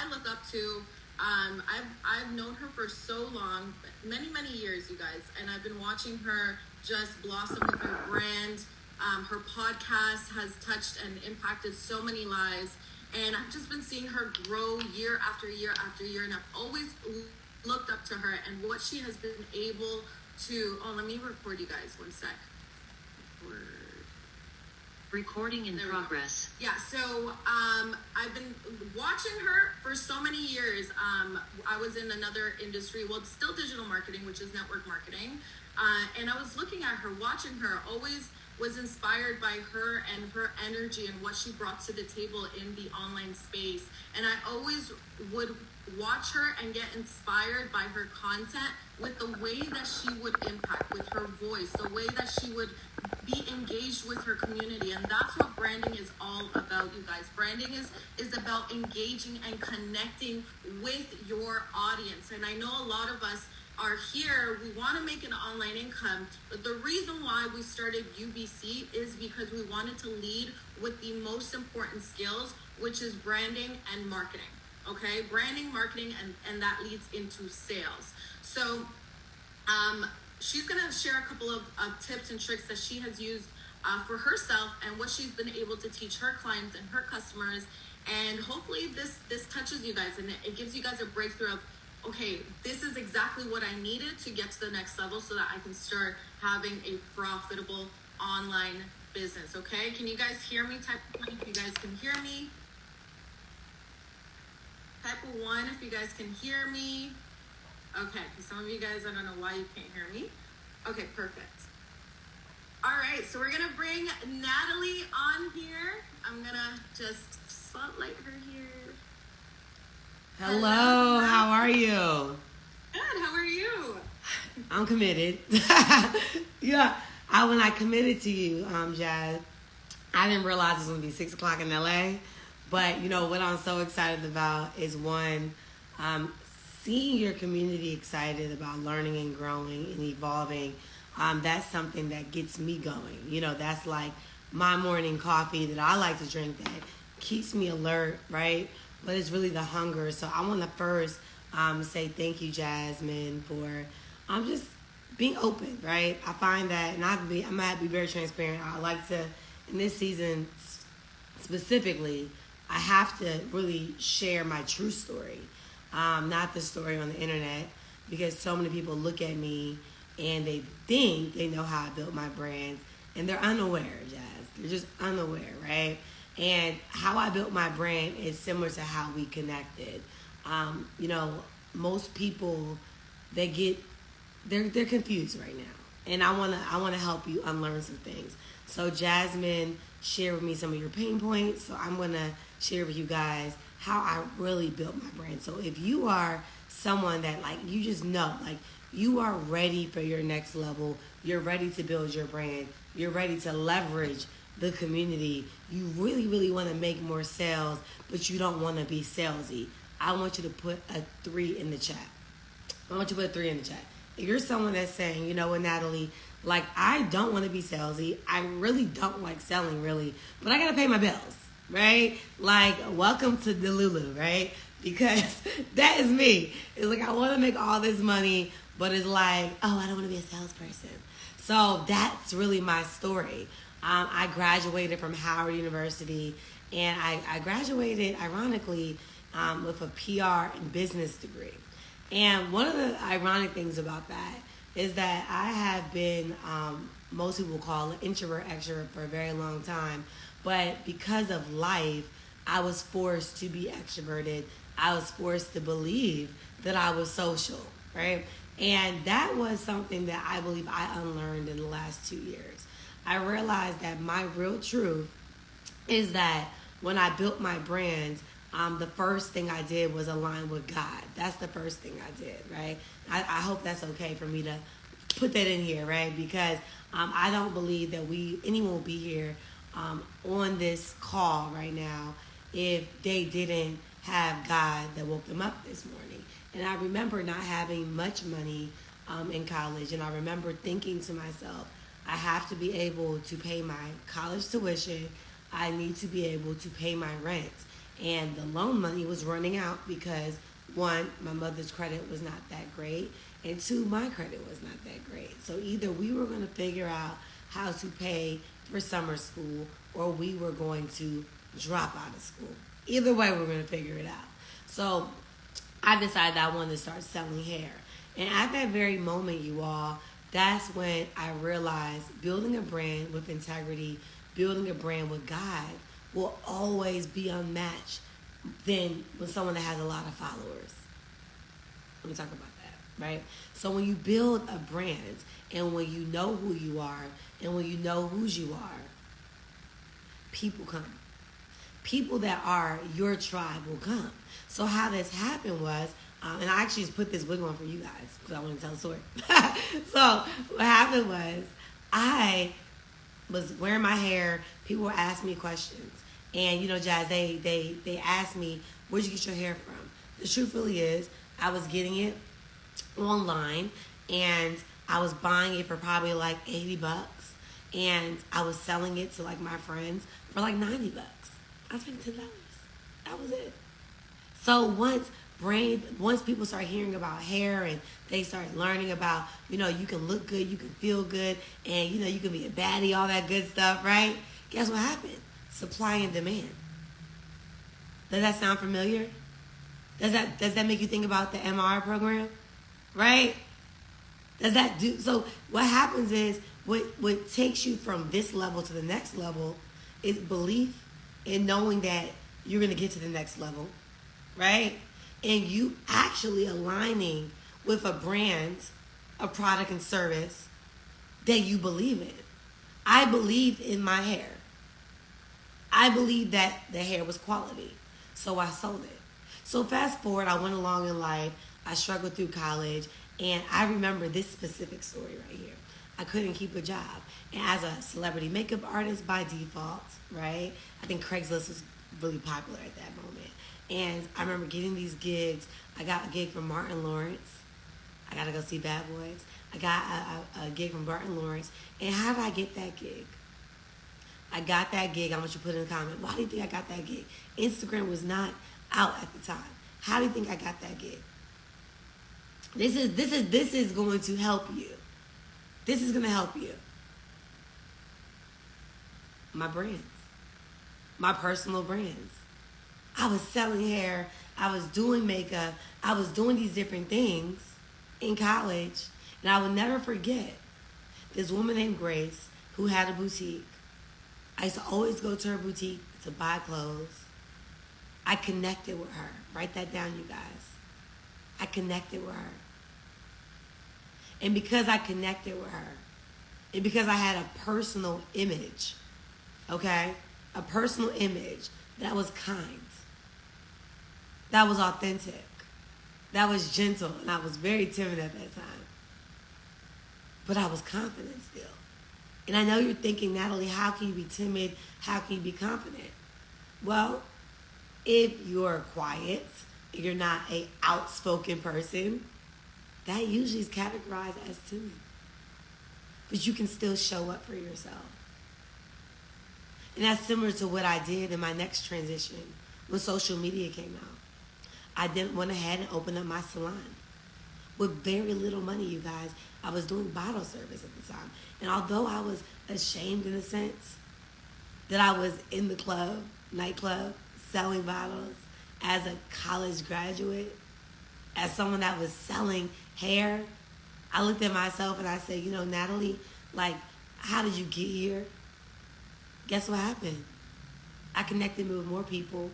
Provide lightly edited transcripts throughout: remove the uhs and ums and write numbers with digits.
I look up to. I've known her for so long, many years, you guys, and I've been watching her just blossom with her brand. Her podcast has touched and impacted so many lives, and I've just been seeing her grow year after year after year, and I've always looked up to her and what she has been able to. Oh, let me record you guys 1 sec. Recording in progress. Yeah, so I've been watching her for so many years. I was in another industry, well, it's still digital marketing, which is network marketing. And I was looking at her, watching her, always was inspired by her and her energy and what she brought to the table in the online space. And I always would watch her and get inspired by her content with the way that she would impact, with her voice, the way that she would be engaged with her community. And that's what branding is all about, you guys. Branding is about engaging and connecting with your audience. And I know a lot of us are here, we want to make an online income, but the reason why we started UBC is because we wanted to lead with the most important skills, which is branding and marketing. Okay, branding, marketing, and that leads into sales. So she's going to share a couple of tips and tricks that she has used for herself and what she's been able to teach her clients and her customers. And hopefully this touches you guys and it gives you guys a breakthrough of, okay, this is exactly what I needed to get to the next level so that I can start having a profitable online business. Okay, can you guys hear me? Type 1 if you guys can hear me. Type 1 if you guys can hear me. Okay, some of you guys, I don't know why you can't hear me. Okay, perfect. All right, so we're gonna bring Natalie on here. I'm gonna just spotlight her here. Hello, how are you? Good, how are you? I'm committed. Yeah, when I committed to you, Jazz, I didn't realize it was going to be 6 o'clock in LA. But, you know, what I'm so excited about is, one, seeing your community excited about learning and growing and evolving. That's something that gets me going. You know, that's like my morning coffee that I like to drink that keeps me alert, right? But it's really the hunger. So I want to first say thank you, Jasmine, for just being open, right? I find that, and I'm going to be very transparent. I like to, in this season specifically, I have to really share my true story, not the story on the internet, because so many people look at me and they think they know how I built my brands, and they're unaware, Jazz. They're just unaware, right? And how I built my brand is similar to how we connected. You know, most people, they're confused right now, and I wanna help you unlearn some things. So Jasmine shared with me some of your pain points, so I'm gonna share with you guys how I really built my brand. So if you are someone that, like, you just know, like, you are ready for your next level, you're ready to build your brand, you're ready to leverage the community, you really want to make more sales, but you don't want to be salesy, I want you to put a 3 in the chat. If you're someone that's saying, you know what, Natalie, like, I don't want to be salesy, I really don't like selling, really, but I got to pay my bills, right? Like, welcome to Delulu, right? Because that is me. It's like, I want to make all this money, but it's like, oh, I don't want to be a salesperson. So that's really my story. I graduated from Howard University, and I graduated, ironically, with a PR and business degree. And one of the ironic things about that is that I have been, most people call it introvert, extrovert for a very long time. But because of life, I was forced to be extroverted. I was forced to believe that I was social, right? And that was something that I believe I unlearned in the last 2 years. I realized that my real truth is that when I built my brands, the first thing I did was align with God. That's the first thing I did, right? I hope that's okay for me to put that in here, right? Because I don't believe that anyone will be here on this call right now if they didn't have God that woke them up this morning. And I remember not having much money in college, and I remember thinking to myself, I have to be able to pay my college tuition. I need to be able to pay my rent. And the loan money was running out because, one, my mother's credit was not that great, and two, my credit was not that great. So either we were going to figure out how to pay for summer school, or we were going to drop out of school. Either way, we were going to figure it out. So I decided I wanted to start selling hair. And at that very moment, you all, that's when I realized building a brand with integrity, building a brand with God will always be unmatched than when someone that has a lot of followers. Let me talk about that, right? So when you build a brand and when you know who you are and when you know whose you are, people come. People that are your tribe will come. So how this happened was, and I actually just put this wig on for you guys because I want to tell the story. So what happened was I was wearing my hair. People were asking me questions. And, you know, Jazz, they asked me, where'd you get your hair from? The truth really is, I was getting it online, and I was buying it for probably like $80, and I was selling it to like my friends for like $90. I spent $10. That was it. So once people start hearing about hair and they start learning about, you know, you can look good, you can feel good, and, you know, you can be a baddie, all that good stuff, right? Guess what happened? Supply and demand. Does that sound familiar? Does that make you think about the MR program? Right? Does that do so? What happens is what takes you from this level to the next level is belief in knowing that you're gonna get to the next level, right? And you actually aligning with a brand, a product and service that you believe in. I believed in my hair. I believed that the hair was quality, so I sold it. So fast forward, I went along in life. I struggled through college, and I remember this specific story right here. I couldn't keep a job. And as a celebrity makeup artist by default, right? I think Craigslist was really popular at that moment. And I remember getting these gigs. I got a gig from Martin Lawrence. I got to go see Bad Boys. I got a gig from Martin Lawrence. And how did I get that gig? I got that gig. I want you to put in the comment. Why do you think I got that gig? Instagram was not out at the time. How do you think I got that gig? This is going to help you. This is going to help you. My brands. My personal brands. I was selling hair. I was doing makeup. I was doing these different things in college. And I will never forget this woman named Grace who had a boutique. I used to always go to her boutique to buy clothes. I connected with her. Write that down, you guys. I connected with her. And because I connected with her, and because I had a personal image, okay? A personal image that was kind, that was authentic, that was gentle, and I was very timid at that time. But I was confident still. And I know you're thinking, Natalie, how can you be timid? How can you be confident? Well, if you're quiet, if you're not an outspoken person, that usually is categorized as timid. But you can still show up for yourself. And that's similar to what I did in my next transition when social media came out. I went ahead and opened up my salon. With very little money, you guys. I was doing bottle service at the time. And although I was ashamed in a sense that I was in the club, nightclub, selling bottles as a college graduate, as someone that was selling hair, I looked at myself and I said, you know, Natalie, like, how did you get here? Guess what happened? I connected with more people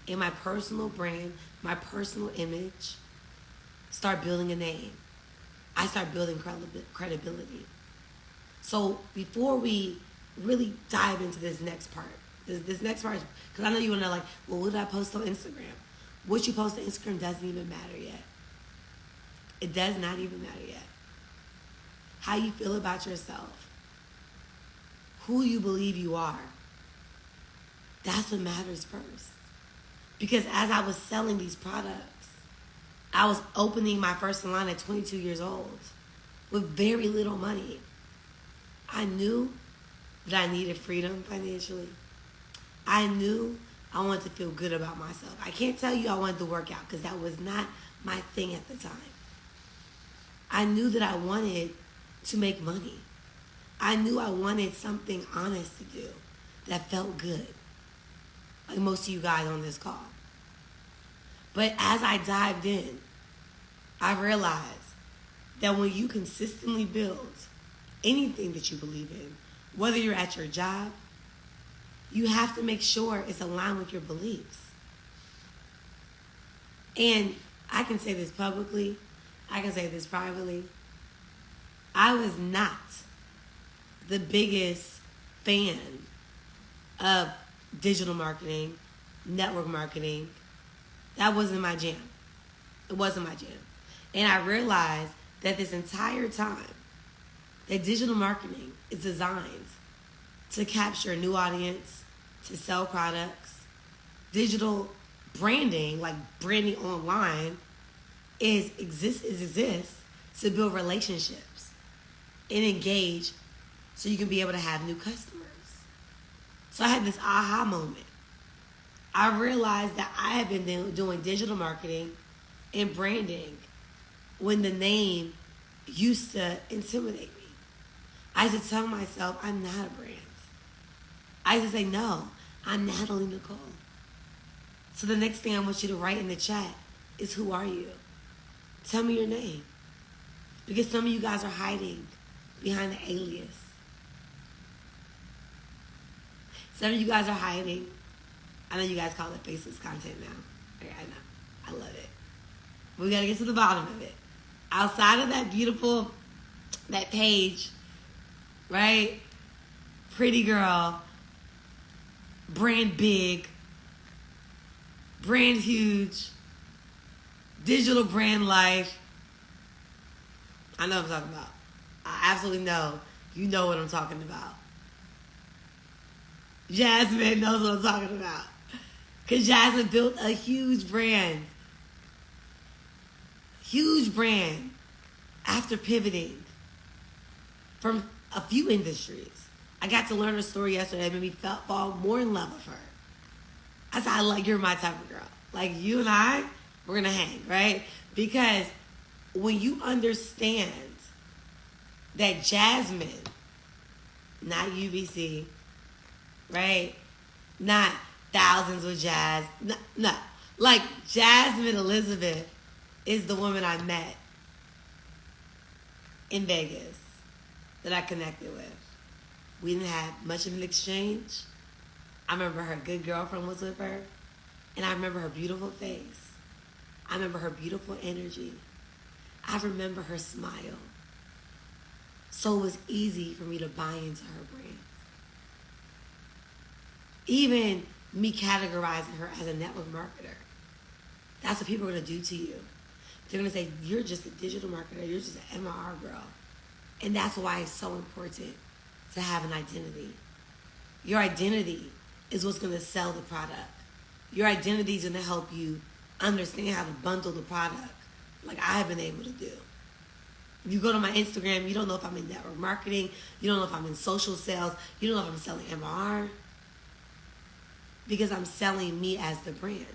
in my personal brand, my personal image, start building a name. I start building credibility. So before we really dive into this next part, this next part, because I know you want to know, like, well, what did I post on Instagram? What you post on Instagram doesn't even matter yet. It does not even matter yet. How you feel about yourself, who you believe you are, that's what matters first. Because as I was selling these products, I was opening my first salon at 22 years old with very little money. I knew that I needed freedom financially. I knew I wanted to feel good about myself. I can't tell you I wanted to work out because that was not my thing at the time. I knew that I wanted to make money. I knew I wanted something honest to do that felt good, like most of you guys on this call. But as I dived in, I realized that when you consistently build anything that you believe in, whether you're at your job, you have to make sure it's aligned with your beliefs. And I can say this publicly, I can say this privately. I was not the biggest fan of digital marketing, network marketing. That wasn't my jam. It wasn't my jam. And I realized that this entire time, that digital marketing is designed to capture a new audience, to sell products. Digital branding, like branding online, exists to build relationships and engage so you can be able to have new customers. So I had this aha moment. I realized that I had been doing digital marketing and branding when the name used to intimidate me. I used to tell myself, I'm not a brand. I used to say, no, I'm Natalie Nicole. So the next thing I want you to write in the chat is, who are you? Tell me your name. Because some of you guys are hiding behind the alias. Some of you guys are hiding. I know you guys call it faceless content now. I know. I love it. But we got to get to the bottom of it. Outside of that beautiful, that page, right? Pretty girl, brand big, brand huge, digital brand life. I know what I'm talking about. I absolutely know. You know what I'm talking about. Jasmine knows what I'm talking about. Because Jasmine built a huge brand. Huge brand after pivoting from a few industries. I got to learn her story yesterday that made me fall more in love with her. I said, you're my type of girl. Like, you and I, we're going to hang, right? Because when you understand that Jasmine, not UBC, right? Not thousands with Jazz. No. Like, Jasmine Elizabeth is the woman I met in Vegas that I connected with. We didn't have much of an exchange. I remember her good girlfriend was with her. And I remember her beautiful face. I remember her beautiful energy. I remember her smile. So it was easy for me to buy into her brand. Even me categorizing her as a network marketer. That's what people are going to do to you. They're going to say, you're just a digital marketer. You're just an MRR girl. And that's why it's so important to have an identity. Your identity is what's going to sell the product. Your identity is going to help you understand how to bundle the product like I have been able to do. If you go to my Instagram, you don't know if I'm in network marketing. You don't know if I'm in social sales. You don't know if I'm selling MRR. Because I'm selling me as the brand.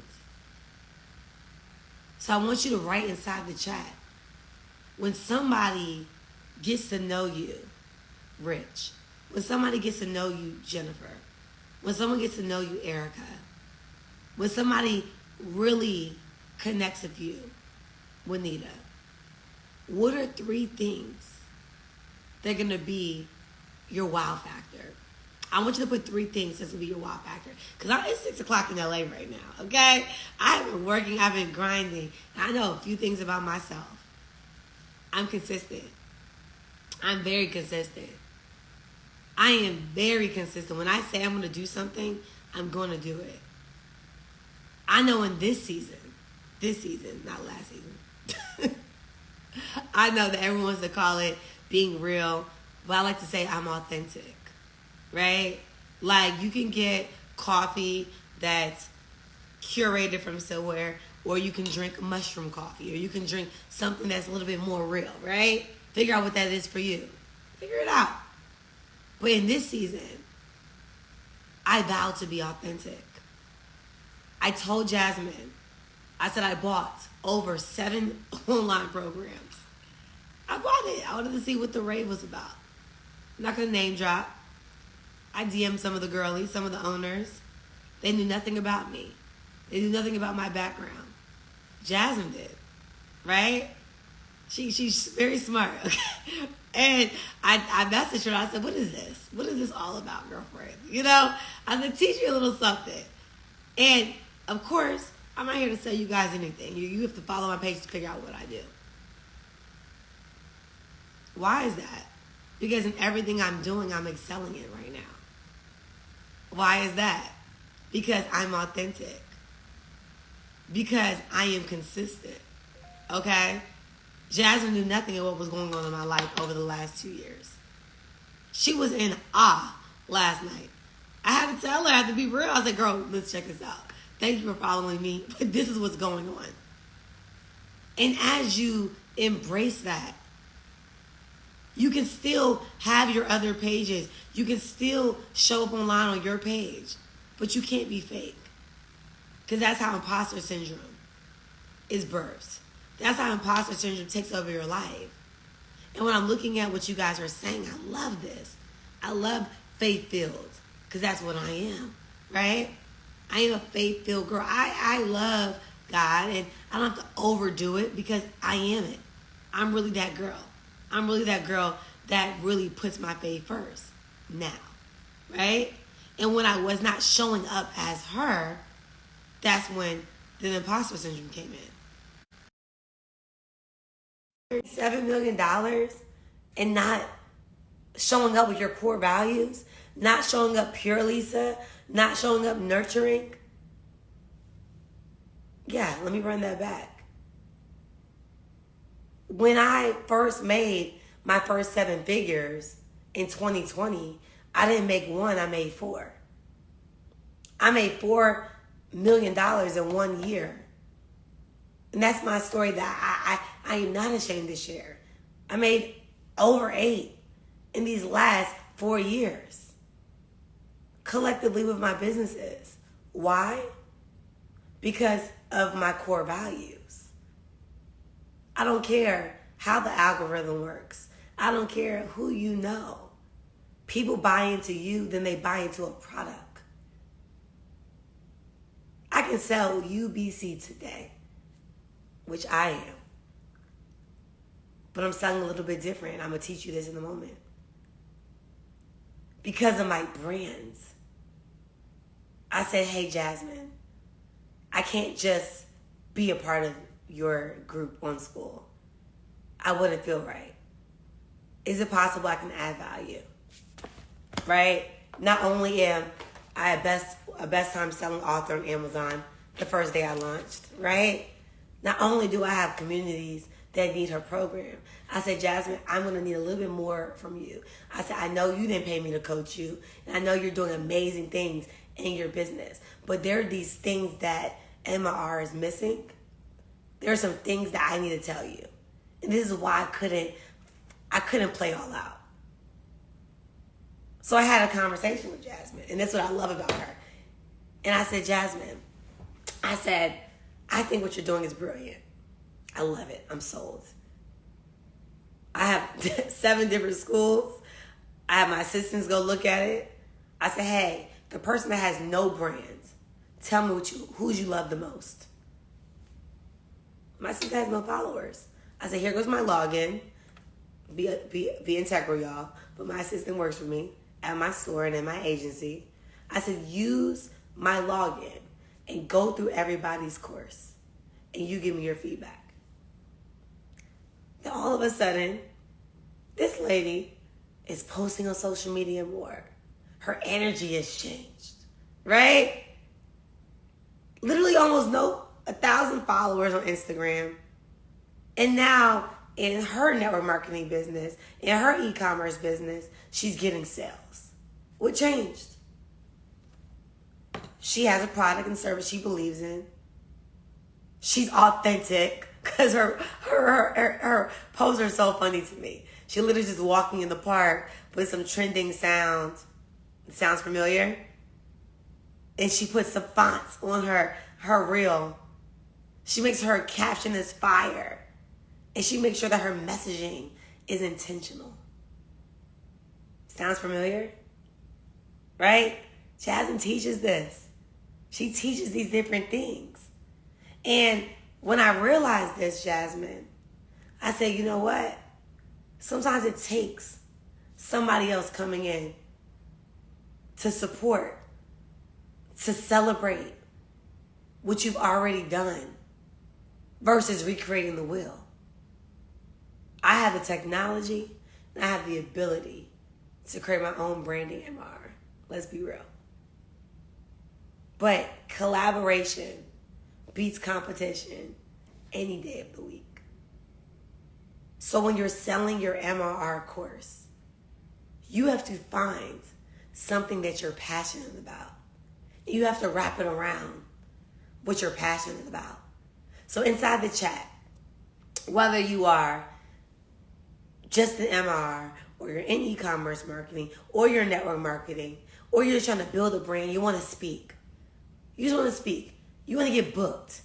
So I want you to write inside the chat. When somebody gets to know you, Rich. When somebody gets to know you, Jennifer. When someone gets to know you, Erica. When somebody really connects with you, Juanita. What are 3 things that are going to be your wow factor? I want you to put 3 things that's going to be your wow factor. Because it's 6 o'clock in LA right now, okay? I've been working, I've been grinding. I know a few things about myself. I'm consistent. I'm very consistent. I am very consistent. When I say I'm going to do something, I'm going to do it. I know in this season, not last season, I know that everyone wants to call it being real, but I like to say I'm authentic, right? Like, you can get coffee that's curated from somewhere, or you can drink mushroom coffee, or you can drink something that's a little bit more real, right? Figure out what that is for you. Figure it out. But in this season, I vow to be authentic. I told Jasmine, I said I bought over 7 online programs. I bought it. I wanted to see what the rave was about. I'm not going to name drop. I DM'd some of the girlies, some of the owners. They knew nothing about me. They knew nothing about my background. Jasmine did, right? She's very smart, okay? And I messaged her. I said, what is this? What is this all about, girlfriend? You know? I said, teach me a little something. And, of course, I'm not here to sell you guys anything. You have to follow my page to figure out what I do. Why is that? Because in everything I'm doing, I'm excelling in right now. Why is that? Because I'm authentic. Because I am consistent. Okay? Jasmine knew nothing of what was going on in my life over the last 2 years. She was in awe last night. I had to tell her, I had to be real. I said, girl, let's check this out. Thank you for following me, but this is what's going on. And as you embrace that, you can still have your other pages. You can still show up online on your page, but you can't be fake. Because that's how imposter syndrome is birthed. That's how imposter syndrome takes over your life. And when I'm looking at what you guys are saying, I love this. I love faith-filled, because that's what I am, right? I am a faith-filled girl. I love God, and I don't have to overdo it because I am it. I'm really that girl. I'm really that girl that really puts my faith first now, right? And when I was not showing up as her, that's when the imposter syndrome came in. $7 million and not showing up with your core values, not showing up pure, Lisa, not showing up nurturing. Yeah, let me run that back. When I first made my first 7 figures in 2020, I didn't make 1, I made 4. I made $4 million in 1 year. And that's my story that I am not ashamed to share. I made over 8 in these last 4 years. Collectively with my businesses. Why? Because of my core values. I don't care how the algorithm works. I don't care who you know. People buy into you, then they buy into a product. I can sell UBC today, which I am. But I'm selling a little bit different. I'm going to teach you this in a moment. Because of my brands. I said, hey, Jasmine, I can't just be a part of your group on school. I wouldn't feel right. Is it possible I can add value? Right? Not only am I a best time selling author on Amazon the first day I launched, right? Not only do I have communities that need her program, I said, Jasmine, I'm going to need a little bit more from you. I said, I know you didn't pay me to coach you, and I know you're doing amazing things in your business, but there are these things that MR is missing. There are some things that I need to tell you. And this is why I couldn't play all out. So I had a conversation with Jasmine, and that's what I love about her. And I said, Jasmine, I think what you're doing is brilliant. I love it. I'm sold. I have 7 different schools. I have my assistants go look at it. I said, hey, the person that has no brands, tell me who you love the most. My assistant has no followers. I said, here goes my login. Be integral, y'all. But my assistant works for me at my store and in my agency. I said, use my login and go through everybody's course. And you give me your feedback. Then all of a sudden, this lady is posting on social media more. Her energy has changed, right? Literally almost 1,000 followers on Instagram. And now in her network marketing business, in her e-commerce business, she's getting sales. What changed? She has a product and service she believes in. She's authentic because her posts are so funny to me. She literally just walking in the park with some trending sounds. It sounds familiar? And she puts some fonts on her her reel, she makes her caption is fire. And she makes sure that her messaging is intentional. Sounds familiar? Right? Jasmine teaches this. She teaches these different things. And when I realized this, Jasmine, I said, you know what? Sometimes it takes somebody else coming in to support, to celebrate what you've already done versus recreating the wheel. I have the technology and I have the ability to create my own branding MR. Let's be real. But collaboration beats competition any day of the week. So when you're selling your MRR course, you have to find something that you're passionate about. You have to wrap it around what you're passionate about. So inside the chat, whether you are just an MRR, or you're in e-commerce marketing, or you're network marketing, or you're just trying to build a brand, you want to speak. You just want to speak. You want to get booked.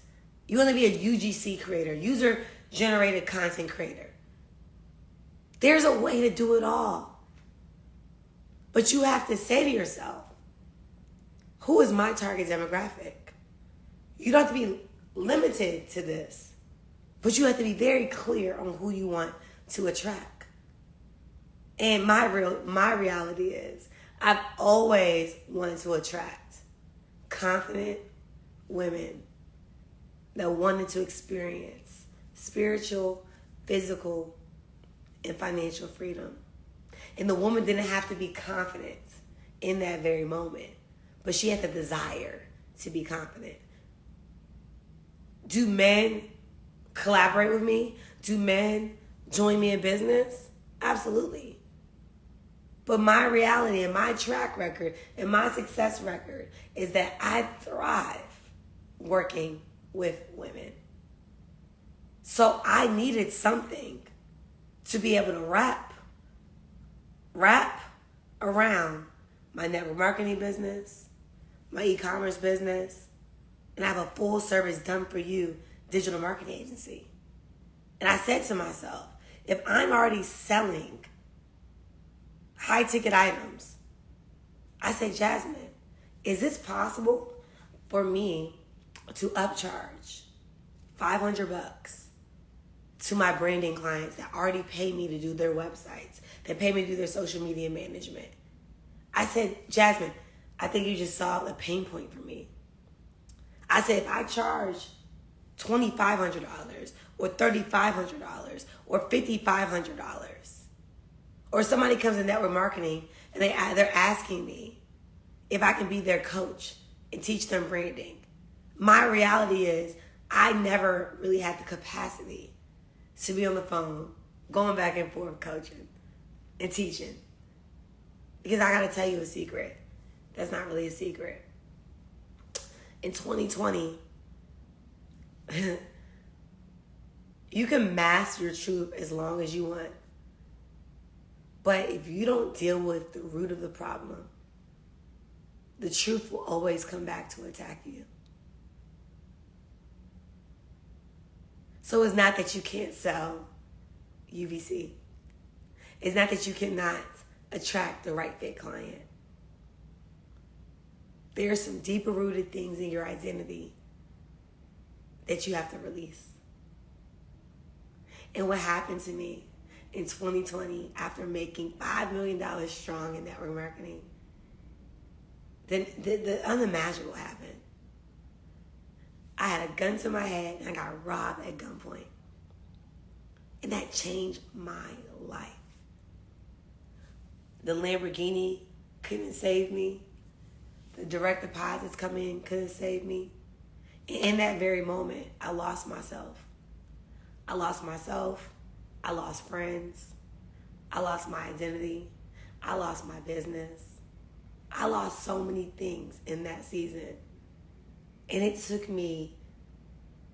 You want to be a UGC creator, user-generated content creator. There's a way to do it all. But you have to say to yourself, who is my target demographic? You don't have to be limited to this, but you have to be very clear on who you want to attract. And my reality is, I've always wanted to attract confident women that wanted to experience spiritual, physical, and financial freedom. And the woman didn't have to be confident in that very moment, but she had the desire to be confident. Do men collaborate with me? Do men join me in business? Absolutely. But my reality and my track record and my success record is that I thrive working with women. So I needed something to be able to wrap around my network marketing business, my e-commerce business, and I have a full service done for you digital marketing agency. And I said to myself, if I'm already selling high ticket items, I say, Jasmine, is this possible for me to upcharge $500 to my branding clients that already pay me to do their websites, that pay me to do their social media management? I said, Jasmine, I think you just solved a pain point for me. I said, if I charge $2,500 or $3,500 or $5,500, or somebody comes in network marketing and they're asking me if I can be their coach and teach them branding. My reality is I never really had the capacity to be on the phone going back and forth coaching and teaching. Because I got to tell you a secret. That's not really a secret. In 2020, you can mask your truth as long as you want. But if you don't deal with the root of the problem, the truth will always come back to attack you. So it's not that you can't sell UVC. It's not that you cannot attract the right fit client. There are some deeper rooted things in your identity that you have to release. And what happened to me in 2020 after making $5 million strong in network marketing, then the unimaginable happened. I had a gun to my head and I got robbed at gunpoint. And that changed my life. The Lamborghini couldn't save me. The direct deposits coming in couldn't save me. And in that very moment, I lost myself. I lost myself. I lost friends. I lost my identity. I lost my business. I lost so many things in that season. And it took me,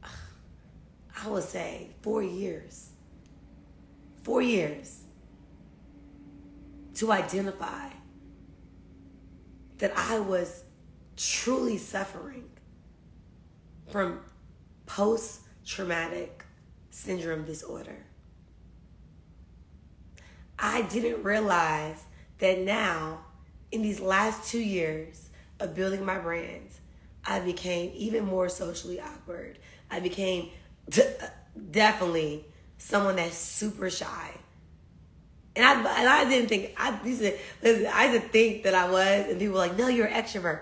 I would say, 4 years. 4 years to identify that I was truly suffering from post-traumatic syndrome disorder. I didn't realize that now, in these last 2 years of building my brand, I became even more socially awkward. I became definitely someone that's super shy. And I didn't think, I used to think that I was, and people were like, no, you're an extrovert.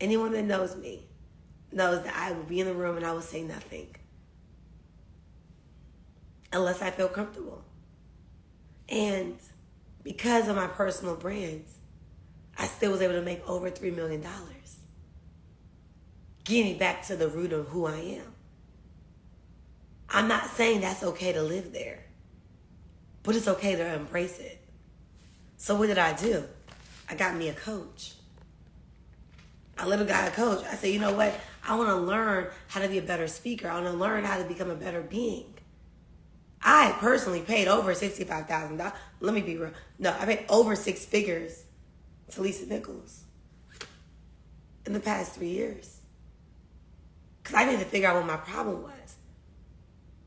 Anyone that knows me knows that I would be in the room and I would say nothing. Unless I feel comfortable. And because of my personal brands, I still was able to make over $3 million. Getting back to the root of who I am. I'm not saying that's okay to live there, but it's okay to embrace it. So what did I do? I got me a coach. I literally got a coach. I said, you know what? I want to learn how to be a better speaker. I want to learn how to become a better being. I personally paid over $65,000. Let me be real. No, I paid over 6 figures to Lisa Nichols in the past 3 years. Because I needed to figure out what my problem was.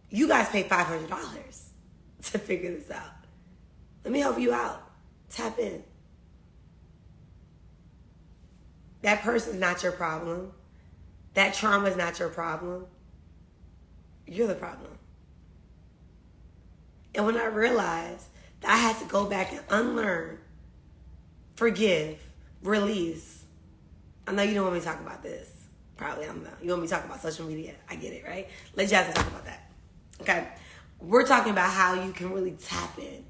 You guys paid $500 to figure this out. Let me help you out. Tap in. That person's not your problem. That trauma is not your problem. You're the problem. And when I realized that I had to go back and unlearn, forgive, release. I know you don't want me to talk about this. Probably I'm not. You want me to talk about social media. I get it, right? Let Jasmine talk about that. Okay? We're talking about how you can really tap in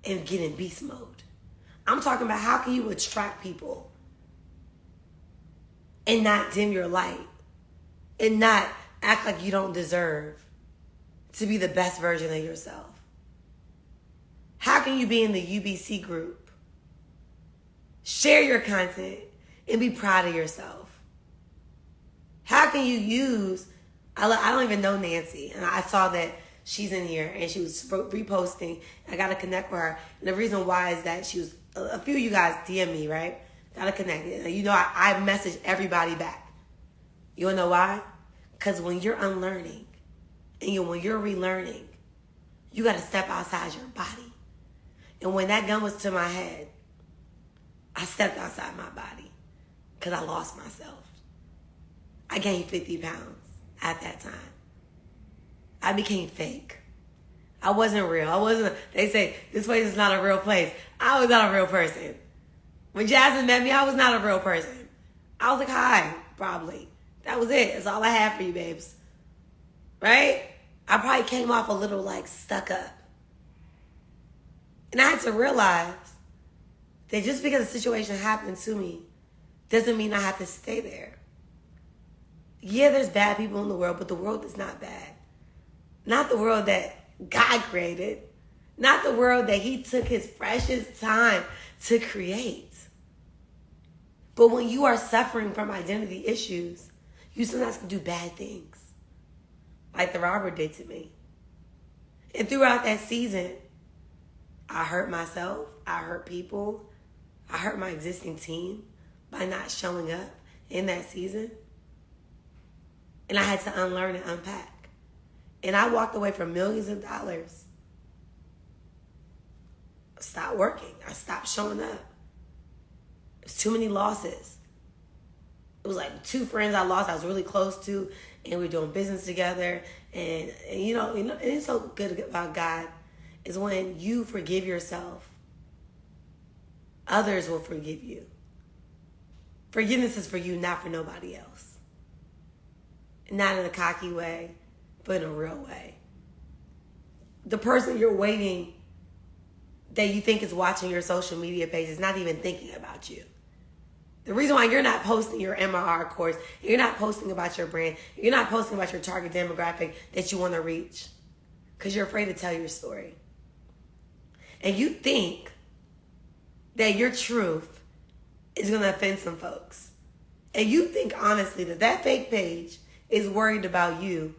and get in beast mode. I'm talking about how can you attract people and not dim your light and not act like you don't deserve to be the best version of yourself. How can you be in the UBC group, share your content, and be proud of yourself? How can you use, I don't even know Nancy, and I saw that she's in here, and she was reposting. I got to connect with her. And the reason why is that she was, a few of you guys DM me, right? Got to connect. You know, I message everybody back. You want to know why? Because when you're unlearning, and when you're relearning, you got to step outside your body. And when that gun was to my head, I stepped outside my body because I lost myself. I gained 50 pounds at that time. I became fake. I wasn't real. They say, this place is not a real place. I was not a real person. When Jasmine met me, I was not a real person. I was like, hi, probably. That was it. That's all I had for you, babes. Right? I probably came off a little like stuck up. And I had to realize that just because a situation happened to me doesn't mean I have to stay there. Yeah, there's bad people in the world, but the world is not bad. Not the world that God created. Not the world that he took his precious time to create. But when you are suffering from identity issues, you sometimes can do bad things. Like the robber did to me. And throughout that season, I hurt myself. I hurt people. I hurt my existing team by not showing up in that season. And I had to unlearn and unpack. And I walked away from millions of dollars. I stopped working. I stopped showing up. There's too many losses. It was like 2 friends I lost I was really close to, and we were doing business together. And you know, and it's so good about God is when you forgive yourself, others will forgive you. Forgiveness is for you, not for nobody else. Not in a cocky way, but in a real way. The person you're waiting that you think is watching your social media page is not even thinking about you. The reason why you're not posting your MRR course, you're not posting about your brand, you're not posting about your target demographic that you want to reach, because you're afraid to tell your story. And you think that your truth is going to offend some folks. And you think, honestly, that fake page is worried about you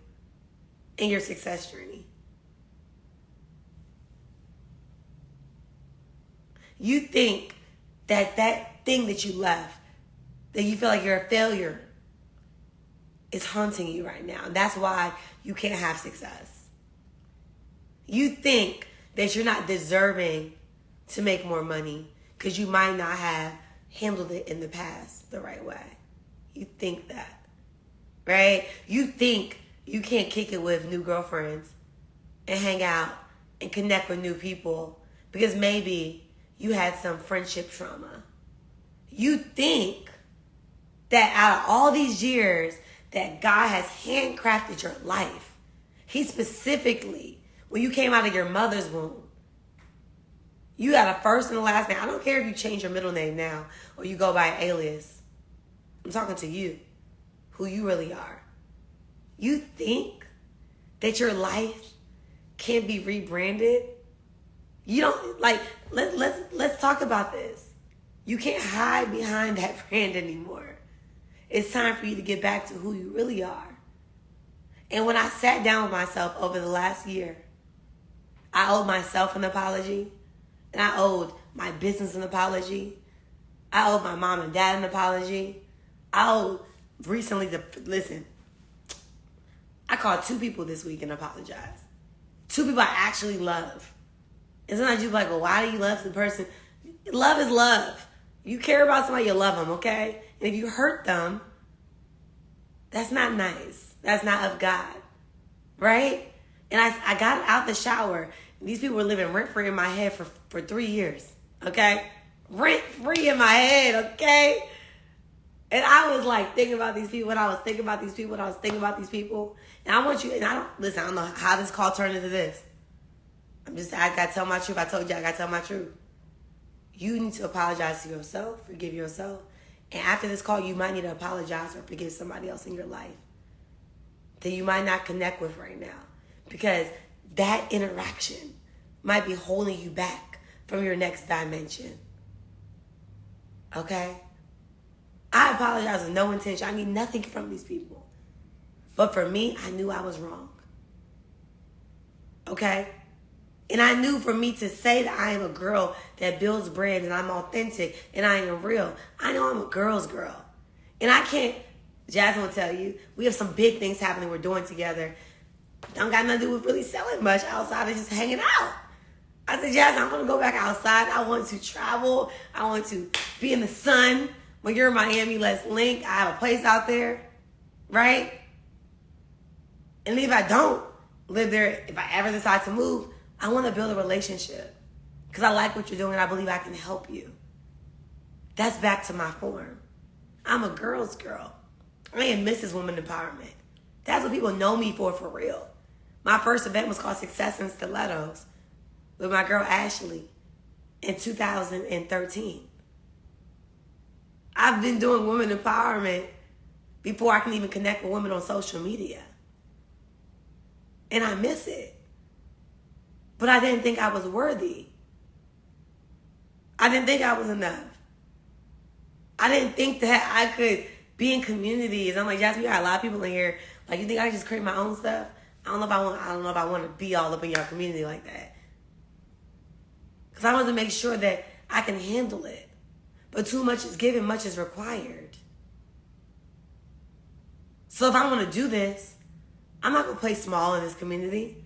and your success journey. You think that thing that you left, that you feel like you're a failure, is haunting you right now. And that's why you can't have success. You think that you're not deserving to make more money because you might not have handled it in the past the right way. You think that, right? You think you can't kick it with new girlfriends and hang out and connect with new people because maybe you had some friendship trauma. You think that out of all these years that God has handcrafted your life, He specifically, when you came out of your mother's womb, you got a first and a last name. I don't care if you change your middle name now or you go by an alias. I'm talking to you, who you really are. You think that your life can't be rebranded? You don't, like, let's talk about this. You can't hide behind that brand anymore. It's time for you to get back to who you really are. And when I sat down with myself over the last year, I owed myself an apology. And I owed my business an apology. I owed my mom and dad an apology. I owed recently I called 2 people this week and apologized. 2 people I actually love. And sometimes you're like, well, why do you love the person? Love is love. You care about somebody, you love them, okay? And if you hurt them, that's not nice. That's not of God, right? And I got out the shower. And these people were living rent-free in my head for 3 years, okay? Rent-free in my head, okay? And I was like thinking about these people, and I was thinking about these people, and I was thinking about these people. And I want you, and I don't know how this call turned into this. I got to tell my truth. I told you I got to tell my truth. You need to apologize to yourself, forgive yourself. And after this call, you might need to apologize or forgive somebody else in your life that you might not connect with right now. Because that interaction might be holding you back from your next dimension. Okay? I apologize with no intention. I need nothing from these people. But for me, I knew I was wrong. Okay? And I knew for me to say that I am a girl that builds brands and I'm authentic and I am real, I know I'm a girl's girl. And I can't, Jasmine will tell you, we have some big things happening we're doing together. Don't got nothing to do with really selling much outside of just hanging out. I said, Jasmine, I want to go back outside. I want to travel. I want to be in the sun. When you're in Miami, let's link. I have a place out there, right? And if I don't live there, if I ever decide to move, I want to build a relationship because I like what you're doing and I believe I can help you. That's back to my form. I'm a girl's girl. I am Mrs. Woman Empowerment. That's what people know me for real. My first event was called Success in Stilettos with my girl Ashley in 2013. I've been doing women empowerment before I can even connect with women on social media. And I miss it. But I didn't think I was worthy. I didn't think I was enough. I didn't think that I could be in communities. I'm like, Jasmine, you got a lot of people in here. Like, you think I can just create my own stuff? I don't know if I want to be all up in your community like that. Because I want to make sure that I can handle it. But too much is given, much is required. So if I want to do this, I'm not going to play small in this community.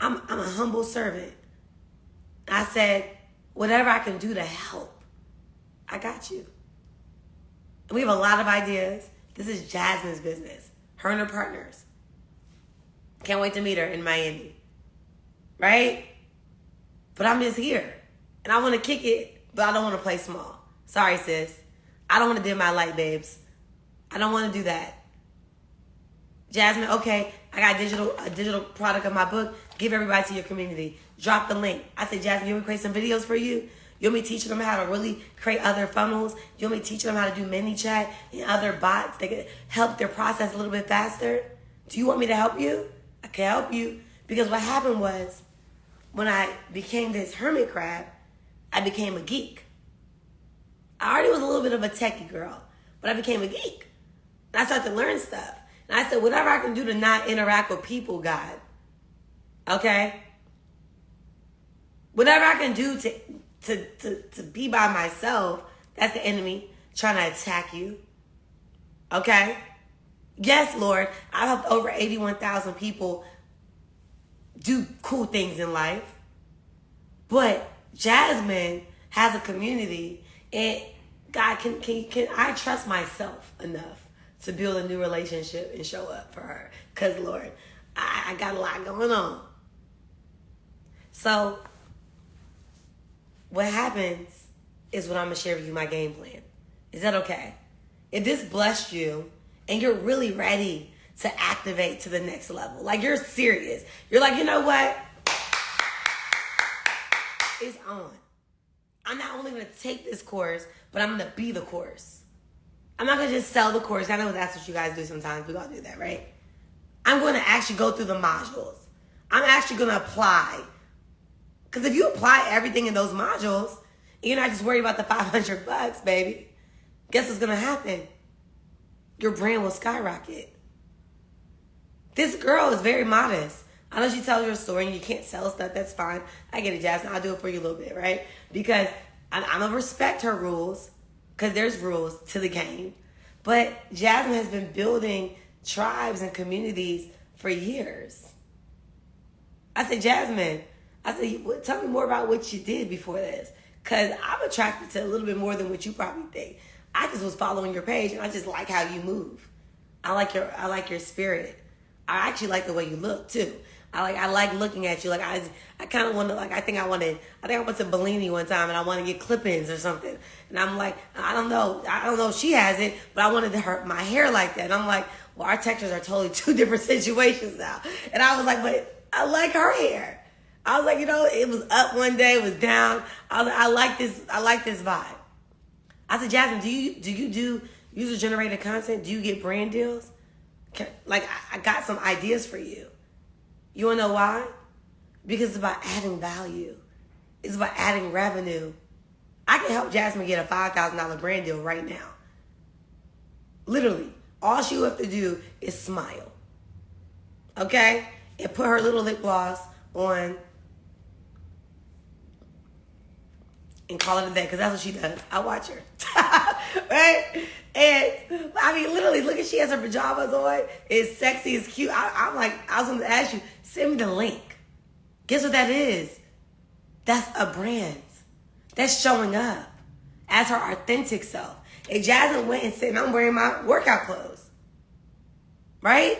I'm a humble servant. I said, whatever I can do to help, I got you. And we have a lot of ideas. This is Jasmine's business. Her and her partners. Can't wait to meet her in Miami. Right? But I'm just here. And I want to kick it, but I don't want to play small. Sorry, sis. I don't want to dim my light, babes. I don't want to do that. Jasmine, okay, I got a digital product of my book. Give everybody to your community. Drop the link. I said, Jasmine, you want me to create some videos for you? You want me to teach them how to really create other funnels? You want me to teach them how to do mini chat and other bots that can help their process a little bit faster? Do you want me to help you? I can help you. Because what happened was, when I became this hermit crab, I became a geek. I already was a little bit of a techie girl, but I became a geek. And I started to learn stuff. And I said, whatever I can do to not interact with people, God. Okay? Whatever I can do to be by myself, that's the enemy trying to attack you. Okay? Yes, Lord, I've helped over 81,000 people do cool things in life. But Jasmine has a community, and God, can I trust myself enough to build a new relationship and show up for her? Because, Lord, I got a lot going on. So, what happens is what I'm going to share with you, my game plan. Is that okay? If this blessed you and you're really ready to activate to the next level, like you're serious, you're like, you know what? It's on. I'm not only going to take this course, but I'm going to be the course. I'm not going to just sell the course. I know that's what you guys do sometimes. We all do that, right? I'm going to actually go through the modules. I'm actually going to apply. Because if you apply everything in those modules, and you're not just worried about the $500, baby, guess what's going to happen? Your brand will skyrocket. This girl is very modest. I know she tells your story and you can't sell stuff. That's fine. I get it, Jasmine. I'll do it for you a little bit, right? Because I'm going to respect her rules, because there's rules to the game. But Jasmine has been building tribes and communities for years. I said, Jasmine, tell me more about what you did before this. Because I'm attracted to a little bit more than what you probably think. I just was following your page, and I just like how you move. I like your spirit. I actually like the way you look too. I like looking at you. Like I kind of want to, like, I think I went to Bellini one time and I want to get clip-ins or something. And I'm like, I don't know if she has it, but I wanted my hair like that. And I'm like, well, our textures are totally two different situations now. And I was like, but I like her hair. I was like, it was up one day, it was down. I was like, I like this vibe. I said, Jasmine, do you do user-generated content? Do you get brand deals? I got some ideas for you. You want to know why? Because it's about adding value. It's about adding revenue. I can help Jasmine get a $5,000 brand deal right now. Literally. All she will have to do is smile. Okay? And put her little lip gloss on and call it a day, because that's what she does. I watch her. Right? And I mean, literally, look at, she has her pajamas on. It's sexy, it's cute. I'm like, I was going to ask you, send me the link. Guess what that is? That's a brand. That's showing up as her authentic self. If Jasmine went and said, I'm wearing my workout clothes, right?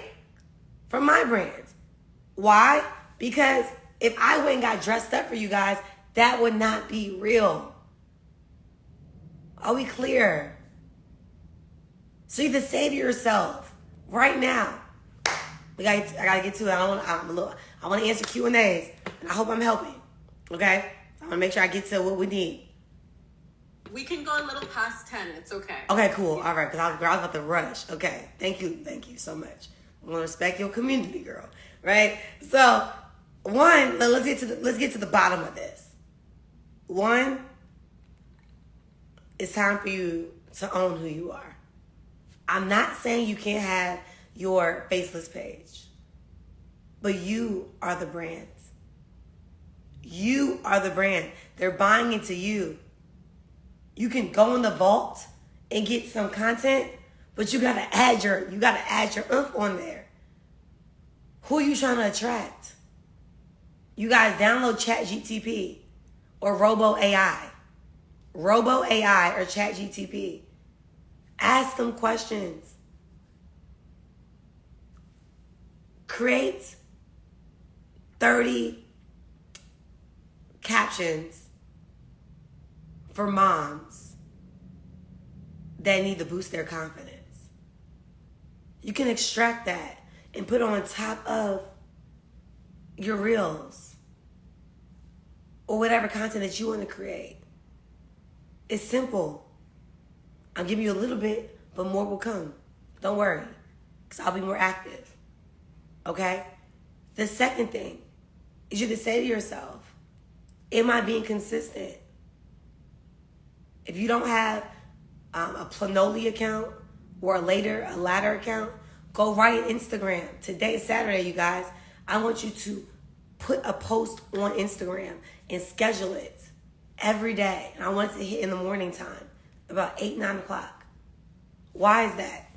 From my brand. Why? Because if I went and got dressed up for you guys, that would not be real. Are we clear? So you either say to yourself right now, I gotta get to it. I want to answer Q&As, and I hope I'm helping. Okay, so I want to make sure I get to what we need. We can go a little past 10. It's okay. Okay, cool. All right, because I was about to rush. Okay, thank you so much. I want to respect your community, girl. Right? So, one, let's get to the bottom of this. One, it's time for you to own who you are. I'm not saying you can't have your faceless page, but you are the brand. You are the brand. They're buying into you. You can go in the vault and get some content, but you gotta add your oomph on there. Who are you trying to attract? You guys download ChatGTP or Robo AI. Robo AI or ChatGTP. Ask them questions. Create 30 captions for moms that need to boost their confidence. You can extract that and put on top of your reels or whatever content that you want to create. It's simple. I'm giving you a little bit, but more will come. Don't worry, because I'll be more active. Okay? The second thing is you to say to yourself, am I being consistent? If you don't have a Planoly account or a ladder account, go right Instagram. Today is Saturday, you guys. I want you to put a post on Instagram and schedule it every day. And I want it to hit in the morning time, about 8, 9 o'clock. Why is that?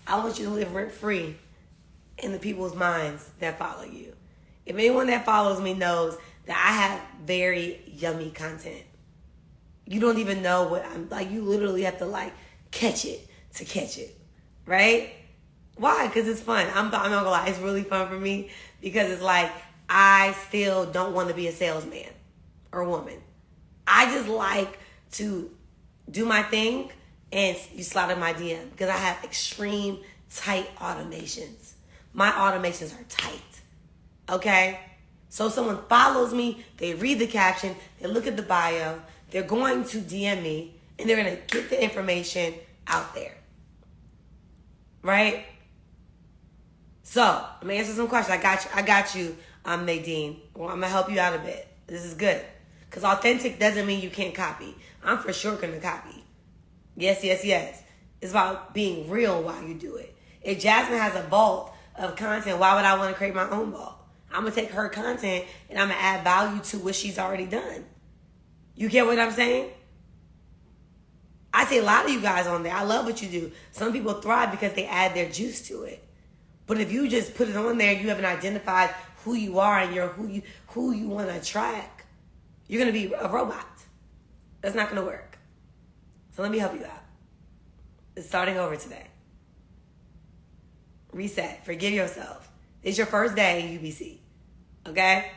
I want you to live rent free in the people's minds that follow you. If anyone that follows me knows that I have very yummy content. You don't even know what I'm like. You literally have to like catch it to catch it, right? Why? Because it's fun. I'm not gonna lie. It's really fun for me because it's like I still don't want to be a salesman or woman. I just like to do my thing and you slide in my DM because I have extreme tight automations. My automations are tight. Okay? So if someone follows me, they read the caption, they look at the bio, they're going to DM me, and they're going to get the information out there. Right? So, I'm going to answer some questions. I got you, Nadine. Well, I'm going to help you out a bit. This is good. Because authentic doesn't mean you can't copy. I'm for sure going to copy. Yes, yes, yes. It's about being real while you do it. If Jasmine has a vault of content, why would I want to create my own vault? I'm going to take her content and I'm going to add value to what she's already done. You get what I'm saying? I see a lot of you guys on there. I love what you do. Some people thrive because they add their juice to it. But if you just put it on there, you haven't identified who you are and who you want to attract, you're going to be a robot. That's not going to work. So let me help you out. It's starting over today. Reset. Forgive yourself. It's your first day in UBC. Okay?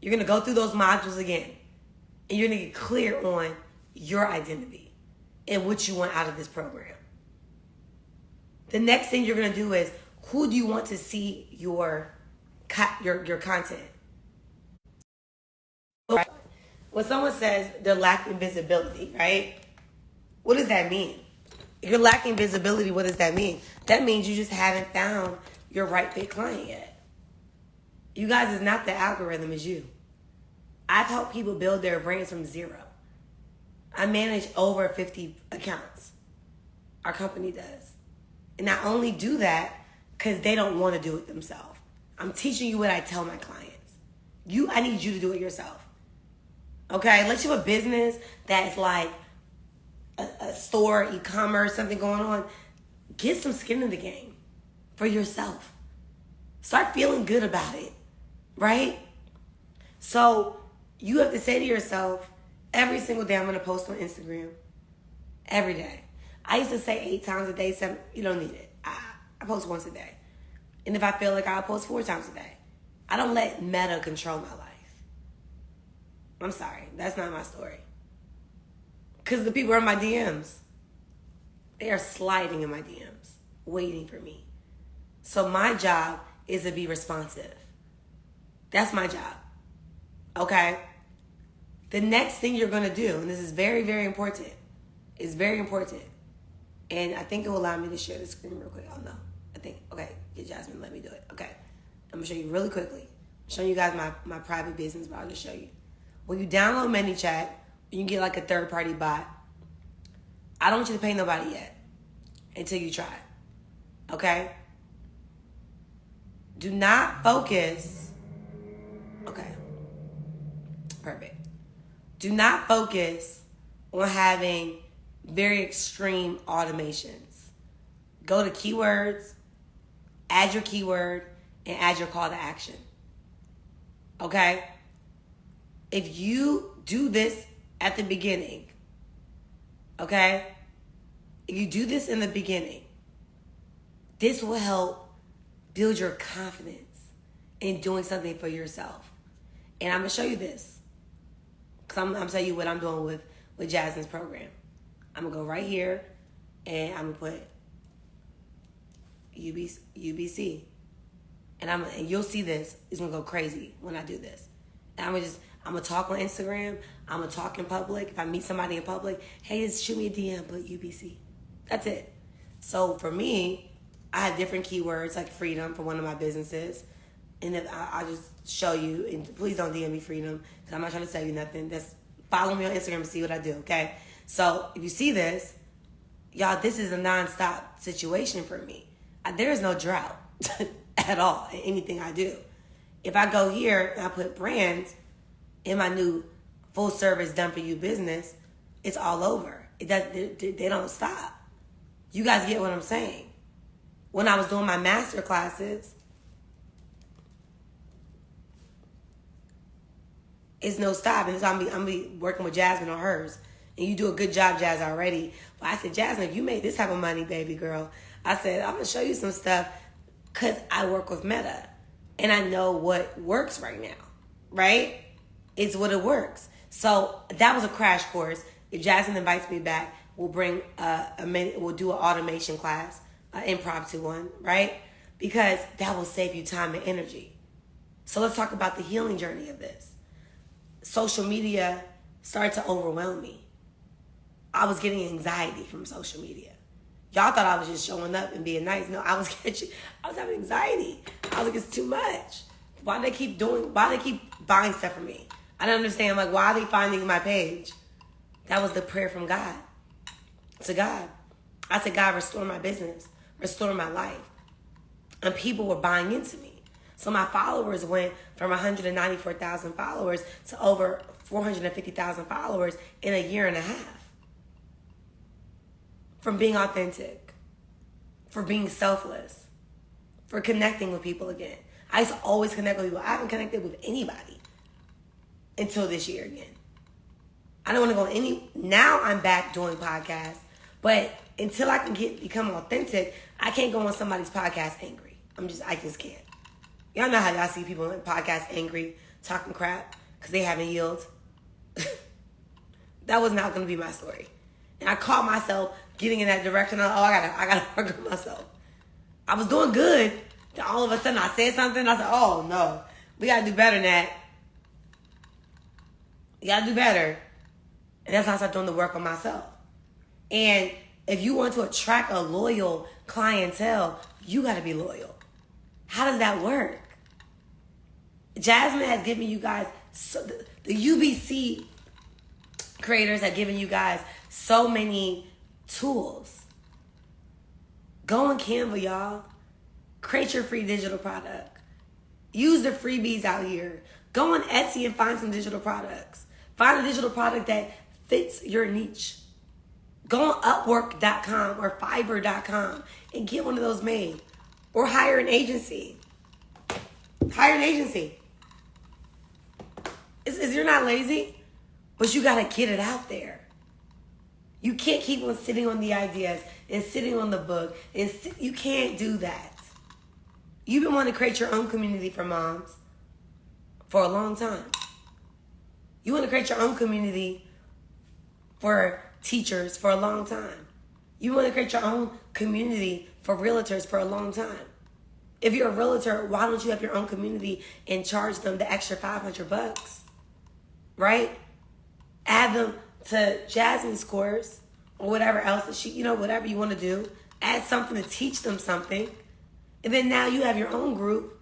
You're going to go through those modules again. And you're going to get clear on your identity and what you want out of this program. The next thing you're going to do is, who do you want to see your content? When someone says they're lacking visibility, right? What does that mean? If you're lacking visibility, what does that mean? That means you just haven't found your right fit client yet. You guys, is not the algorithm, it's you. I've helped people build their brands from zero. I manage over 50 accounts. Our company does. And I only do that because they don't want to do it themselves. I'm teaching you what I tell my clients. I need you to do it yourself. Okay? Unless you have a business that's like a store, e-commerce, something going on, get some skin in the game for yourself. Start feeling good about it, right? So you have to say to yourself, every single day I'm going to post on Instagram. Every day. I used to say 8 times a day, 7. You don't need it. I post once a day. And if I feel like I'll post 4 times a day. I don't let meta control my life. I'm sorry. That's not my story. Because the people are in my DMs. They are sliding in my DMs, waiting for me. So my job is to be responsive. That's my job. Okay? The next thing you're going to do, and this is very, very important. It's very important. And I think it will allow me to share the screen real quick. Oh, no. Okay, get Jasmine, let me do it. Okay. I'm going to show you really quickly. I'm showing you guys my private business, but I'll just show you. When you download ManyChat, you can get like a third-party bot. I don't want you to pay nobody yet until you try. Okay? Do not focus. Okay. Perfect. Do not focus on having very extreme automations. Go to keywords, add your keyword, and add your call to action. Okay? If you do this at the beginning, okay? If you do this in the beginning, this will help build your confidence in doing something for yourself. And I'm going to show you this. Because I'm telling you what I'm doing with Jasmine's program. I'm going to go right here, and I'm going to put UBC. And you'll see this. It's going to go crazy when I do this. And I'm going to talk on Instagram. I'm going to talk in public. If I meet somebody in public, hey, just shoot me a DM, put UBC. That's it. So for me, I have different keywords like freedom for one of my businesses. And then I'll just show you. And please don't DM me freedom because I'm not trying to tell you nothing. Just follow me on Instagram and see what I do, okay? So if you see this, y'all, this is a nonstop situation for me. There is no drought at all in anything I do. If I go here and I put brands in my new full service done for you business, it's all over. They don't stop. You guys get what I'm saying? when I was doing my master classes, it's no stopping. So I'm be working with Jasmine on hers. And you do a good job, Jazz, already. But I said, Jasmine, if you made this type of money, baby girl, I said, I'm going to show you some stuff because I work with Meta. And I know what works right now, right? It's what it works. So that was a crash course. If Jasmine invites me back, we'll bring we'll do an automation class, an impromptu one, right? Because that will save you time and energy. So let's talk about the healing journey of this. Social media started to overwhelm me. I was getting anxiety from social media. Y'all thought I was just showing up and being nice. No, I was having anxiety. I was like, it's too much. Why do they keep buying stuff from me? I don't understand. Like, why are they finding my page? That was the prayer from God to God. I said, God, restore my business, restore my life. And people were buying into me. So my followers went from 194,000 followers to over 450,000 followers in a year and a half. From being authentic, for being selfless, for connecting with people again. I used to always connect with people. I haven't connected with anybody until this year again. I don't want to go now I'm back doing podcasts, but until I can become authentic, I can't go on somebody's podcast angry. I just can't. Y'all know how y'all see people in podcasts angry, talking crap, because they haven't healed. That was not going to be my story. And I caught myself getting in that direction of, I gotta work on myself. I was doing good. Then all of a sudden I said something. I said, oh no, we gotta do better than that. You gotta do better. And that's how I started doing the work on myself. And if you want to attract a loyal clientele, you gotta be loyal. How does that work? Jasmine has given you guys, the UBC creators have given you guys so many tools. Go on Canva, y'all. Create your free digital product. Use the freebies out here. Go on Etsy and find some digital products. Find a digital product that fits your niche. Go on Upwork.com or Fiverr.com and get one of those made. Or hire an agency. Hire an agency. You're not lazy, but you gotta get it out there. You can't keep on sitting on the ideas and sitting on the book. You can't do that. You've been wanting to create your own community for moms for a long time. You want to create your own community for teachers for a long time. You want to create your own community for realtors for a long time. If you're a realtor, why don't you have your own community and charge them the extra $500? Right? Add them to Jasmine's course or whatever else that whatever you want to do. Add something to teach them something. And then now you have your own group,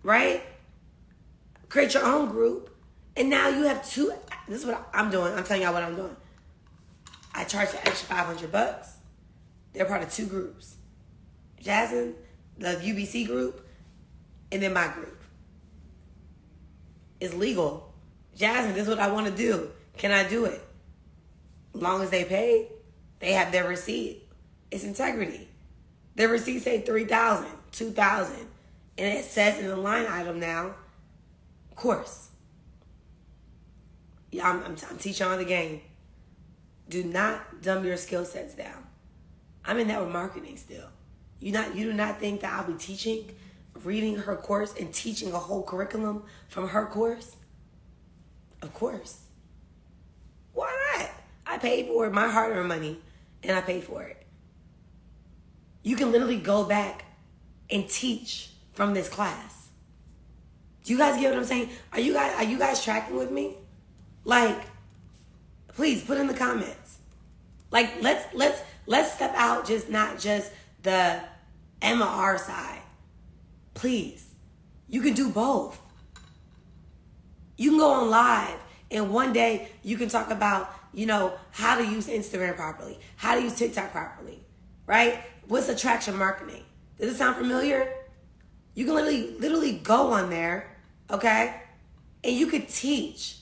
right? Create your own group. And now you have two. This is what I'm doing. I'm telling y'all what I'm doing. I charge the extra $500. They're part of two groups. Jasmine, the UBC group, and then my group. It's legal. Jasmine, this is what I want to do. Can I do it? As long as they pay, they have their receipt. It's integrity. Their receipt say $3,000, $2,000, and it says in the line item now, course. Yeah, I'm teaching on the game. Do not dumb your skill sets down. I'm in network marketing still. You do not think that I'll be teaching, reading her course, and teaching a whole curriculum from her course? Of course. Why not? I paid for it, my hard-earned money, and I paid for it. You can literally go back and teach from this class. Do you guys get what I'm saying? Are you guys tracking with me? Like, please put in the comments. Like, let's step out, not just the Emma R side. Please. You can do both. You can go on live and one day you can talk about, how to use Instagram properly, how to use TikTok properly, right? What's attraction marketing? Does it sound familiar? You can literally go on there, okay? And you could teach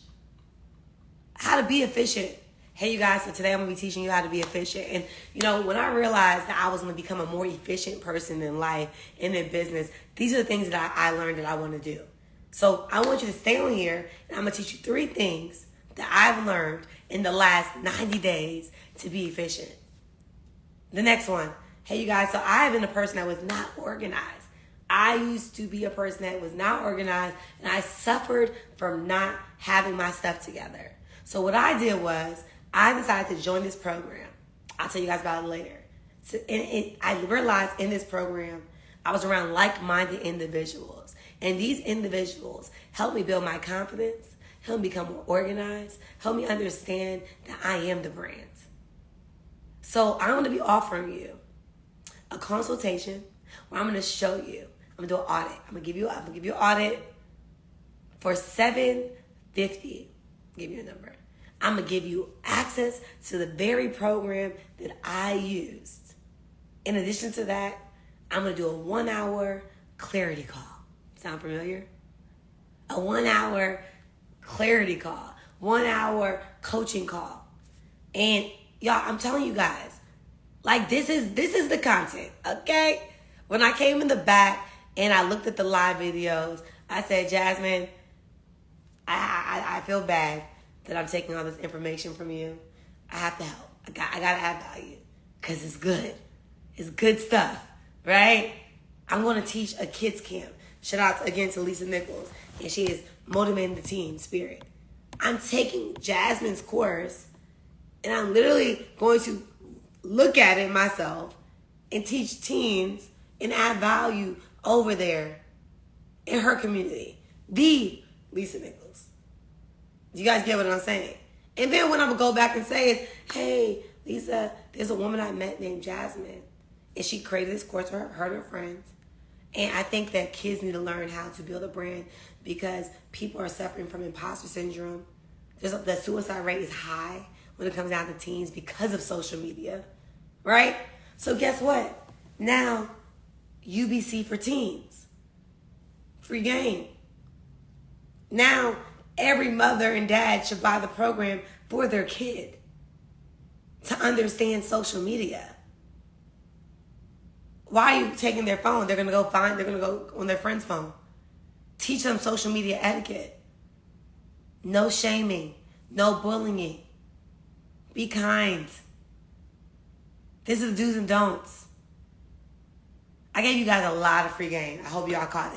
how to be efficient, Hey, you guys, so today I'm going to be teaching you how to be efficient. And, when I realized that I was going to become a more efficient person in life and in business, these are the things that I learned that I want to do. So I want you to stay on here, and I'm going to teach you 3 things that I've learned in the last 90 days to be efficient. The next one. Hey, you guys, so I have been a person that was not organized. I used to be a person that was not organized, and I suffered from not having my stuff together. So what I did was I decided to join this program. I'll tell you guys about it later. So, I realized in this program, I was around like-minded individuals. And these individuals helped me build my confidence, helped me become more organized, helped me understand that I am the brand. So I'm going to be offering you a consultation where I'm going to show you. I'm going to do an audit. I'm going to give you an audit for $750. Give you a number. I'm going to give you access to the very program that I used. In addition to that, I'm going to do a 1-hour clarity call. Sound familiar? A 1-hour clarity call. 1-hour coaching call. And y'all, I'm telling you guys, like this is the content, okay? When I came in the back and I looked at the live videos, I said, Jasmine, I feel bad that I'm taking all this information from you. I have to help. I gotta add value because it's good. It's good stuff, right? I'm going to teach a kids camp. Shout out again to Lisa Nichols, and she is motivating the teen spirit. I'm taking Jasmine's course, and I'm literally going to look at it myself and teach teens and add value over there in her community. The Lisa Nichols. You guys get what I'm saying? And then what I'm going to go back and say is, hey, Lisa, there's a woman I met named Jasmine. And she created this course for her and her friends. And I think that kids need to learn how to build a brand because people are suffering from imposter syndrome. The suicide rate is high when it comes down to teens because of social media, right? So guess what? Now, UBC for teens. Free game. Now, every mother and dad should buy the program for their kid to understand social media. Why are you taking their phone? They're going to go on their friend's phone. Teach them social media etiquette. No shaming. No bullying. Be kind. This is the do's and don'ts. I gave you guys a lot of free game. I hope y'all caught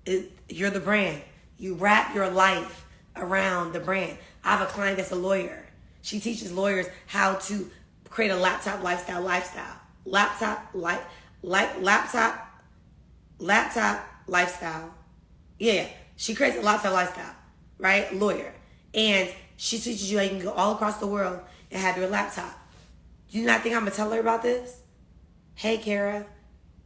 it. You're the brand. You wrap your life around the brand. I have a client that's a lawyer. She teaches lawyers how to create a laptop lifestyle. Laptop lifestyle. Yeah. She creates a laptop lifestyle, right? Lawyer. And she teaches you how you can go all across the world and have your laptop. Do you not think I'm going to tell her about this? Hey, Kara,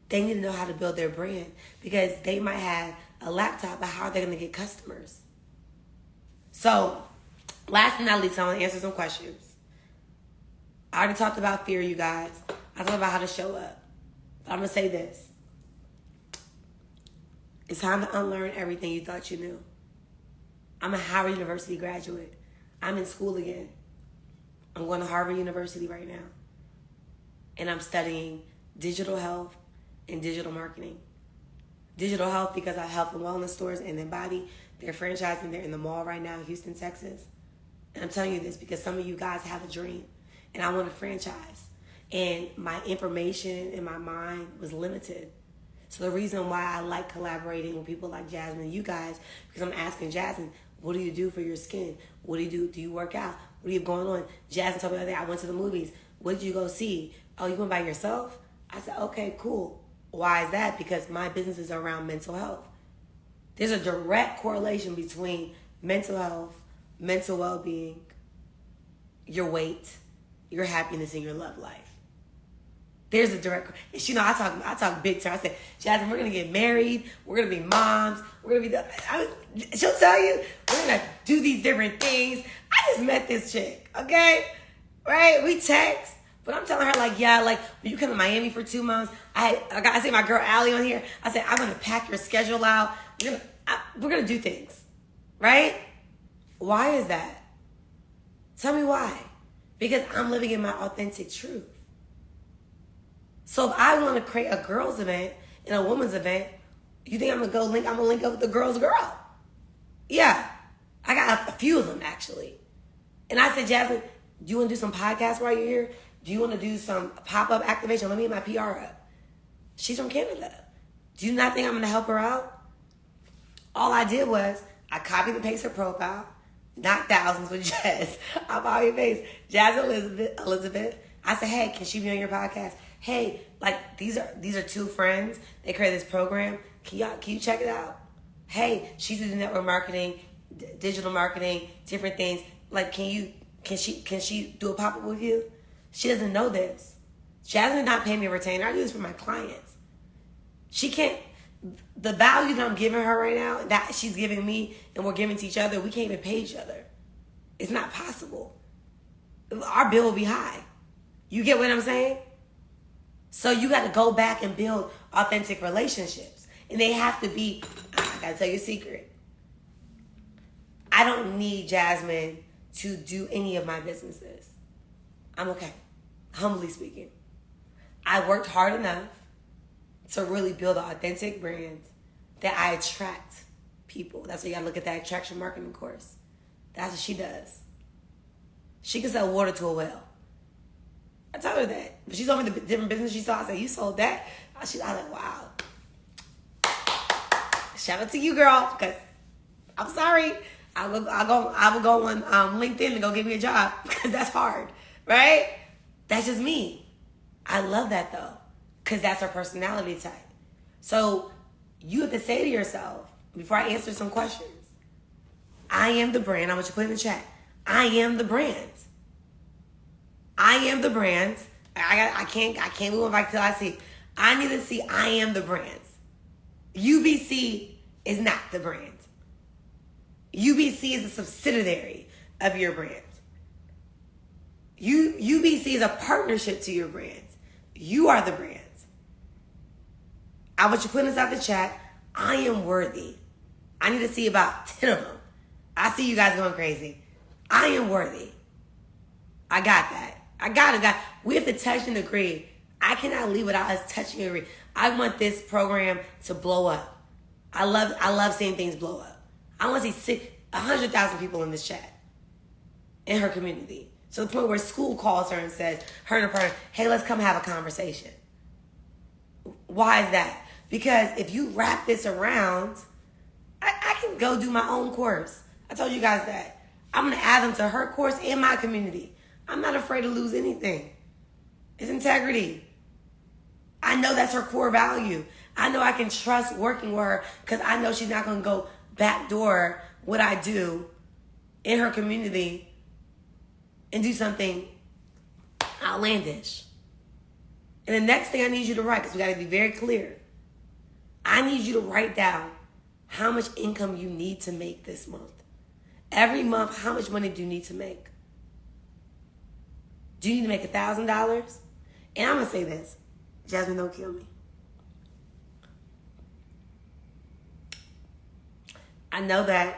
they need to know how to build their brand because they might have a laptop, but how are they going to get customers? So, last but not least, I want to answer some questions. I already talked about fear, you guys. I talked about how to show up. But I'm going to say this. It's time to unlearn everything you thought you knew. I'm a Howard University graduate. I'm in school again. I'm going to Harvard University right now. And I'm studying digital health and digital marketing. Digital health because I have health and wellness stores in their body. They're franchising. They're in the mall right now in Houston, Texas. And I'm telling you this because some of you guys have a dream. And I want to franchise. And my information in my mind was limited. So the reason why I like collaborating with people like Jasmine and you guys, because I'm asking Jasmine, what do you do for your skin? What do you do? Do you work out? What do you have going on? Jasmine told me the other day, I went to the movies. What did you go see? Oh, you went by yourself? I said, okay, cool. Why is that? Because my business is around mental health. There's a direct correlation between mental health, mental well-being, your weight, your happiness, and your love life. There's a direct, and you know, I talk big time. I said, Jasmine, we're gonna get married. We're gonna be moms. We're gonna be. She'll tell you we're gonna do these different things. I just met this chick, okay? Right? We text, but I'm telling her like, yeah, like when you come to Miami for 2 months, I see my girl Allie on here. I said, I'm gonna pack your schedule out. We're gonna do things, right? Why is that? Tell me why. Because I'm living in my authentic truth. So if I want to create a girls event and a women's event, you think I'm gonna link up with the girl's girl? Yeah. I got a few of them actually. And I said, Jasmine, do you want to do some podcasts while you're here? Do you want to do some pop-up activation? Let me get my PR up. She's from Canada. Do you not think I'm gonna help her out? All I did was I copied and pasted her profile, not thousands with Jazz. I copied and pasted Jazz Elizabeth. I said, hey, can she be on your podcast? Hey, like these are two friends. They created this program. Can you check it out? Hey, she's doing network marketing, digital marketing, different things. Like, can she do a pop-up with you? She doesn't know this. Jasmine not paying me a retainer. I do this for my clients. She can't, the value that I'm giving her right now, that she's giving me and we're giving to each other, we can't even pay each other. It's not possible. Our bill will be high. You get what I'm saying? So you got to go back and build authentic relationships. And they have to be, I got to tell you a secret. I don't need Jasmine to do any of my businesses. I'm okay, humbly speaking. I worked hard enough to really build an authentic brand that I attract people. That's why you gotta look at that attraction marketing course. That's what she does. She can sell water to a well. I told her that. But she told me the different business she saw. I said, you sold that? I was like, wow. Shout out to you, girl, because I'm sorry. I will go on LinkedIn and go get me a job because that's hard, right? That's just me. I love that though, because that's her personality type. So you have to say to yourself, before I answer some questions, I am the brand. I want you to put in the chat. I am the brand. I am the brand. I can't move on back till I see. I need to see I am the brand. UBC is not the brand. UBC is a subsidiary of your brand. UBC is a partnership to your brand. You are the brand. I want you to put this out the chat. I am worthy. I need to see about 10 of them. I see you guys going crazy. I am worthy. I got that. I got it. We have to touch and agree. I cannot leave without us touching and agree. I want this program to blow up. I love seeing things blow up. I want to see 100,000 people in this chat in her community. To the point where school calls her and says, her and her partner, hey, let's come have a conversation. Why is that? Because if you wrap this around, I can go do my own course. I told you guys that. I'm going to add them to her course and my community. I'm not afraid to lose anything. It's integrity. I know that's her core value. I know I can trust working with her because I know she's not going to go backdoor what I do in her community and do something outlandish. And the next thing I need you to write, because we got to be very clear, I need you to write down how much income you need to make this month. Every month, how much money do you need to make? Do you need to make $1,000? And I'm going to say this. Jasmine, don't kill me. I know that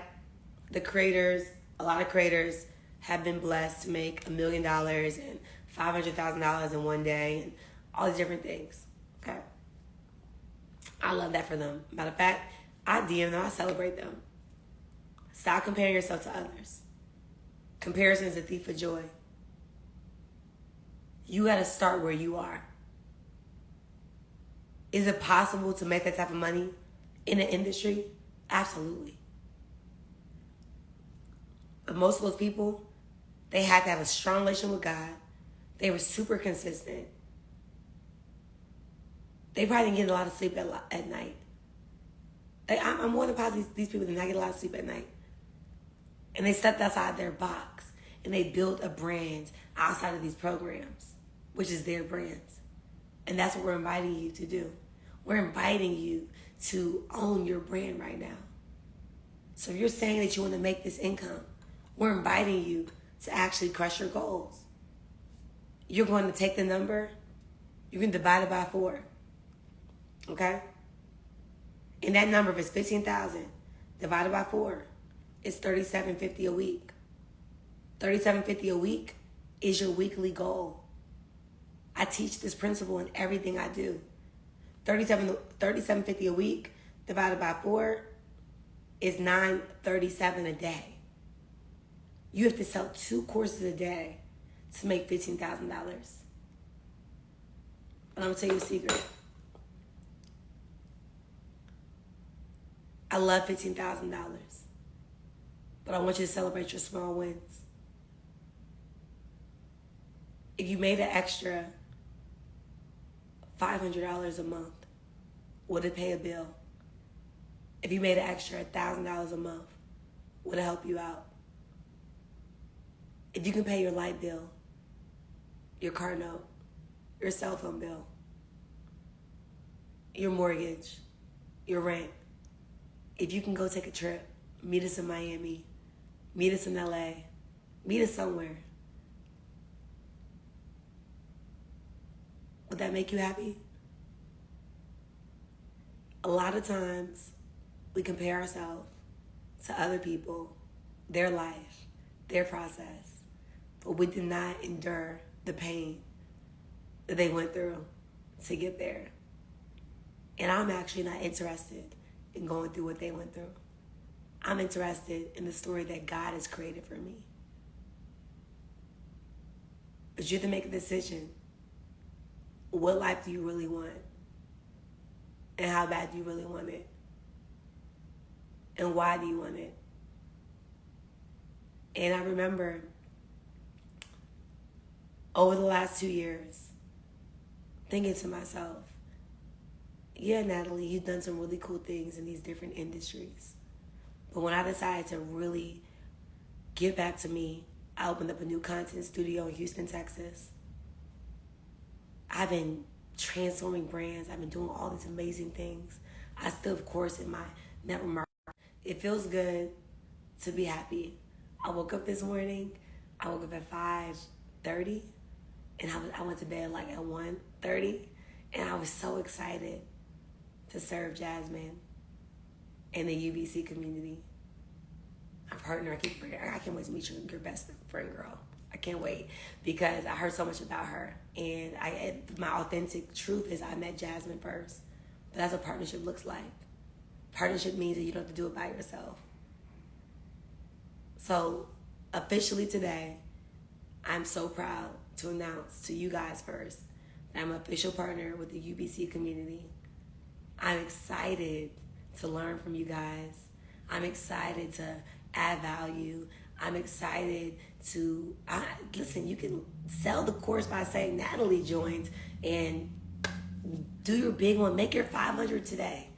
a lot of creators have been blessed to make $1 million and $500,000 in one day and all these different things. Okay? I love that for them. Matter of fact, I DM them, I celebrate them. Stop comparing yourself to others. Comparison is a thief of joy. You got to start where you are. Is it possible to make that type of money in an industry? Absolutely. But most of those people, they had to have a strong relationship with God. They were super consistent. They probably didn't get a lot of sleep at night. I'm more than positive these people did not get a lot of sleep at night. And they stepped outside their box. And they built a brand outside of these programs, which is their brands. And that's what we're inviting you to do. We're inviting you to own your brand right now. So if you're saying that you want to make this income, we're inviting you to actually crush your goals. You're going to take the number, you can divide it by 4. Okay? And that number, if it's 15,000 divided by 4, it's $37.50 a week. $37.50 a week is your weekly goal. I teach this principle in everything I do. $37.50 a week divided by 4 is $9.37 a day. You have to sell 2 courses a day to make $15,000. But I'm gonna tell you a secret. I love $15,000, but I want you to celebrate your small wins. If you made an extra $500 a month, would it pay a bill? If you made an extra $1,000 a month, would it help you out? If you can pay your light bill, your car note, your cell phone bill, your mortgage, your rent, if you can go take a trip, meet us in Miami, meet us in LA, meet us somewhere, would that make you happy? A lot of times we compare ourselves to other people, their life, their process, but we did not endure the pain that they went through to get there. And I'm actually not interested in going through what they went through. I'm interested in the story that God has created for me. But you have to make a decision. What life do you really want? And how bad do you really want it? And why do you want it? And I remember over the last 2 years thinking to myself, yeah, Natalie, you've done some really cool things in these different industries. But when I decided to really give back to me, I opened up a new content studio in Houston, Texas. I've been transforming brands. I've been doing all these amazing things. I still, of course, in my network marketing. It feels good to be happy. I woke up this morning. I woke up at 5:30, and I went to bed like at 1:30, and I was so excited to serve Jasmine and the UBC community. My partner, I can't wait to meet your best friend, girl. I can't wait because I heard so much about her, and my authentic truth is I met Jasmine first. But that's what partnership looks like. Partnership means that you don't have to do it by yourself. So officially today, I'm so proud to announce to you guys first that I'm an official partner with the UBC community. I'm excited to learn from you guys. I'm excited to add value. I'm excited to, listen, you can sell the course by saying Natalie joined and do your big one. Make your 500 today,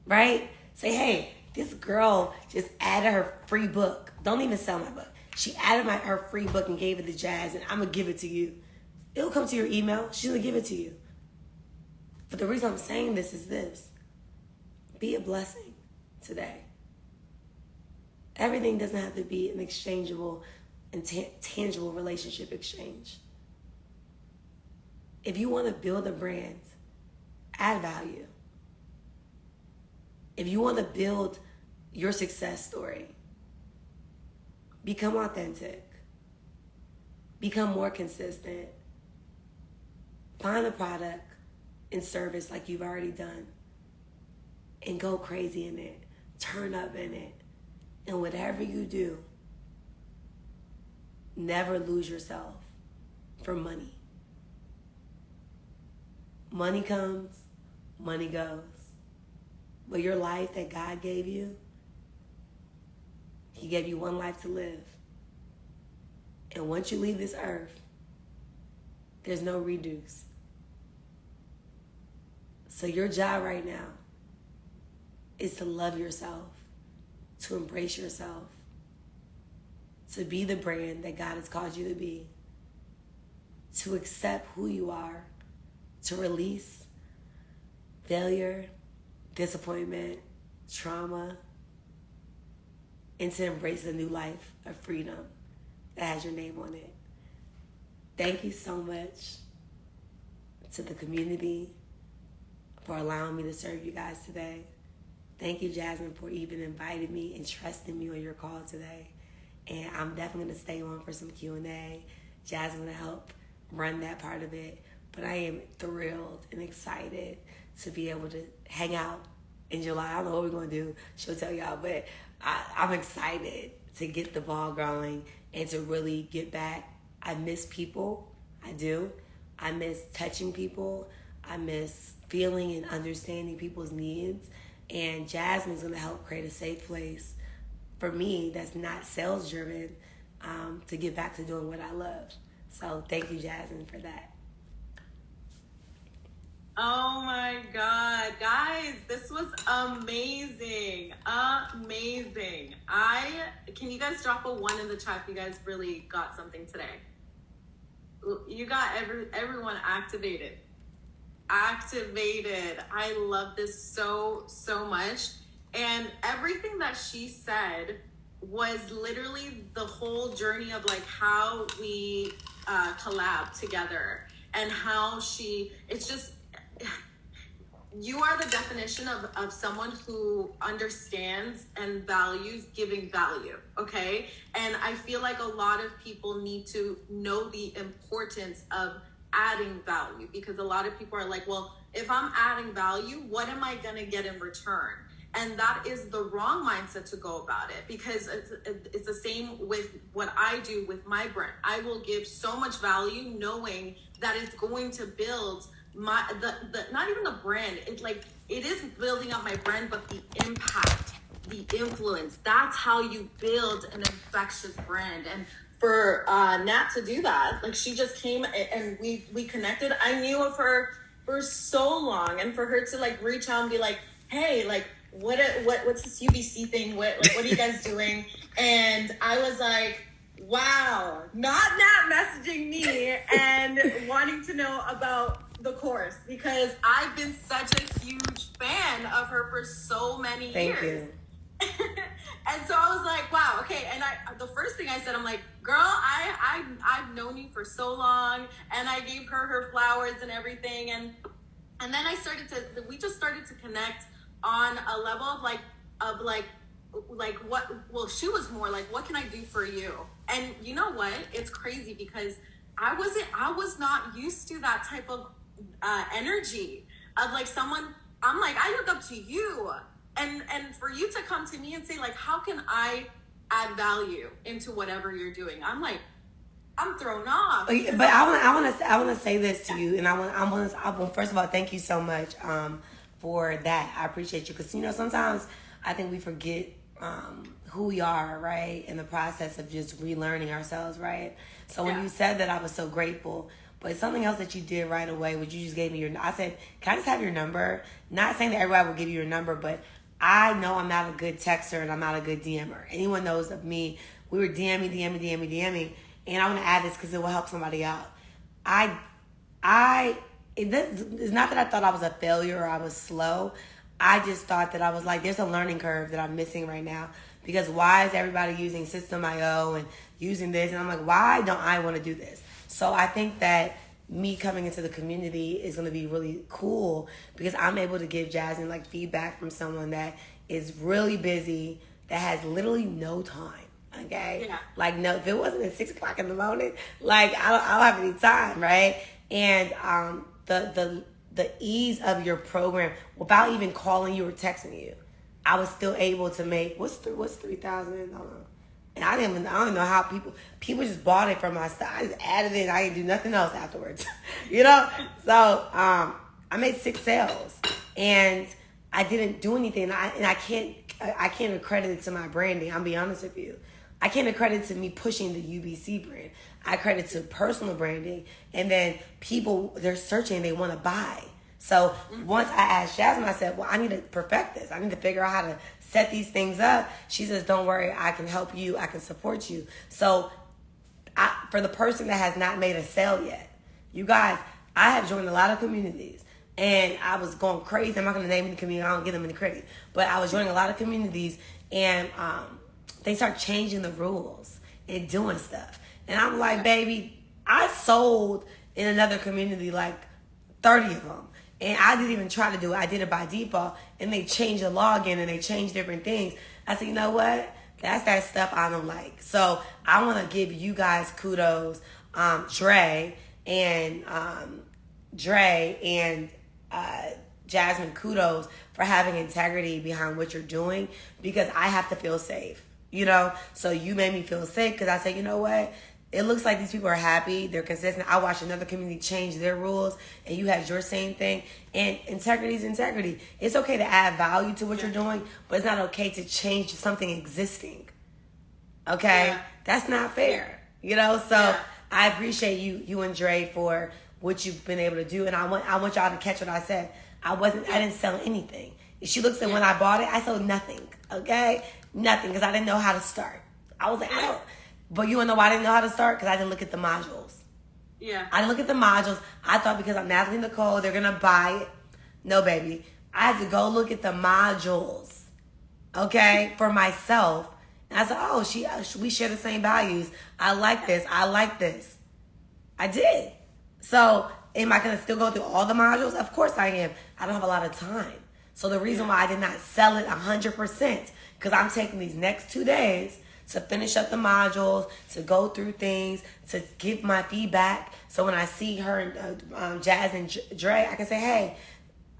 right? Say, hey, this girl just added her free book. Don't even sell my book. She added her free book and gave it to Jazz, and I'm going to give it to you. It'll come to your email. She's going to give it to you. But the reason I'm saying this is this. Be a blessing today. Everything doesn't have to be an exchangeable and tangible relationship exchange. If you want to build a brand, add value. If you want to build your success story, become authentic. Become more consistent. Find a product and service like you've already done and go crazy in it. Turn up in it. And whatever you do, never lose yourself for money. Money comes, money goes. But your life that God gave you, He gave you one life to live. And once you leave this earth, there's no reduce. So your job right now is to love yourself, to embrace yourself, to be the brand that God has called you to be, to accept who you are, to release failure, disappointment, trauma, and to embrace a new life of freedom that has your name on it. Thank you so much to the community for allowing me to serve you guys today. Thank you, Jasmine, for even inviting me and trusting me on your call today. and I'm definitely going to stay on for some Q&A. Jazz is going to help run that part of it. But I am thrilled and excited to be able to hang out in July. I don't know what we're going to do. She'll tell y'all, but I'm excited to get the ball going and to really get back. I miss people. I do. I miss touching people. I miss feeling and understanding people's needs. And Jasmine's going to help create a safe place for me that's not sales driven, to get back to doing what I love. So thank you, Jasmine, for that. Oh my God, guys, this was amazing. Amazing. Can you guys drop a 1 in the chat if you guys really got something today? You got everyone activated. Activated. I love this so much. And everything that she said was literally the whole journey of like how we collab together, and how it's just, you are the definition of someone who understands and values giving value, okay? And I feel like a lot of people need to know the importance of adding value, because a lot of people are like, well, if I'm adding value, what am I gonna get in return? And that is the wrong mindset to go about it, because it's the same with what I do with my brand. I will give so much value knowing that it's going to build the not even the brand. It is building up my brand, but the impact, the influence, that's how you build an infectious brand. And for Nat to do that, like, she just came and we connected. I knew of her for so long, and for her to like reach out and be like, hey, like, what's this UBC thing? What are you guys doing? And I was like, wow, not messaging me and wanting to know about the course, because I've been such a huge fan of her for so many years. Thank you. And so I was like, wow, okay. And the first thing I said, I'm like, girl, I've known you for so long, and I gave her flowers and everything, and then we just started to connect on a level of what, well, she was more like, what can I do for you? And you know what? It's crazy, because I was not used to that type of energy of like someone, I'm like, I look up to you. And for you to come to me and say like, how can I add value into whatever you're doing? I'm like, I'm thrown off. But I want to say this to you, and I want first of all, thank you so much for that. I appreciate you, because sometimes I think we forget who we are, right, in the process of just relearning ourselves, right? So when you said that, I was so grateful. But something else that you did right away was you just gave me I said, can I just have your number? Not saying that everybody will give you your number, but I know I'm not a good texter and I'm not a good DMer. Anyone knows of me. We were DMing, and I want to add this because it will help somebody out. It's not that I thought I was a failure or I was slow. I just thought that I was like, there's a learning curve that I'm missing right now. Because why is everybody using System.io and using this? And I'm like, why don't I want to do this? So I think that me coming into the community is going to be really cool, because I'm able to give Jasmine like feedback from someone that is really busy, that has literally no time. Okay? Yeah. Like, no, if it wasn't at 6 o'clock in the morning, like, I don't have any time, right? And the ease of your program, without even calling you or texting you, I was still able to make, what's 3,000? I don't know. And I don't know how people just bought it from my stuff. I just added it. I didn't do nothing else afterwards. So I made 6 sales, and I didn't do anything. And I can't accredit it to my branding. I'll be honest with you. I can't accredit to me pushing the UBC brand. I credit to personal branding, and then people, they're searching, they want to buy. So once I asked Jasmine, I said, well, I need to perfect this. I need to figure out how to set these things up. She says, don't worry, I can help you. I can support you. So for the person that has not made a sale yet, you guys, I have joined a lot of communities, and I was going crazy. I'm not going to name any community. I don't give them any credit. But I was joining a lot of communities, and they start changing the rules and doing stuff. And I'm like, baby, I sold in another community like 30 of them. And I didn't even try to do it. I did it by default. And they changed the login and they changed different things. I said, you know what? That's that stuff I don't like. So I want to give you guys kudos, Dre and Jasmine, kudos for having integrity behind what you're doing, because I have to feel safe, you know? So you made me feel safe because I said, you know what? It looks like these people are happy. They're consistent. I watched another community change their rules, and you had your same thing. And integrity is integrity. It's okay to add value to what you're doing, but it's not okay to change something existing. Okay? Yeah. That's not fair. You know? So I appreciate you and Dre for what you've been able to do. And I want y'all to catch what I said. I didn't sell anything. If she looks at when I bought it, I sold nothing. Okay? Nothing, because I didn't know how to start. I was like, I don't. But you wanna know why I didn't know how to start? Because I didn't look at the modules. Yeah. I didn't look at the modules. I thought because I'm Natalie Nicole, they're gonna buy it. No, baby. I had to go look at the modules, okay, for myself. And I said, oh, we share the same values. I like this. I like this. I did. So, am I gonna still go through all the modules? Of course I am. I don't have a lot of time. So the reason why I did not sell it 100%, because I'm taking these next 2 days to finish up the modules, to go through things, to give my feedback. So when I see her and Jazz and Dre, I can say, hey,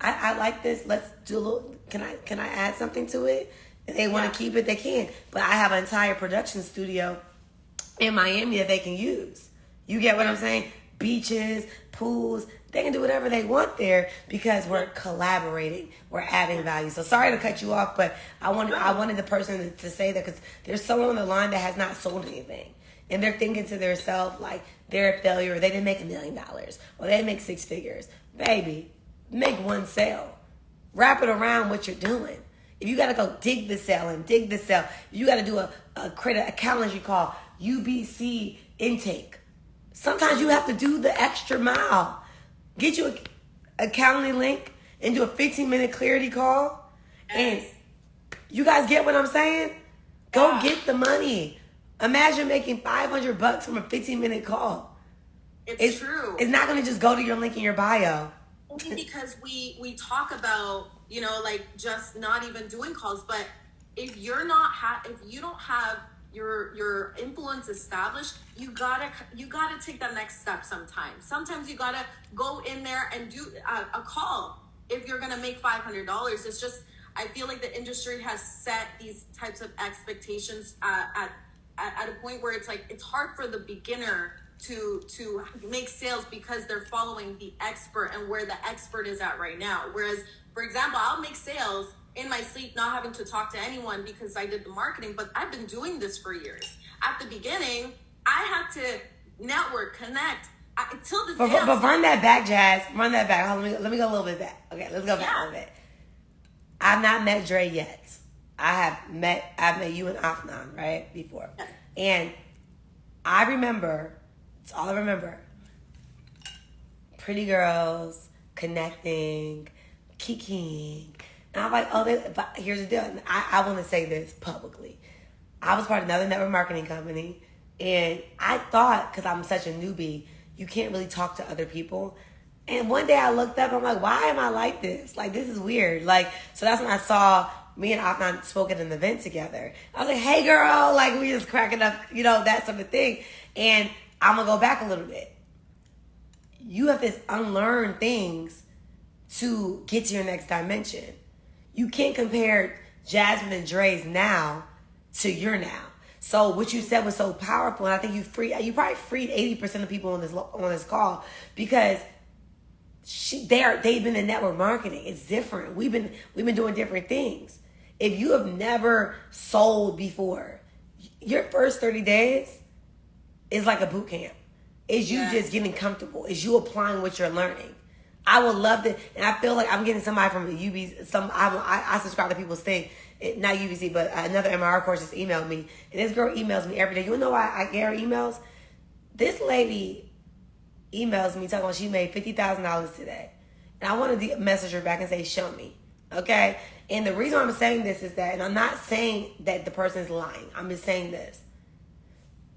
I like this. Let's do a little, can I add something to it? If they want to keep it, they can. But I have an entire production studio in Miami that they can use. You get what I'm saying? Beaches, pools, they can do whatever they want there because we're collaborating, we're adding value. So sorry to cut you off, but I wanted the person to say that, because there's someone on the line that has not sold anything, and they're thinking to themselves like they're a failure, or they didn't make $1 million, or they didn't make 6 figures. Baby, make one sale. Wrap it around what you're doing. If you gotta go dig the sale, you gotta do create a calendar you call UBC intake. Sometimes you have to do the extra mile. Get you a Calendly link and do a 15-minute clarity call. And you guys get what I'm saying? Go get the money. Imagine making $500 from a 15-minute call. It's true. It's not going to just go to your link in your bio. Only because we talk about, you know, like just not even doing calls. But if you're not if you don't have your influence established, you gotta take that next step. Sometimes you gotta go in there and do a call if you're gonna make $500. It's just, I feel like the industry has set these types of expectations at a point where it's like it's hard for the beginner to make sales because they're following the expert and where the expert is at right now. Whereas, for example, I'll make sales in my sleep, not having to talk to anyone because I did the marketing, but I've been doing this for years. At the beginning, I had to network, connect. Until the day. But run that back, Jazz. Run that back. Hold on, let me go a little bit back. Okay, let's go back a little bit. I've not met Dre yet. I've met you and Afnan, right? Before. Yes. And I remember, it's all I remember, pretty girls, connecting, kikiing. And I'm like, but here's the deal. And I want to say this publicly. I was part of another network marketing company, and I thought, because I'm such a newbie, you can't really talk to other people. And one day I looked up, I'm like, why am I like this? Like, this is weird. Like, so that's when I saw me and Afnan spoke at an event together. I was like, hey, girl, like, we just cracking up, you know, that sort of thing. And I'm going to go back a little bit. You have to unlearn things to get to your next dimension. You can't compare Jasmine and Dre's now to your now. So what you said was so powerful, and I think you probably freed 80% of people on this call, because they've been in network marketing. It's different. We've been doing different things. If you have never sold before, your first 30 days is like a boot camp. Is you just getting comfortable? Is you applying what you're learning? I would love to, and I feel like I'm getting somebody from the UBC. I subscribe to people's thing, not UBC, but another MRR course just emailed me, and this girl emails me every day. You know why I get her emails? This lady emails me talking about she made $50,000 today, and I want to message her back and say, show me, okay? And the reason I'm saying this is that, and I'm not saying that the person's lying. I'm just saying this.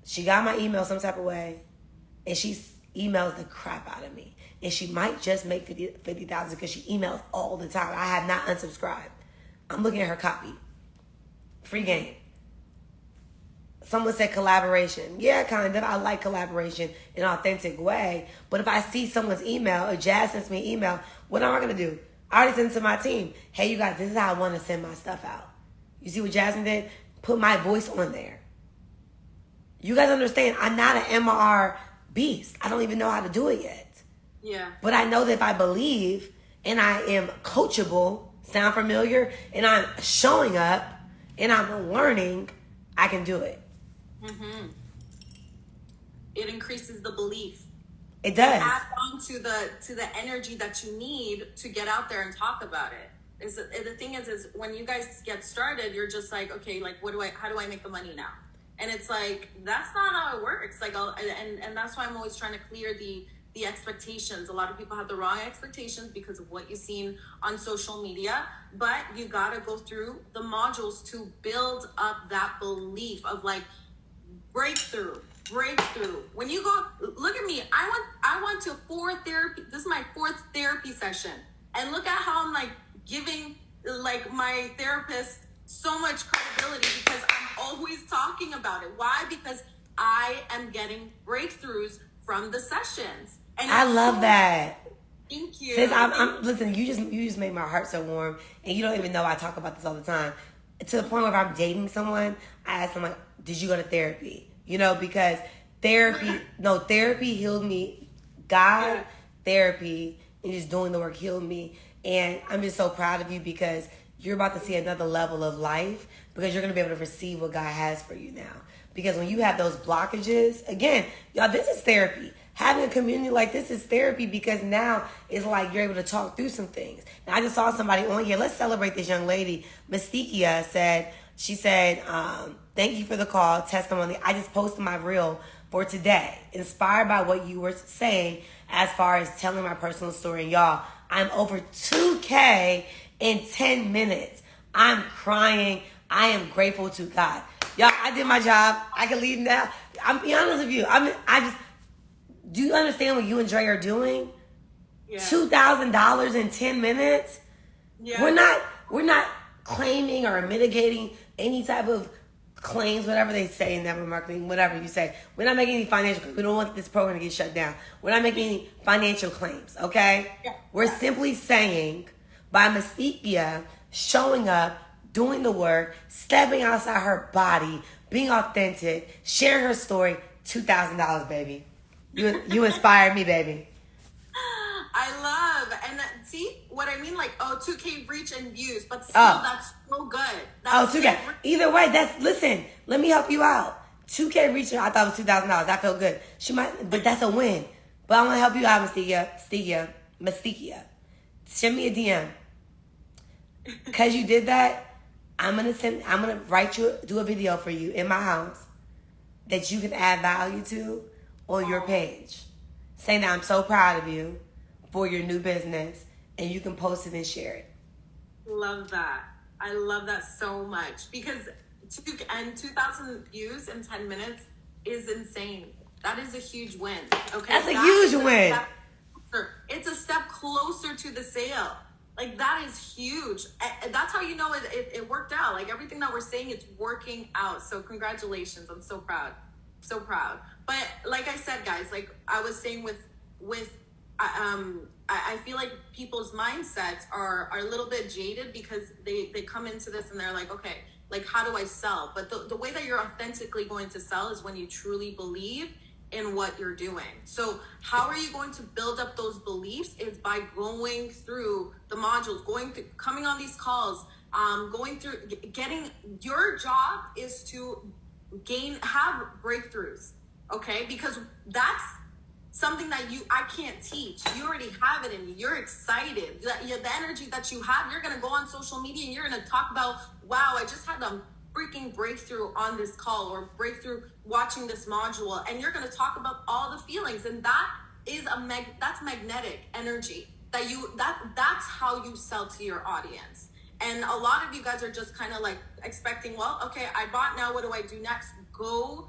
She got my email some type of way, and she emails the crap out of me. And she might just make 50,000 because she emails all the time. I have not unsubscribed. I'm looking at her copy. Free game. Someone said collaboration. Yeah, kind of. I like collaboration in an authentic way. But if I see someone's email, or Jazz sends me an email, what am I going to do? I already sent it to my team. Hey, you guys, this is how I want to send my stuff out. You see what Jasmine did? Put my voice on there. You guys understand, I'm not an MR beast. I don't even know how to do it yet. Yeah. But I know that if I believe and I am coachable, sound familiar, and I'm showing up and I'm learning, I can do it. Mm-hmm. It increases the belief. It does. Add on to the energy that you need to get out there and talk about it. The thing is when you guys get started, you're just like, okay, like how do I make the money now? And it's like, that's not how it works. Like, and that's why I'm always trying to clear the expectations. A lot of people have the wrong expectations because of what you've seen on social media, but you got to go through the modules to build up that belief of like breakthrough. When you go, look at me. I went to 4 therapy. This is my 4th therapy session, and look at how I'm like giving like my therapist so much credibility because I'm always talking about it. Why? Because I am getting breakthroughs from the sessions. And I love that. Thank you. Sis, I'm listen, you just made my heart so warm, and you don't even know I talk about this all the time. To the point where if I'm dating someone, I ask them like, did you go to therapy? You know, because therapy healed me. God, therapy, and just doing the work healed me. And I'm just so proud of you because you're about to see another level of life because you're going to be able to receive what God has for you now. Because when you have those blockages, again, y'all, this is therapy. Having a community like this is therapy because now it's like you're able to talk through some things. Now, I just saw somebody on here. Let's celebrate this young lady. Mystikia said, thank you for the call, testimony. I just posted my reel for today, inspired by what you were saying as far as telling my personal story. And y'all, I'm over 2K in 10 minutes. I'm crying. I am grateful to God. Y'all, I did my job. I can leave now. I'm be honest with you. Do you understand what you and Dre are doing? Yeah. $2,000 in 10 minutes? Yeah. We're not claiming or mitigating any type of claims, whatever they say in network marketing, whatever you say. We're not making any financial claims. We don't want this program to get shut down. We're not making any financial claims, okay? Yeah. We're simply saying by Mystikia showing up, doing the work, stepping outside her body, being authentic, sharing her story, $2,000, baby. You inspired me, baby. I love, and see what I mean? Like, 2K reach and views, but still, that's so good. That's 2K. Either way, listen, let me help you out. 2K reach, I thought it was $2,000. I felt good. But that's a win. But I want to help you out, Mystikia. Send me a DM. Because you did that, I'm going to do a video for you in my house that you can add value to on your page. Saying that I'm so proud of you for your new business, and you can post it and share it. Love that. I love that so much because 2,000 views in 10 minutes is insane. That is a huge win. Okay, that's a huge win. It's a step closer to the sale. Like, that is huge. And that's how you know it worked out. Like, everything that we're saying, it's working out. So congratulations. I'm so proud. So proud. But like I said, guys, like I was saying I feel like people's mindsets are a little bit jaded because they come into this and they're like, okay, like, how do I sell? But the way that you're authentically going to sell is when you truly believe in what you're doing. So how are you going to build up those beliefs is by going through the modules, coming on these calls, going through, your job is to have breakthroughs, okay? Because that's something that I can't teach. You already have it in you. You're excited. The energy that you have, you're going to go on social media and you're going to talk about, wow, I just had a freaking breakthrough on this call or breakthrough watching this module. And you're going to talk about all the feelings. And that is that's magnetic energy that's how you sell to your audience. And a lot of you guys are just kind of like expecting, well, okay, I bought, now what do I do next? Go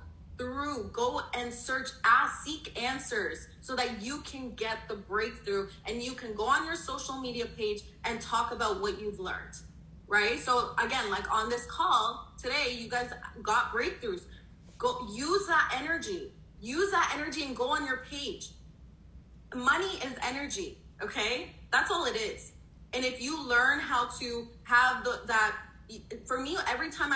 and seek answers so that you can get the breakthrough and you can go on your social media page and talk about what you've learned, right? So again, like on this call today, you guys got breakthroughs. Go use that energy. Use that energy and go on your page. Money is energy, okay? That's all it is. And if you learn how to have that, for me, every time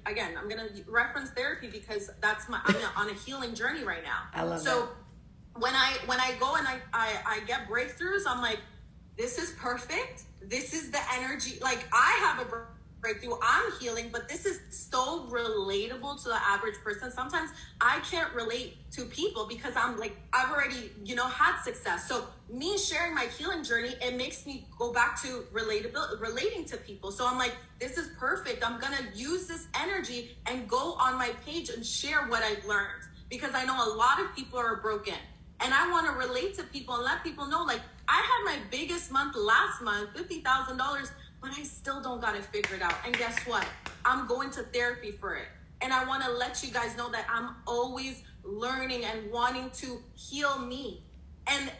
again, I'm gonna reference therapy because I'm on a healing journey right now. I love so that. when I go and I get breakthroughs, I'm like, this is perfect. This is the energy. Like, I have a breakthrough, I'm healing, but this is so relatable to the average person. Sometimes I can't relate to people because I'm like, I've already, had success. So me sharing my healing journey, it makes me go back to relating to people. So I'm like, this is perfect. I'm going to use this energy and go on my page and share what I've learned, because I know a lot of people are broken. And I want to relate to people and let people know, like, I had my biggest month last month, $50,000, but I still don't got it figured out. And guess what? I'm going to therapy for it. And I want to let you guys know that I'm always learning and wanting to heal me. And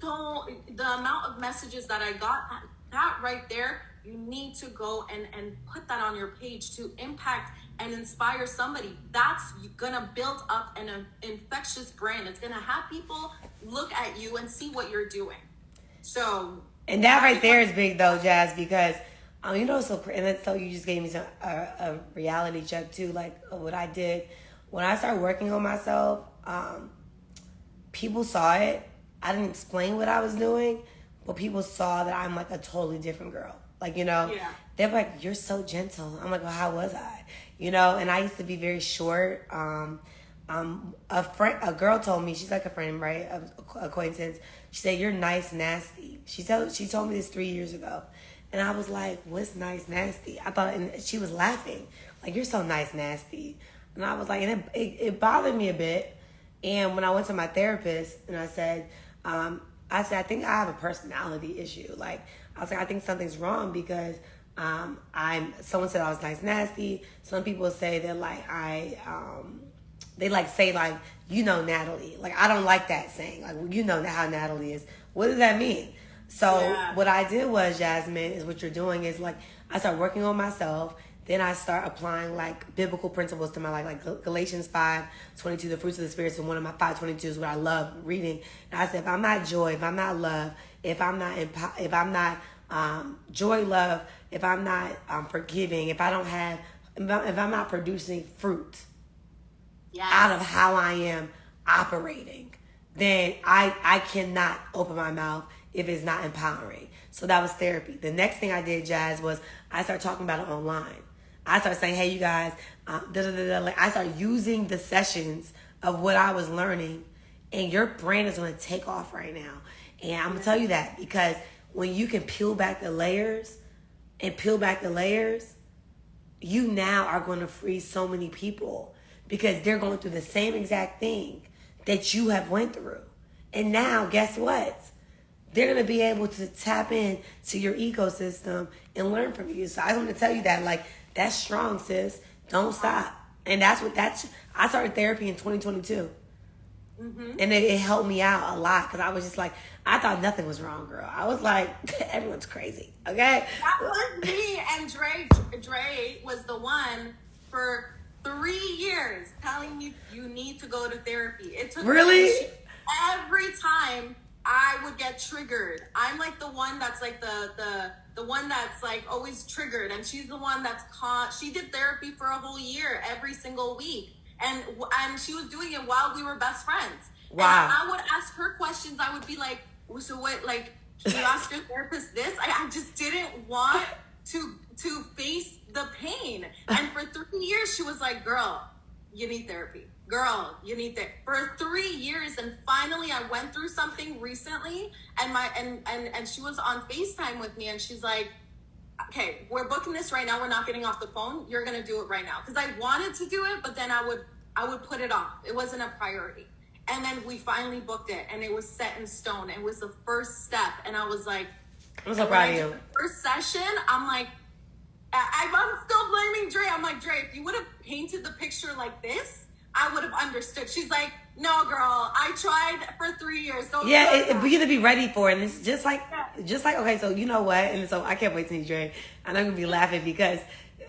so the amount of messages that I got, that right there, you need to go and put that on your page to impact and inspire somebody. That's gonna build up an infectious brand. It's gonna have people look at you and see what you're doing. So, and that right there is big though, Jazz, because so you just gave me a reality check too, like what I did when I started working on myself. People saw it. I didn't explain what I was doing, but people saw that I'm like a totally different girl. Like, they're like, you're so gentle. I'm like, well, how was I? And I used to be very short. A girl told me, she's like a friend, right? Acquaintance. She said, you're nice, nasty. She told me this 3 years ago. And I was like, what's nice, nasty? I thought, and she was laughing. Like, you're so nice, nasty. And I was like, and it bothered me a bit. And when I went to my therapist and I said, I think I have a personality issue. Like, I was like, I think something's wrong because someone said I was nice, nasty. Some people say that like they like say like, Natalie. Like, I don't like that saying. Like, how Natalie is. What does that mean? So what I did was, Jasmine, is what you're doing is like, I started working on myself. Then I start applying like biblical principles to my life, like Galatians 5:22, the fruits of the spirit is one of my 5:22 is what I love reading. And I said, if I'm not joy, if I'm not love, if I'm not joy, love, if I'm not forgiving, if I'm not producing fruit out of how I am operating, then I cannot open my mouth if it's not empowering. So that was therapy. The next thing I did, Jazz, was I started talking about it online. I started saying, hey, you guys, Like, I started using the sessions of what I was learning, and your brand is going to take off right now. And I'm going to tell you that because when you can peel back the layers, you now are going to free so many people because they're going through the same exact thing that you have went through. And now, guess what? They're going to be able to tap in to your ecosystem and learn from you. So I want to tell you that, like, that's strong, sis. Don't stop. And I started therapy in 2022. Mm-hmm. And it helped me out a lot because I was just like, I thought nothing was wrong, girl. I was like, everyone's crazy, okay? That was me, and Dre was the one for 3 years telling you need to go to therapy. It took really? Every time I would get triggered. I'm like the one that's like the one that's like always triggered, and she's the one that's she did therapy for a whole year every single week, and she was doing it while we were best friends. Wow. And I would ask her questions. I would be like, so what, like, can you ask your therapist this? I just didn't want to face the pain. And for 3 years she was like, girl, you need therapy. Girl, you need that for 3 years. And finally I went through something recently, and she was on FaceTime with me, and she's like, okay, we're booking this right now. We're not getting off the phone. You're going to do it right now. Because I wanted to do it, but then I would put it off. It wasn't a priority. And then we finally booked it, and it was set in stone. It was the first step. And I was like, I'm so proud of you. First session, I'm like, I'm still blaming Dre. I'm like, Dre, if you would have painted the picture like this, I would have understood. She's like, no, girl, I tried for 3 years. We have to be ready for it. And it's just like, okay, so you know what? And so I can't wait to see Dre. And I'm going to be laughing because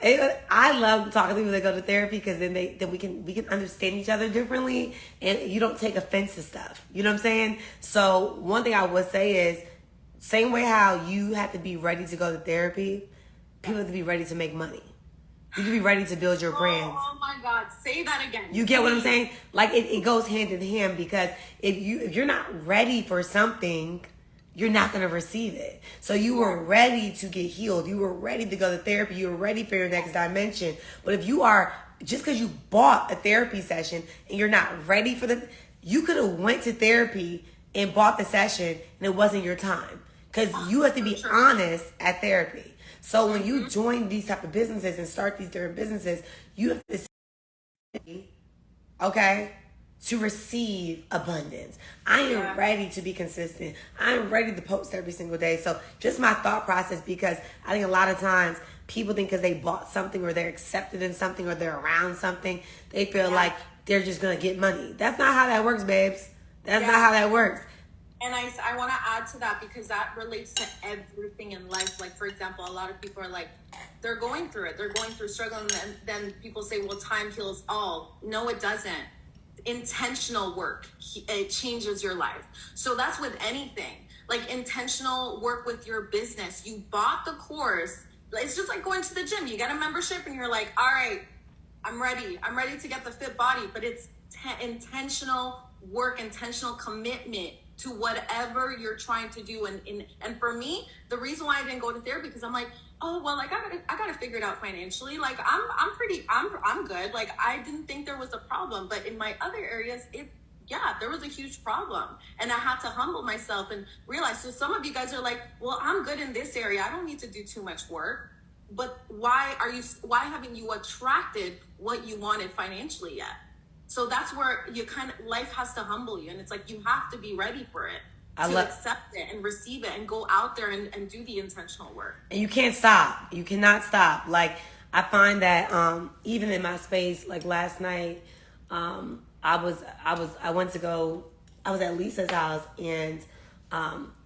I love talking to people that go to therapy because then we can understand each other differently, and you don't take offense to stuff. You know what I'm saying? So one thing I would say is, same way how you have to be ready to go to therapy, people have to be ready to make money. You have to be ready to build your brand. Oh my God, say that again. You get what I'm saying? Like it goes hand in hand, because if you're not ready for something, you're not going to receive it. So you were ready to get healed. You were ready to go to therapy. You were ready for your next dimension. But if you are, just because you bought a therapy session and you're not ready for you could have went to therapy and bought the session and it wasn't your time. Because you have to be honest at therapy. So when you join these type of businesses and start these different businesses, you have to see, okay, to receive abundance. I am ready to be consistent. I am ready to post every single day. So just my thought process, because I think a lot of times people think because they bought something or they're accepted in something or they're around something, they feel like they're just going to get money. That's not how that works, babes. That's not how that works. And I want to add to that, because that relates to everything in life. Like, for example, a lot of people are like, they're going through it. They're going through struggling. And then people say, well, time heals all. No, it doesn't. Intentional work, it changes your life. So that's with anything. Like intentional work with your business. You bought the course. It's just like going to the gym. You get a membership and you're like, all right, I'm ready to get the fit body. But it's intentional work, intentional commitment to whatever you're trying to do. And for me, the reason why I didn't go to therapy, because I'm like, oh, well, I gotta figure it out financially. Like I'm good. Like I didn't think there was a problem, but in my other areas, there was a huge problem. And I had to humble myself and realize, so some of you guys are like, well, I'm good in this area. I don't need to do too much work. But why haven't you attracted what you wanted financially yet? So that's where life has to humble you. And it's like, you have to be ready for it. Accept it and receive it and go out there and do the intentional work. And you can't stop. You cannot stop. Like, I find that even in my space, like last night, I was at Lisa's house, and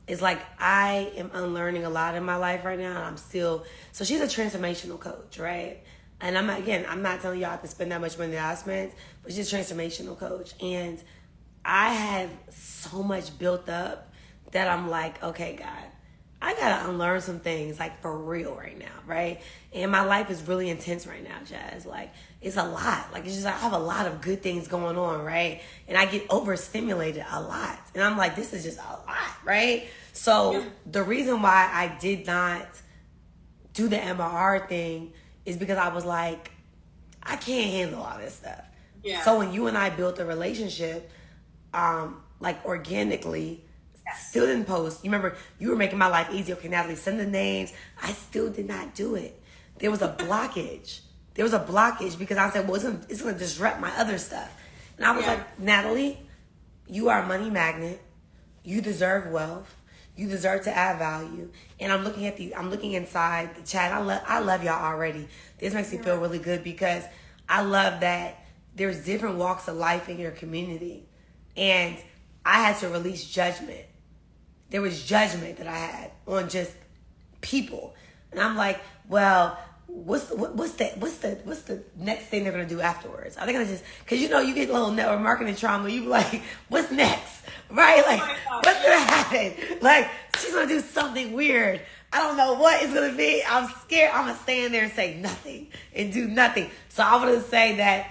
it's like I am unlearning a lot in my life right now, and so she's a transformational coach, right? And I'm not telling y'all to spend that much money that I spent, but she's a transformational coach. And I have so much built up that I'm like, okay, God, I gotta unlearn some things, like for real right now, right? And my life is really intense right now, Jazz. Like, it's a lot. Like, it's just, I have a lot of good things going on, right? And I get overstimulated a lot. And I'm like, this is just a lot, right? So the reason why I did not do the MRR thing is because I was like, I can't handle all this stuff. Yeah. So when you and I built a relationship, like organically, still didn't post. You remember, you were making my life easy. Okay, Natalie, send the names. I still did not do it. There was a blockage. Because I said, well, it's gonna disrupt my other stuff. And I was like, Natalie, you are a money magnet. You deserve wealth. You deserve to add value. And I'm looking inside the chat. I love y'all already. This makes me feel really good, because I love that there's different walks of life in your community. And I had to release judgment. There was judgment that I had on just people. And I'm like, well, what's the next thing they're gonna do afterwards? Are they gonna just, because you get a little network marketing trauma, you be like, what's next? Right? Like, what's gonna happen? Like, she's gonna do something weird. I don't know what it's gonna be. I'm scared. I'm gonna stand there and say nothing and do nothing. So I want to say that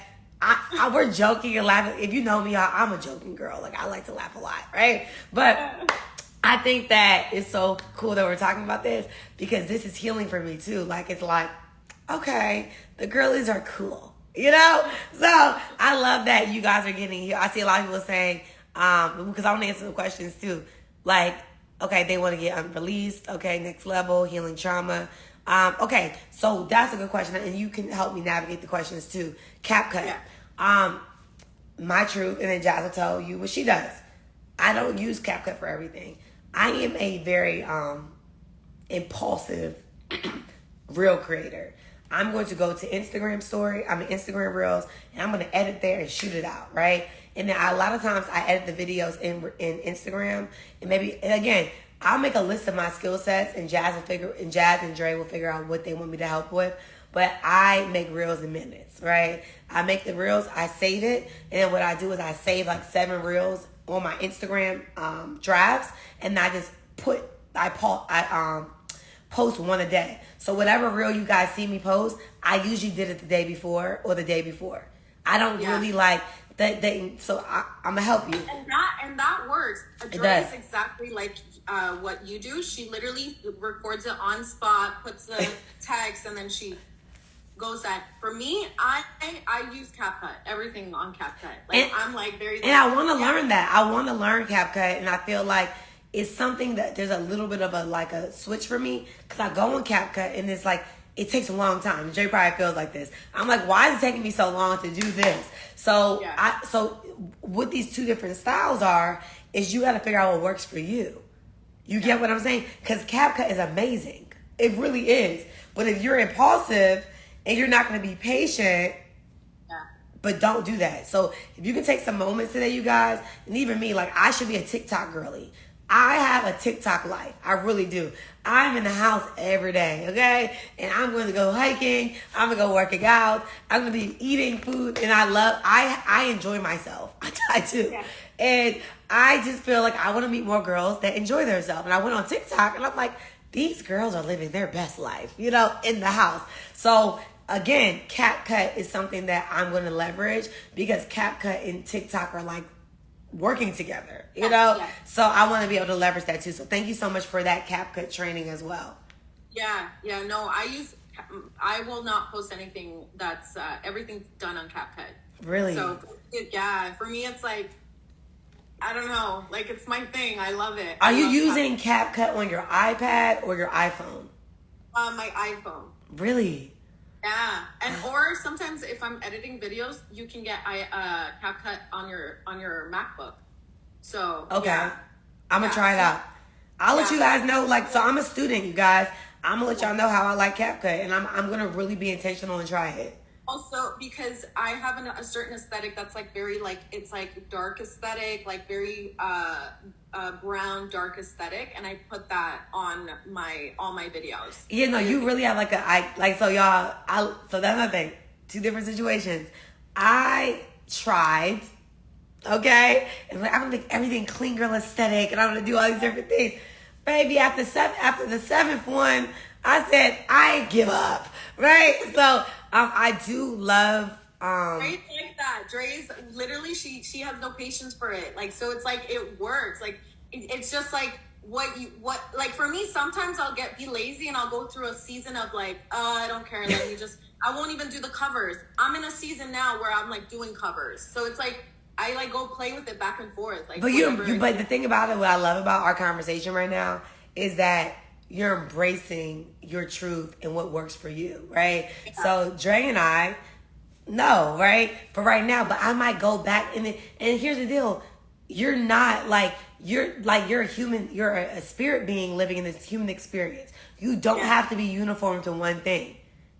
we're joking and laughing. If you know me, I'm a joking girl. Like, I like to laugh a lot, right? But I think that it's so cool that we're talking about this, because this is healing for me too. Like, it's like, okay, the girlies are cool, So I love that you guys are getting here. I see a lot of people saying, because I want to answer the questions too. Like, okay, they want to get released. Okay, next level, healing trauma. Okay, so that's a good question, and you can help me navigate the questions too. CapCut. Yeah. My truth, and then Jazz will tell you what she does. I don't use CapCut for everything. I am a very impulsive reel creator. I'm going to go to Instagram Reels, and I'm going to edit there and shoot it out, right? And then a lot of times I edit the videos in Instagram, and again, I'll make a list of my skill sets, and Jazz and Dre will figure out what they want me to help with. but I make reels in minutes, right? I make the reels, I save it, and then what I do is I save like 7 reels on my Instagram drafts, and I just post one a day. So whatever reel you guys see me post, I usually did it the day before or the day before. I don't really like that. So I'm gonna help you. And that works. Dre is exactly like what you do. She literally records it on spot, puts the text, and then she goes that. For me, I use CapCut. Everything on CapCut. Like I'm like very. And I want to learn that. I want to learn CapCut, and I feel like it's something that there's a little bit of a switch for me, because I go on CapCut and it's like it takes a long time. Jay probably feels like this. I'm like, why is it taking me so long to do this? So so what these 2 different styles is you got to figure out what works for you. You get what I'm saying? Because CapCut is amazing. It really is. But if you're impulsive and you're not going to be patient, but don't do that. So if you can take some moments today, you guys, and even me, like I should be a TikTok girly. I have a TikTok life. I really do. I'm in the house every day, okay? And I'm going to go hiking. I'm going to go working out. I'm going to be eating food. And I enjoy myself. I do. Yeah. And I just feel like I want to meet more girls that enjoy themselves. And I went on TikTok and I'm like, these girls are living their best life, in the house. So again, CapCut is something that I'm going to leverage, because CapCut and TikTok are like working together, So I want to be able to leverage that too. So thank you so much for that CapCut training as well. No, I will not post anything that's everything's done on CapCut. Really? So for me it's like, I don't know, like it's my thing. I love it. Are you using CapCut on your iPad or your iPhone? My iPhone. Really? Yeah, and or sometimes if I'm editing videos, you can get CapCut on your MacBook. So okay, I'm gonna try it out. I'll let you guys know. So I'm a student, you guys. I'm gonna let y'all know how I like CapCut, and I'm gonna really be intentional and try it. Also, because I have a certain aesthetic that's like very it's like dark aesthetic, like very brown dark aesthetic, and I put that on all my videos. Yeah, no, you really have so y'all. So that's another thing. 2 different situations. I tried, okay, and I'm gonna make everything clean girl aesthetic, and I'm gonna do all these different things. Baby, after the 7th one, I said I give up. Right, so I do love. Dre's like that. Dre's literally she has no patience for it. Like, so it's like it works. Like it's just like what like for me, sometimes I'll be lazy and I'll go through a season of like, I don't care. Let me I won't even do the covers. I'm in a season now where I'm like doing covers. So it's like I like go play with it back and forth. Like, but the thing about it, what I love about our conversation right now is that you're embracing your truth and what works for you, right? Yeah. So Dre and I know, right? For right now, but I might go back and here's the deal. You're not you're a human, you're a spirit being living in this human experience. You don't have to be uniform to one thing.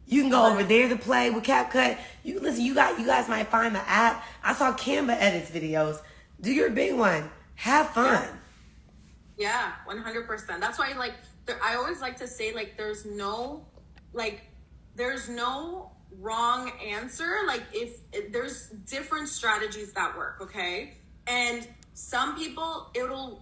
You can go over there to play with CapCut. You guys might find the app. I saw Canva edits videos. Do your big one. Have fun. Yeah, 100%. That's why I always like to say there's no wrong answer. Like if there's different strategies that work, okay? And some people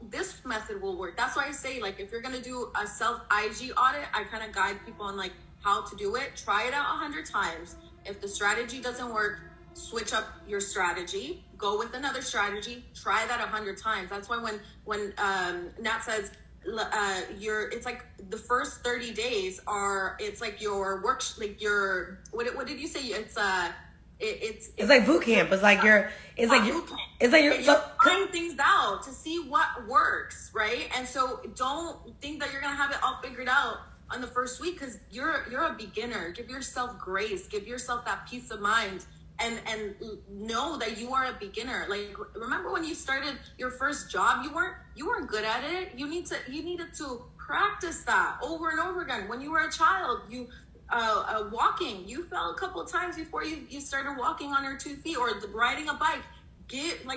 this method will work. That's why I say if you're gonna do a self IG audit, I kind of guide people on how to do it. Try it out 100 times. If the strategy doesn't work, switch up your strategy. Go with another strategy. Try that 100 times. That's why when Nat says it's like the first 30 days it's like your work, your what did you say? It's like boot camp. It's like you're trying things out to see what works, right? And so don't think that you're gonna have it all figured out on the first week, because you're a beginner. Give yourself grace. Give yourself that peace of mind. And know that you are a beginner. Remember when you started your first job, you weren't good at it. You needed to practice that over and over again. When you were a child, you walking, you fell a couple of times before you started walking on your 2 feet, or riding a bike.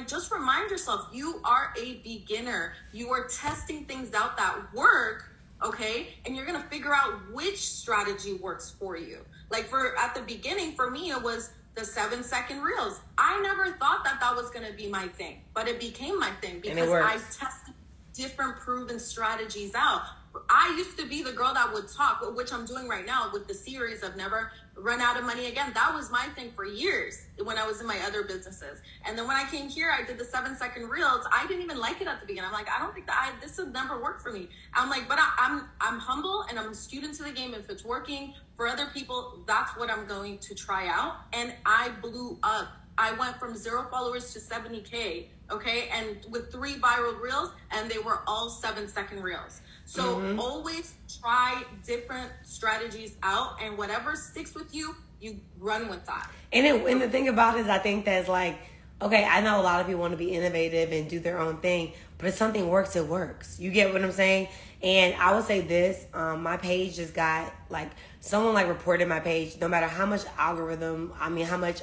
Just remind yourself, you are a beginner. You are testing things out that work, okay? And you're gonna figure out which strategy works for you. Like at the beginning, for me, it was the 7-second reels. I never thought that was going to be my thing, but it became my thing because I tested different proven strategies out. I used to be the girl that would talk, which I'm doing right now with the series of Never Run Out of Money Again. That was my thing for years when I was in my other businesses. And then when I came here, I did the 7-second reels. I didn't even like it at the beginning. I'm like, I don't think this would never work for me. I'm like, but I'm humble and I'm a student to the game. If it's working for other people, that's what I'm going to try out. And I blew up. I went from 0 followers to 70K, okay? And with 3 viral reels, and they were all 7-second reels. So always try different strategies out, and whatever sticks with you, you run with that. And the thing about it is, I think that's like, okay, I know a lot of people want to be innovative and do their own thing, but if something works, it works. You get what I'm saying? And I would say this, my page just got, like, someone, like, reported my page. No matter how much how much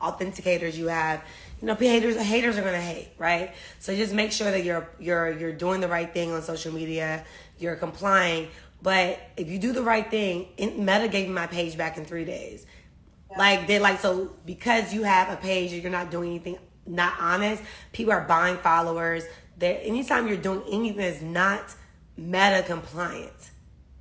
authenticators you have, you know, haters are going to hate, right? So just make sure that you're doing the right thing on social media, you're complying. But if you do the right thing, Meta gave me my page back in 3 days. Yeah. So because you have a page and you're not doing anything not honest, people are buying followers. Anytime you're doing anything that's not Meta compliant,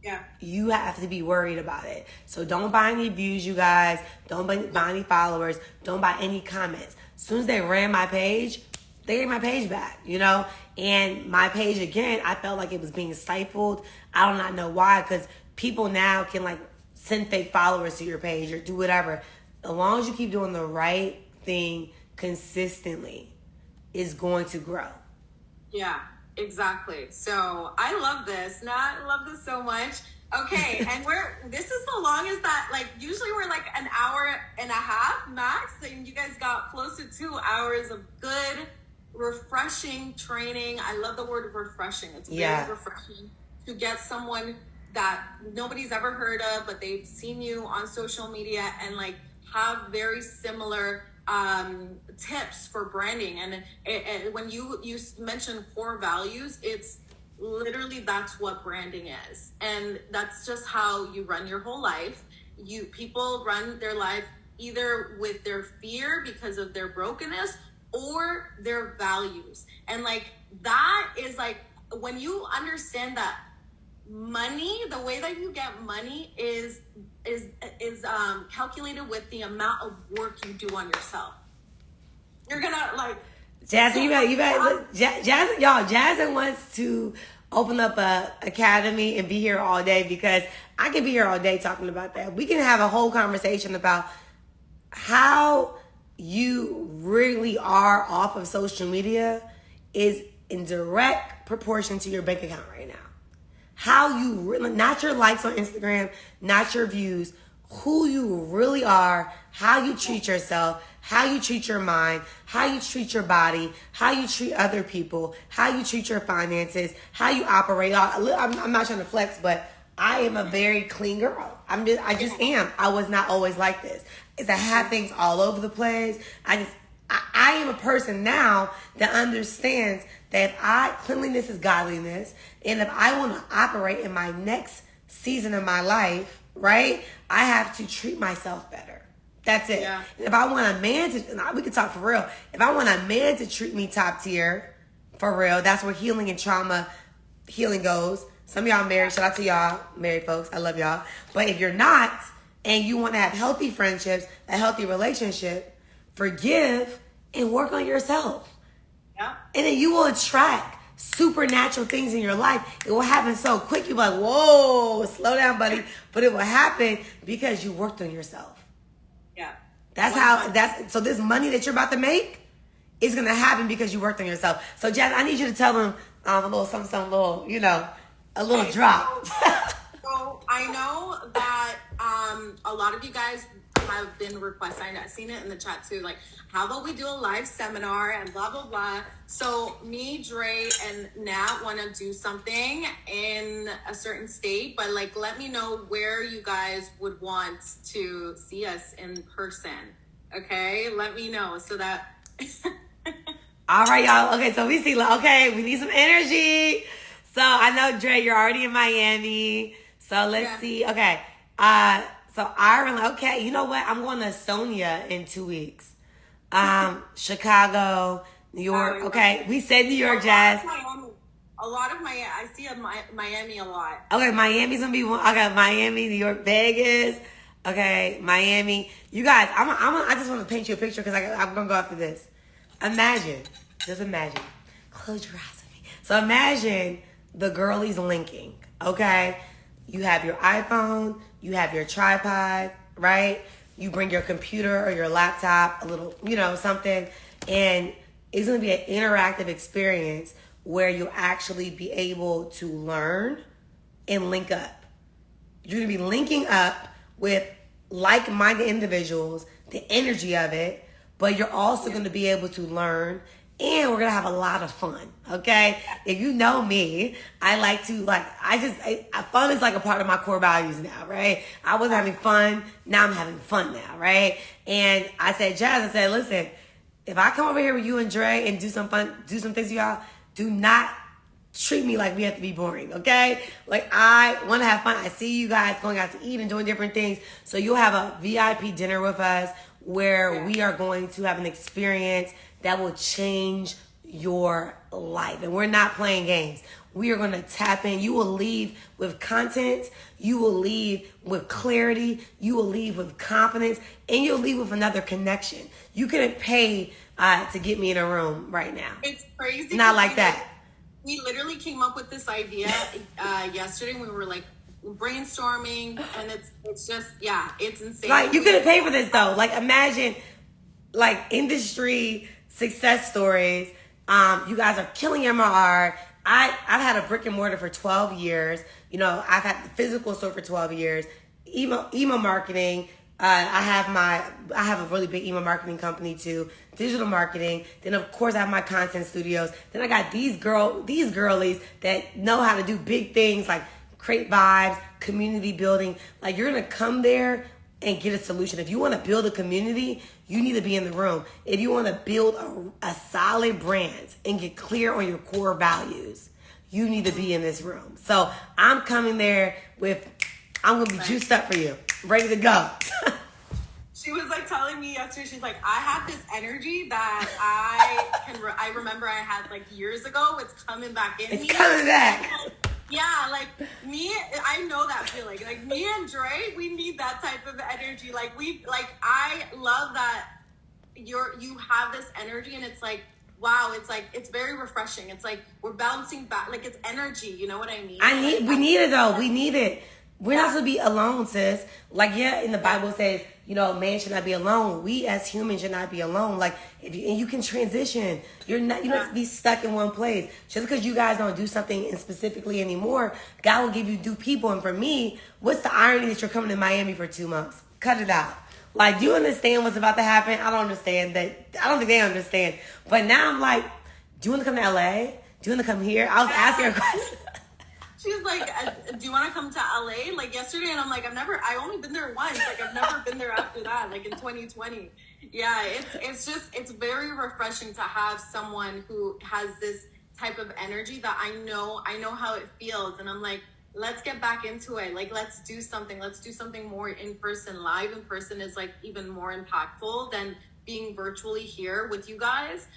yeah, you have to be worried about it. So don't buy any views, you guys. Don't buy any followers. Don't buy any comments. As soon as they ran my page, they gave my page back, you know? And my page, again, I felt like it was being stifled. I do not know why, because people now can, like, send fake followers to your page or do whatever. As long as you keep doing the right thing consistently, it's going to grow. Yeah, exactly. So I love this. I love this so much. Okay, and this is the longest that, like, usually we're like an hour and a half max, and you guys got close to 2 hours of good, refreshing training. I love the word refreshing. It's very refreshing to get someone that nobody's ever heard of, but they've seen you on social media and, like, have very similar tips for branding. And when you mention core values, it's literally, that's what branding is. And that's just how you run your whole life. People run their life either with their fear because of their brokenness or their values. And, like, that is, like, when you understand that money, the way that you get money is calculated with the amount of work you do on yourself. You're gonna, like, Jasmine, Jasmine wants to open up a academy and be here all day, because I can be here all day talking about that. We can have a whole conversation about how you really are off of social media is in direct proportion to your bank account right now. How you really, not your likes on Instagram, not your views, who you really are, how you treat yourself, how you treat your mind, how you treat your body, how you treat other people, how you treat your finances, how you operate. I'm not trying to flex, but I am a very clean girl. I just am. I was not always like this. I have things all over the place. I am a person now that understands that cleanliness is godliness. And if I want to operate in my next season of my life, right, I have to treat myself better. That's it. Yeah. If I want a man we can talk for real. If I want a man to treat me top tier, for real, that's where healing and trauma healing goes. Some of y'all married. Shout out to y'all married folks. I love y'all. But if you're not, and you want to have healthy friendships, a healthy relationship, forgive and work on yourself. Yeah. And then you will attract supernatural things in your life. It will happen so quick. You'll be like, whoa, slow down, buddy. But it will happen because you worked on yourself. Yeah. So this money that you're about to make is going to happen because you worked on yourself. So, Jazz, I need you to tell them a little something, a little drop. So I know that a lot of you guys have been requesting, I've seen it in the chat too, like, how about we do a live seminar and blah, blah, blah. So me, Dre, and Nat want to do something in a certain state, but, like, let me know where you guys would want to see us in person. Okay? Let me know so that... All right, y'all. Okay, so we need some energy. So I know, Dre, you're already in Miami. So let's see. Okay. So Ireland, okay. You know what? I'm going to Estonia in 2 weeks. Chicago, New York. Okay, we said New York, Jazz. A lot of Miami. I see Miami a lot. Okay, Miami's gonna be one. I got Miami, New York, Vegas. Okay, Miami. You guys, I just want to paint you a picture because I'm gonna go after this. Imagine, just imagine. Close your eyes with me. So imagine the girlies linking. Okay, you have your iPhone, you have your tripod, right? You bring your computer or your laptop, a little, something, and it's gonna be an interactive experience where you'll actually be able to learn and link up. You're gonna be linking up with like-minded individuals, the energy of it, but you're also gonna be able to learn, and we're gonna have a lot of fun, okay? If you know me, I like to, fun is like a part of my core values now, right? I was having fun, now I'm having fun now, right? And I said, Jazz, listen, if I come over here with you and Dre and do some things with y'all, do not treat me like we have to be boring, okay? Like, I want to have fun. I see you guys going out to eat and doing different things. So you'll have a VIP dinner with us where we are going to have an experience that will change your life. And we're not playing games. We are going to tap in. You will leave with content. You will leave with clarity. You will leave with confidence. And you'll leave with another connection. You couldn't pay to get me in a room right now. It's crazy. Not like that. We literally came up with this idea yesterday. We were like brainstorming, and it's just, it's insane. Like, you couldn't pay for this though. Like, imagine like industry success stories. You guys are killing MRR. I've had a brick and mortar for 12 years. I've had the physical store for 12 years. Email marketing. I have a really big email marketing company too. Digital marketing. Then of course I have my content studios. Then I got these girlies that know how to do big things like create vibes, community building. Like, you're gonna come there and get a solution. If you want to build a community, you need to be in the room. If you want to build a solid brand and get clear on your core values, you need to be in this room. So I'm coming there I'm going to be juiced up for you, ready to go. She was like telling me yesterday, she's like, I have this energy that I remember I had like years ago. It's coming back in me. It's coming back. Yeah, like me, I know that feeling. Like, me and Dre, we need that type of energy. I love that you have this energy, and it's like, wow, it's very refreshing. It's like we're bouncing back, like it's energy. You know what I mean? We need it though. We need it. We're not supposed to be alone, sis. Like, in the Bible says, man should not be alone. We as humans should not be alone. Like, and you can transition. You don't have to be stuck in one place. Just because you guys don't do something specifically anymore, God will give you new people. And for me, what's the irony that you're coming to Miami for 2 months? Cut it out. Like, do you understand what's about to happen? I don't understand that. I don't think they understand. But now I'm like, do you want to come to LA? Do you want to come here? I was asking her questions. She was like, do you want to come to LA? Like, yesterday, and I'm like, I only been there once. Like, I've never been there after that, like in 2020. Yeah, it's very refreshing to have someone who has this type of energy that I know how it feels. And I'm like, let's get back into it. Like, let's do something. Let's do something more in person. Live in person is like even more impactful than being virtually here with you guys.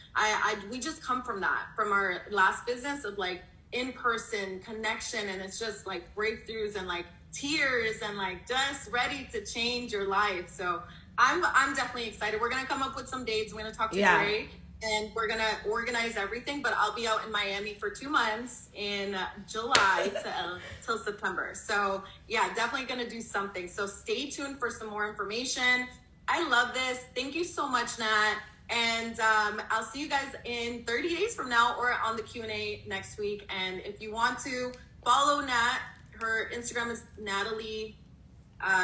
We just come from our last business of like in-person connection, and it's just like breakthroughs and like tears and like just ready to change your life. So I'm definitely excited. We're gonna come up with some dates. We're gonna talk to Dre, and we're gonna organize everything. But I'll be out in Miami for 2 months in July till September. So yeah, definitely gonna do something. So stay tuned for some more information. I love this. Thank you so much, Nat. And I'll see you guys in 30 days from now or on the Q&A next week. And if you want to follow Nat, her Instagram is Natalie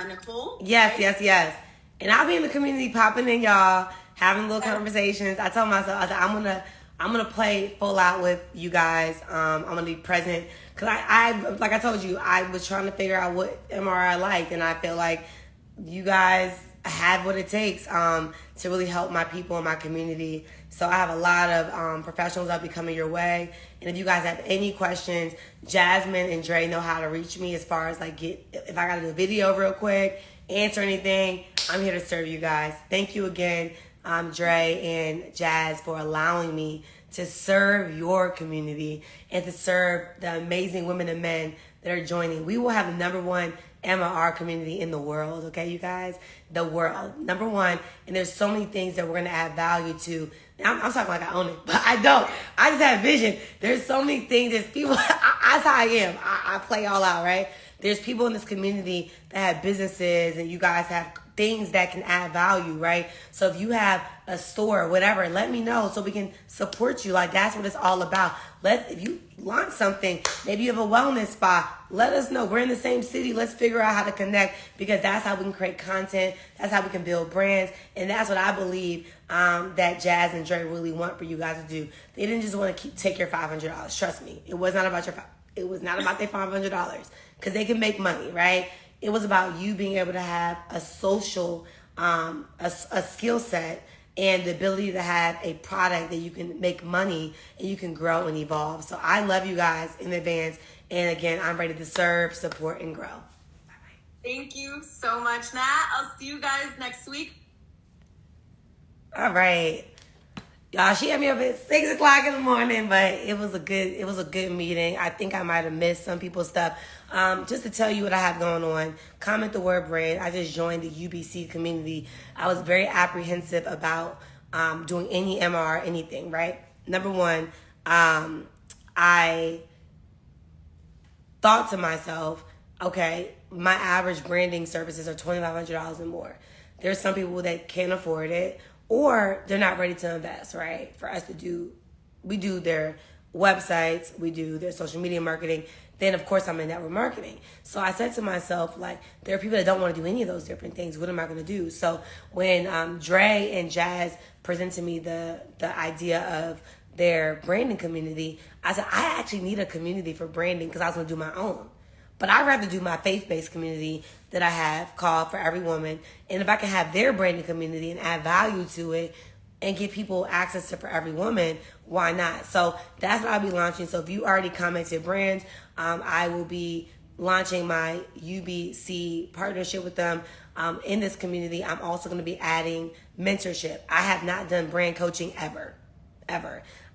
Nicole. Yes, right? yes. And I'll be in the community popping in, y'all, having little conversations. I told myself, I said, I'm gonna play full out with you guys. I'm gonna be present. Because I like I told you, I was trying to figure out what MRI I liked. And I feel like you guys have what it takes to really help my people in my community. So I have a lot of professionals that'll be coming your way. And if you guys have any questions, Jasmine and Dre know how to reach me as far as like if I gotta do a video real quick, answer anything. I'm here to serve you guys. Thank you again, Dre and Jazz, for allowing me to serve your community and to serve the amazing women and men that are joining. We will have the #1 MR community in the world, okay, you guys? The world, #1. And there's so many things that we're going to add value to. I'm talking like I own it, but I don't. I just have vision. There's so many things. There's people, that's how I am. I play all out, right? There's people in this community that have businesses, and you guys have things that can add value, right? So if you have a store or whatever, let me know so we can support you. Like, that's what it's all about. If you launch something, maybe you have a wellness spa, let us know. We're in the same city. Let's figure out how to connect, because that's how we can create content. That's how we can build brands. And that's what I believe that Jazz and Dre really want for you guys to do. They didn't just want to take your $500. Trust me. It was not about their $500, because they can make money, right? It was about you being able to have a social, a skill set, and the ability to have a product that you can make money and you can grow and evolve. So I love you guys in advance. And again, I'm ready to serve, support, and grow. Bye-bye. Thank you so much, Nat. I'll see you guys next week. All right. Y'all, she had me up at 6 o'clock in the morning, but it was a good meeting. I think I might have missed some people's stuff. Just to tell you what I have going on, comment the word brand. I just joined the UBC community. I was very apprehensive about doing any MR, anything, right? #1, I thought to myself, okay, my average branding services are $2,500 and more. There's some people that can't afford it, or they're not ready to invest, right? For us to do, we do their websites, we do their social media marketing. Then, of course, I'm in network marketing. So I said to myself, like, there are people that don't want to do any of those different things. What am I going to do? So when Dre and Jazz presented me the idea of their branding community, I said, I actually need a community for branding, because I was going to do my own. But I'd rather do my faith-based community that I have called For Every Woman. And if I can have their branding community and add value to it and give people access to For Every Woman, why not? So that's what I'll be launching. So if you already commented brands, I will be launching my UBC partnership with them in this community. I'm also going to be adding mentorship. I have not done brand coaching ever.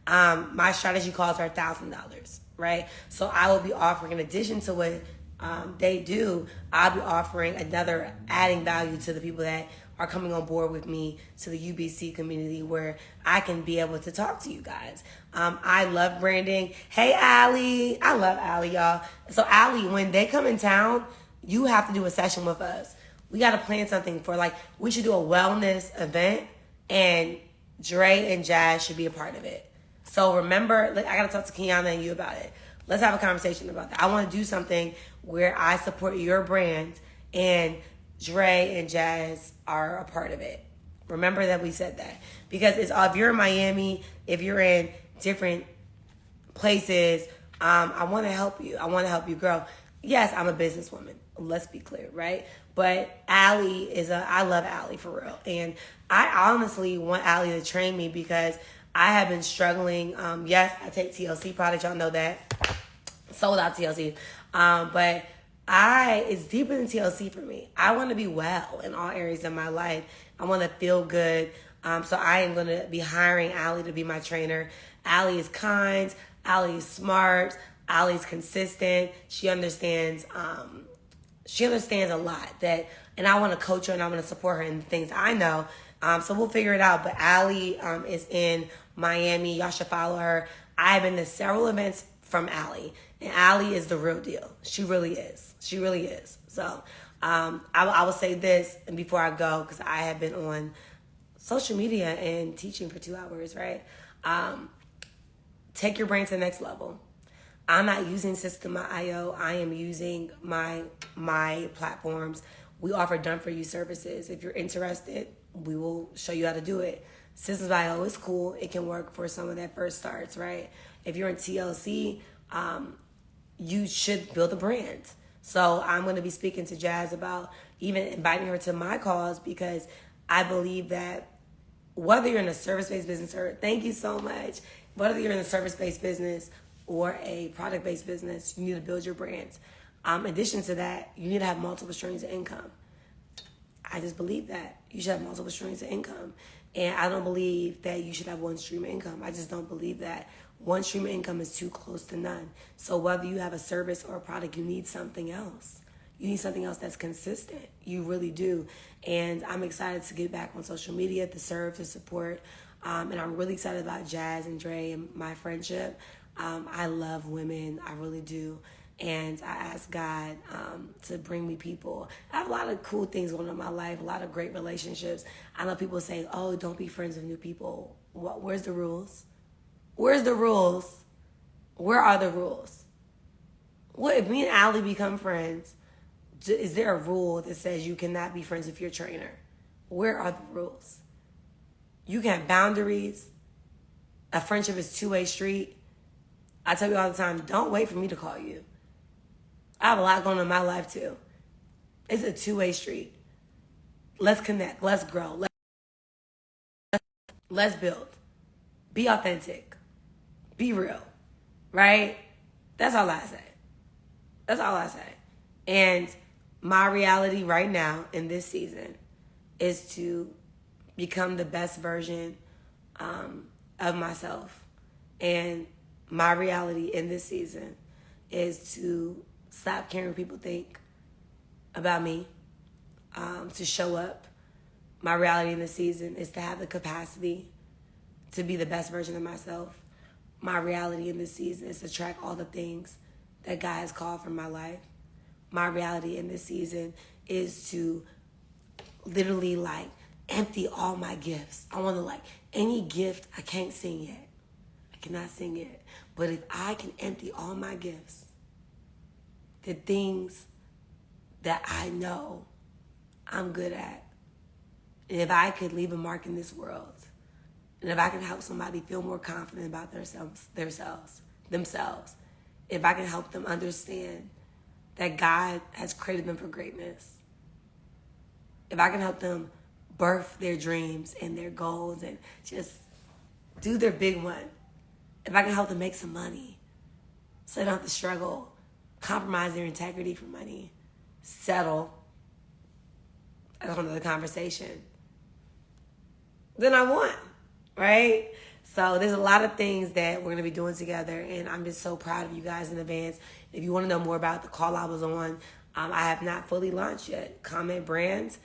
My strategy calls are $1,000, right? So I will be offering, in addition to what they do, I'll be offering another adding value to the people that are coming on board with me to the UBC community, where I can be able to talk to you guys. I love branding. Hey, Allie. I love Allie, y'all. So Allie, when they come in town, you have to do a session with us. We got to plan something for, like, we should do a wellness event, and Dre and Jazz should be a part of it. So remember, I got to talk to Kiana and you about it. Let's have a conversation about that. I want to do something where I support your brand and Dre and Jazz are a part of it. Remember that we said that. Because if you're in Miami, if you're in different places, I want to help you. I want to help you grow. Yes, I'm a businesswoman. Let's be clear, right? But Allie I love Allie for real. And I honestly want Allie to train me, because I have been struggling. Yes, I take TLC products. Y'all know that. Sold out TLC. But it's deeper than TLC for me. I want to be well in all areas of my life. I want to feel good. So I am going to be hiring Allie to be my trainer. Allie is kind. Allie is smart. Allie is consistent. She understands a lot, and I want to coach her and I want to support her in the things I know. So we'll figure it out. But Allie is in Miami. Y'all should follow her. I've been to several events from Allie, and Allie is the real deal. She really is. She really is. So I will say this, and before I go, because I have been on social media and teaching for 2 hours, right? Take your brain to the next level. I'm not using System.io. I am using my platforms. We offer done-for-you services. If you're interested, we will show you how to do it. Systems.io is cool. It can work for someone that first starts, right? If you're in TLC, you should build a brand. So I'm going to be speaking to Jazz about even inviting her to my calls, because I believe that whether you're in a service-based business, or thank you so much, whether you're in a service-based business or a product-based business, you need to build your brands. In addition to that, you need to have multiple streams of income. I just believe that you should have multiple streams of income. And I don't believe that you should have one stream of income. I just don't believe that. One stream of income is too close to none. So whether you have a service or a product, you need something else. You need something else that's consistent. You really do. And I'm excited to get back on social media to serve, to support. And I'm really excited about Jazz and Dre and my friendship. I love women. I really do. And I ask God to bring me people. I have a lot of cool things going on in my life, a lot of great relationships. I know people say, oh, don't be friends with new people. Where's the rules? Where's the rules? Where are the rules? What if me and Allie become friends? Is there a rule that says you cannot be friends with your trainer? Where are the rules? You can have boundaries. A friendship is two-way street. I tell you all the time, don't wait for me to call you. I have a lot going on in my life too. It's a two-way street. Let's connect. Let's grow. Let's build. Be authentic. Be real. Right? That's all I say. That's all I say. And my reality right now in this season is to become the best version of myself. And my reality in this season is to stop caring what people think about me, to show up. My reality in this season is to have the capacity to be the best version of myself. My reality in this season is to track all the things that God has called for my life. My reality in this season is to literally empty all my gifts. I want to any gift. I can't sing yet. I cannot sing yet. But if I can empty all my gifts, the things that I know I'm good at, and if I could leave a mark in this world, and if I can help somebody feel more confident about themselves, if I can help them understand that God has created them for greatness, if I can help them birth their dreams and their goals and just do their big one, if I can help them make some money so they don't have to struggle, compromise their integrity for money, settle, that's another conversation, then I won, right? So there's a lot of things that we're going to be doing together, and I'm just so proud of you guys in advance. If you want to know more about the call I was on, I have not fully launched yet. Comment Brands.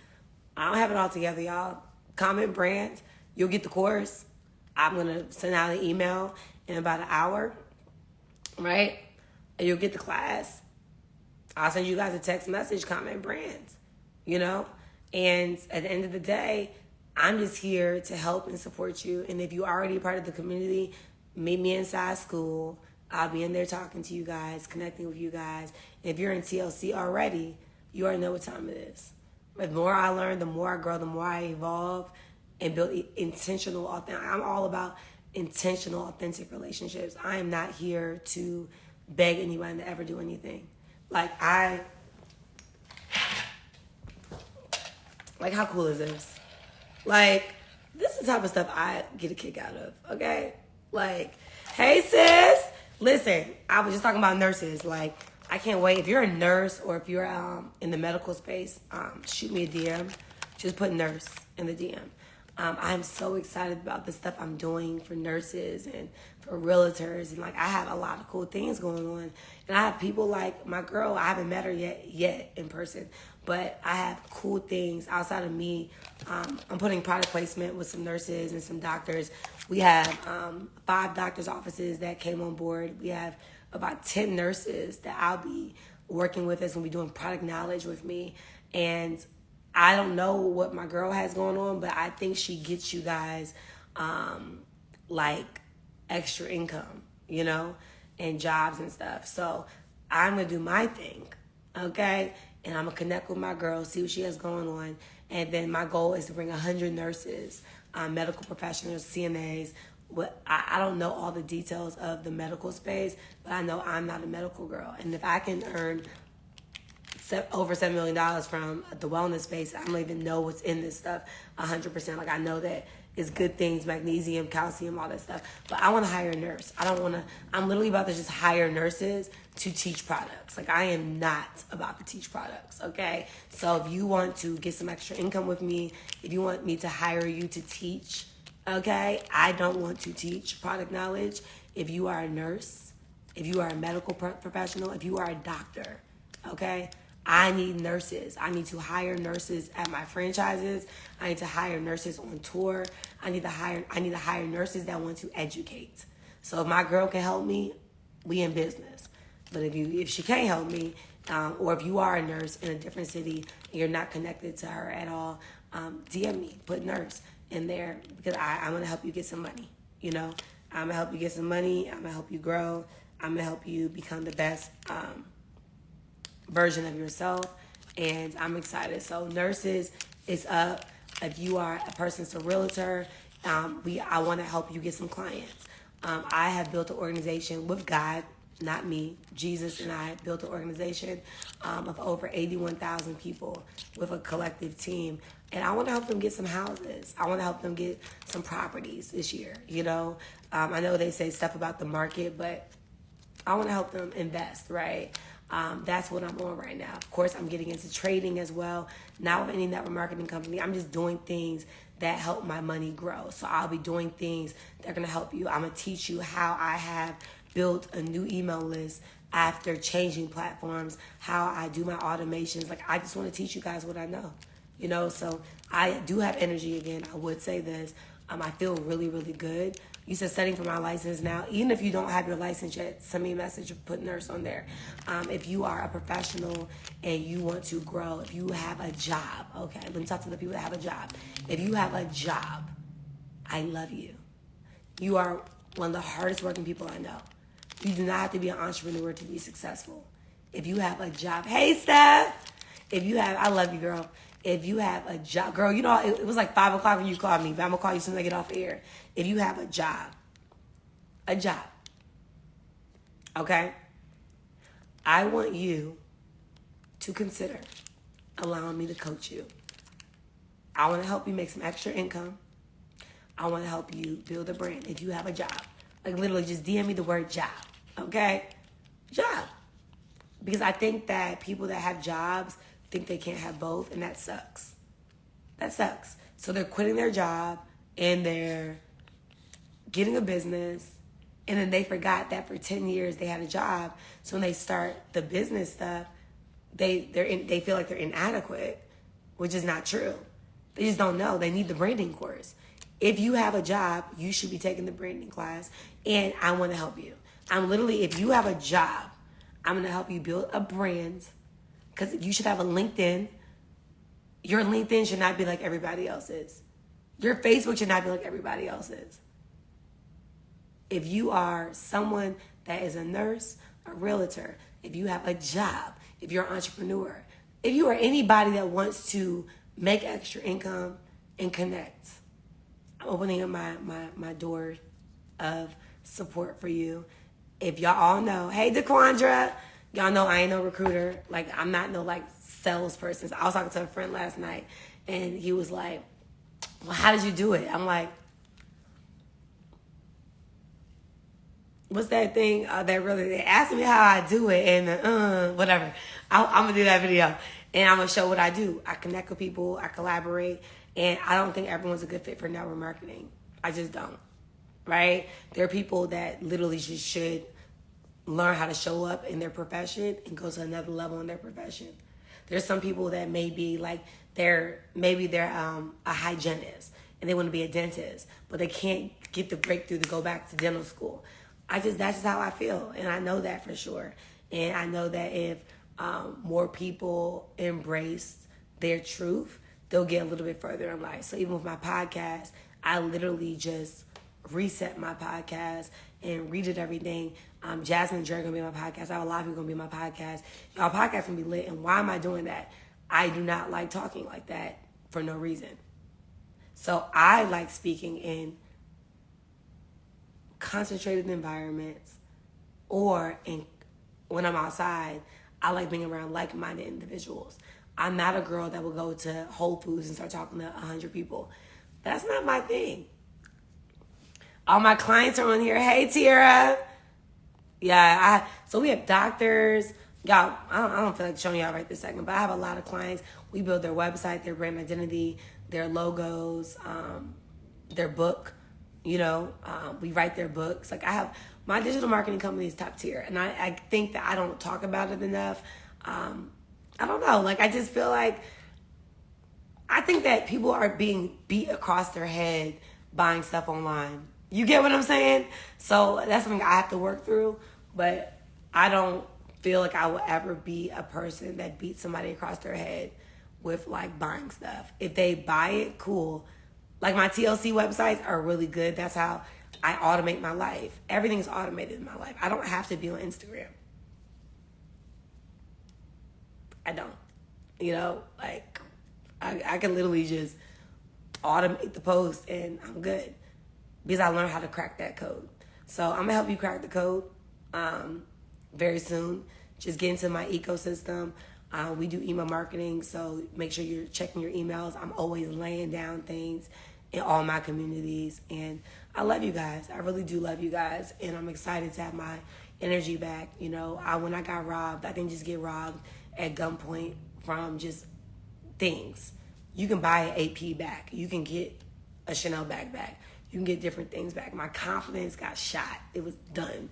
I don't have it all together, y'all. Comment Brands. You'll get the course. I'm going to send out an email in about an hour, right? And you'll get the class. I'll send you guys a text message, Comment Brands, And at the end of the day, I'm just here to help and support you. And if you're already a part of the community, meet me inside school. I'll be in there talking to you guys, connecting with you guys. If you're in TLC already, you already know what time it is. The more I learn, the more I grow, the more I evolve and build intentional, authentic. I'm all about intentional, authentic relationships. I am not here to beg anyone to ever do anything. How cool is this? This is the type of stuff I get a kick out of, okay? Hey, sis. Listen, I was just talking about nurses. I can't wait. If you're a nurse or if you're in the medical space, shoot me a DM. Just put nurse in the DM. I'm so excited about the stuff I'm doing for nurses and for realtors. And I have a lot of cool things going on. And I have people like my girl, I haven't met her yet in person. But I have cool things outside of me. I'm putting product placement with some nurses and some doctors. We have 5 doctors' offices that came on board. We have about 10 nurses that I'll be working with us and be doing product knowledge with me. And I don't know what my girl has going on, but I think she gets you guys extra income, and jobs and stuff. So I'm going to do my thing, okay? And I'm going to connect with my girl, see what she has going on. And then my goal is to bring 100 nurses, medical professionals, CNAs. I don't know all the details of the medical space, but I know I'm not a medical girl. And if I can earn over $7 million from the wellness space. I don't even know what's in this stuff 100%. Like, I know that it's good things, magnesium, calcium, all that stuff. But I want to hire a nurse. I'm literally about to just hire nurses to teach products. Like, I am not about to teach products, okay? So if you want to get some extra income with me, if you want me to hire you to teach, okay? I don't want to teach product knowledge. If you are a nurse, if you are a medical professional, if you are a doctor, okay? I need nurses. I need to hire nurses at my franchises. I need to hire nurses on tour. I need to hire nurses that want to educate. So if my girl can help me, we in business. But if she can't help me, or if you are a nurse in a different city and you're not connected to her at all, DM me, put nurse in there, because I'm gonna help you get some money. You know, I'm gonna help you get some money. I'm gonna help you grow. I'm gonna help you become the best version of yourself, and I'm excited. So nurses is up. If you are a person's a realtor, I want to help you get some clients. I have built an organization with God, not me. Jesus and I built an organization of over 81,000 people with a collective team, and I want to help them get some houses. I want to help them get some properties this year. You know, I know they say stuff about the market, but I want to help them invest, right? That's what I'm on right now. Of course, I'm getting into trading as well. Not with any network marketing company. I'm just doing things that help my money grow. So I'll be doing things that are going to help you. I'm going to teach you how I have built a new email list after changing platforms, how I do my automations. Like, I just want to teach you guys what I know, you know? So I do have energy again. I would say this. I feel really, really good. You said studying for my license now. Even if you don't have your license yet, send me a message or put nurse on there. If you are a professional and you want to grow, if you have a job, okay, let me talk to the people that have a job. If you have a job, I love you. You are one of the hardest working people I know. You do not have to be an entrepreneur to be successful. If you have a job, hey Steph, I love you, girl. If you have a job, girl, you know, it was like 5 o'clock when you called me, but I'm going to call you as soon as I get off air. If you have a job, okay, I want you to consider allowing me to coach you. I want to help you make some extra income. I want to help you build a brand if you have a job. Like, literally just DM me the word job, okay? Job. Because I think that people that have jobs think they can't have both, and that sucks. That sucks. So they're quitting their job and they're getting a business, and then they forgot that for 10 years they had a job. So when they start the business stuff, they feel like they're inadequate, which is not true. They just don't know. They need the branding course. If you have a job, you should be taking the branding class, and I want to help you. If you have a job, I'm going to help you build a brand, because you should have a LinkedIn. Your LinkedIn should not be like everybody else's. Your Facebook should not be like everybody else's. If you are someone that is a nurse, a realtor, if you have a job, if you're an entrepreneur, if you are anybody that wants to make extra income and connect, I'm opening up my door of support for you. If y'all all know, hey DeQuandra, y'all know I ain't no recruiter. Like, I'm not no like salesperson. So I was talking to a friend last night, and he was like, well, how did you do it? I'm like, what's that thing they asked me how I do it, and whatever. I'm going to do that video, and I'm going to show what I do. I connect with people, I collaborate, and I don't think everyone's a good fit for network marketing. I just don't, right? There are people that literally just should learn how to show up in their profession and go to another level in their profession. There's some people that maybe they're a hygienist and they want to be a dentist, but they can't get the breakthrough to go back to dental school. That's just how I feel, and I know that for sure. And I know that if more people embrace their truth, they'll get a little bit further in life. So even with my podcast, I literally just reset my podcast and redid everything. Jasmine and Jerry gonna be on my podcast. I have a lot of people gonna be on my podcast. Y'all podcast gonna be lit. And why am I doing that? I do not like talking like that for no reason. So I like speaking in concentrated environments, or when I'm outside, I like being around like-minded individuals. I'm not a girl that will go to Whole Foods and start talking to 100 people. That's not my thing. All my clients are on here. Hey, Tierra. Yeah, so we have doctors. Y'all, I don't feel like showing y'all right this second, but I have a lot of clients. We build their website, their brand identity, their logos, their book. You know, we write their books. Like, I have, my digital marketing company is top tier, and I think that I don't talk about it enough. I don't know. Like, I just feel like, I think that people are being beat across their head buying stuff online. You get what I'm saying? So that's something I have to work through, but I don't feel like I will ever be a person that beats somebody across their head with like buying stuff. If they buy it, cool. Like my TLC websites are really good. That's how I automate my life. Everything's automated in my life. I don't have to be on Instagram. I don't. You know, like I can literally just automate the post and I'm good. Because I learned how to crack that code. So I'm going to help you crack the code very soon. Just get into my ecosystem. We do email marketing, so make sure you're checking your emails. I'm always laying down things in all my communities. And I love you guys. I really do love you guys. And I'm excited to have my energy back. You know, when I got robbed, I didn't just get robbed at gunpoint from just things. You can buy an AP back. You can get a Chanel bag back. You can get different things back. My confidence got shot. It was done.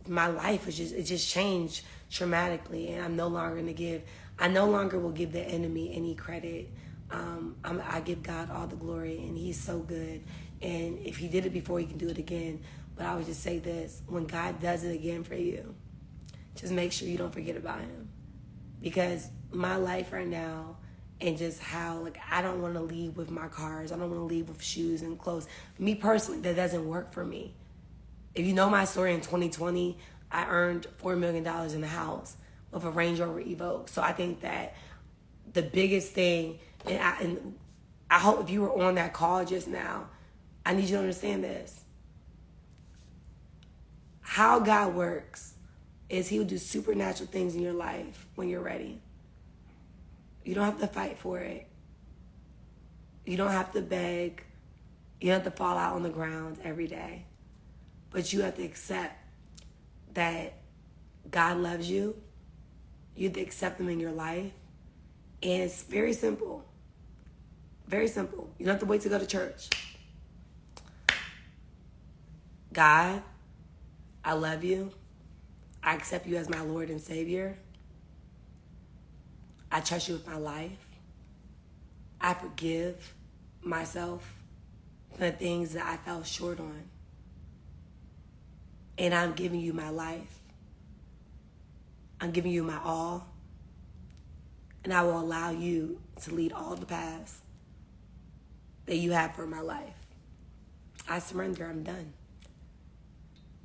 My life was just changed dramatically, and I no longer will give the enemy any credit. I give God all the glory, and he's so good. And if he did it before, he can do it again. But I would just say this, when God does it again for you, just make sure you don't forget about him. Because my life right now, and just how, like, I don't want to leave with my cars. I don't want to leave with shoes and clothes. Me personally, that doesn't work for me. If you know my story, in 2020, I earned $4 million in a house with a Range Rover Evoque. So I think that the biggest thing, and I hope if you were on that call just now, I need you to understand this. How God works is he'll do supernatural things in your life when you're ready. You don't have to fight for it. You don't have to beg. You don't have to fall out on the ground every day. But you have to accept that God loves you. You have to accept him in your life. And it's very simple. Very simple. You don't have to wait to go to church. God, I love you. I accept you as my Lord and Savior. I trust you with my life. I forgive myself for the things that I fell short on. And I'm giving you my life. I'm giving you my all. And I will allow you to lead all the paths that you have for my life. I surrender. I'm done.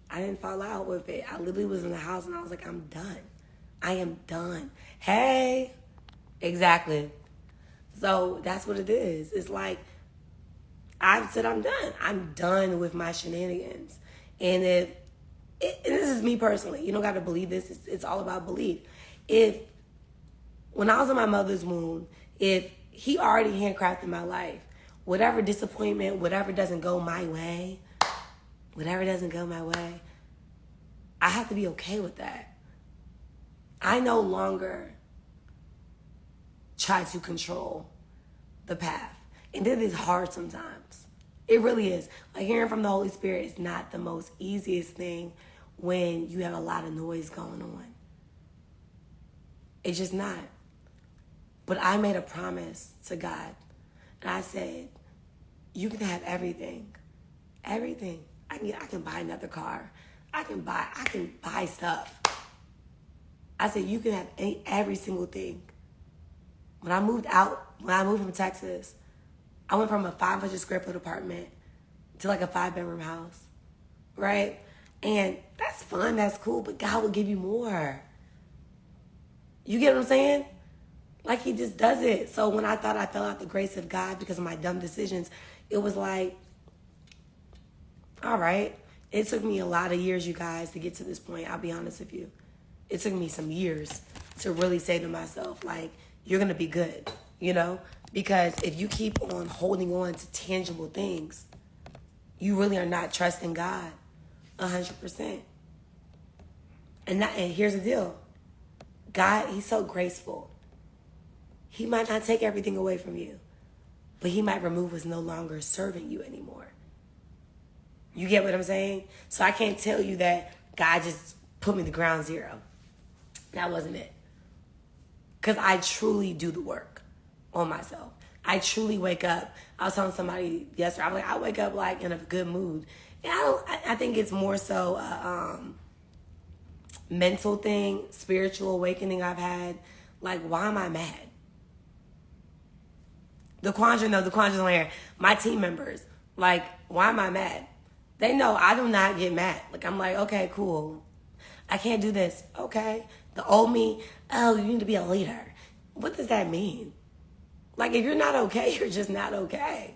I didn't fall out with it. I literally was in the house and I was like, I'm done. I am done. Hey. Exactly. So that's what it is. It's like, I've said I'm done. I'm done with my shenanigans. And and this is me personally. You don't got to believe this. It's all about belief. When I was in my mother's womb, if he already handcrafted my life, whatever disappointment, whatever doesn't go my way, I have to be okay with that. I no longer try to control the path. And it is hard sometimes. It really is. Like, hearing from the Holy Spirit is not the most easiest thing when you have a lot of noise going on. It's just not. But I made a promise to God. And I said, you can have everything. Everything. I can buy another car. I can buy stuff. I said, you can have every single thing. When I moved from Texas, I went from a 500 square foot apartment to like a 5-bedroom house, right? And that's fun, that's cool, but God will give you more. You get what I'm saying? Like, he just does it. So when I thought I fell out the grace of God because of my dumb decisions, it was like, all right. It took me a lot of years, you guys, to get to this point. I'll be honest with you. it took me some years to really say to myself, like, you're going to be good, you know? Because if you keep on holding on to tangible things, you really are not trusting God 100%. And here's the deal. God, he's so graceful. He might not take everything away from you, but he might remove what's no longer serving you anymore. You get what I'm saying? So I can't tell you that God just put me to ground zero. That wasn't it. Because I truly do the work on myself. I truly wake up. I was telling somebody yesterday, I'm like, I wake up like in a good mood. And I think it's more so a mental thing, spiritual awakening I've had. Like, why am I mad? The Quandra's on here. My team members, like, why am I mad? They know I do not get mad. Like, I'm like, okay, cool. I can't do this. Okay. The old me, oh, you need to be a leader. What does that mean? Like, if you're not okay, you're just not okay.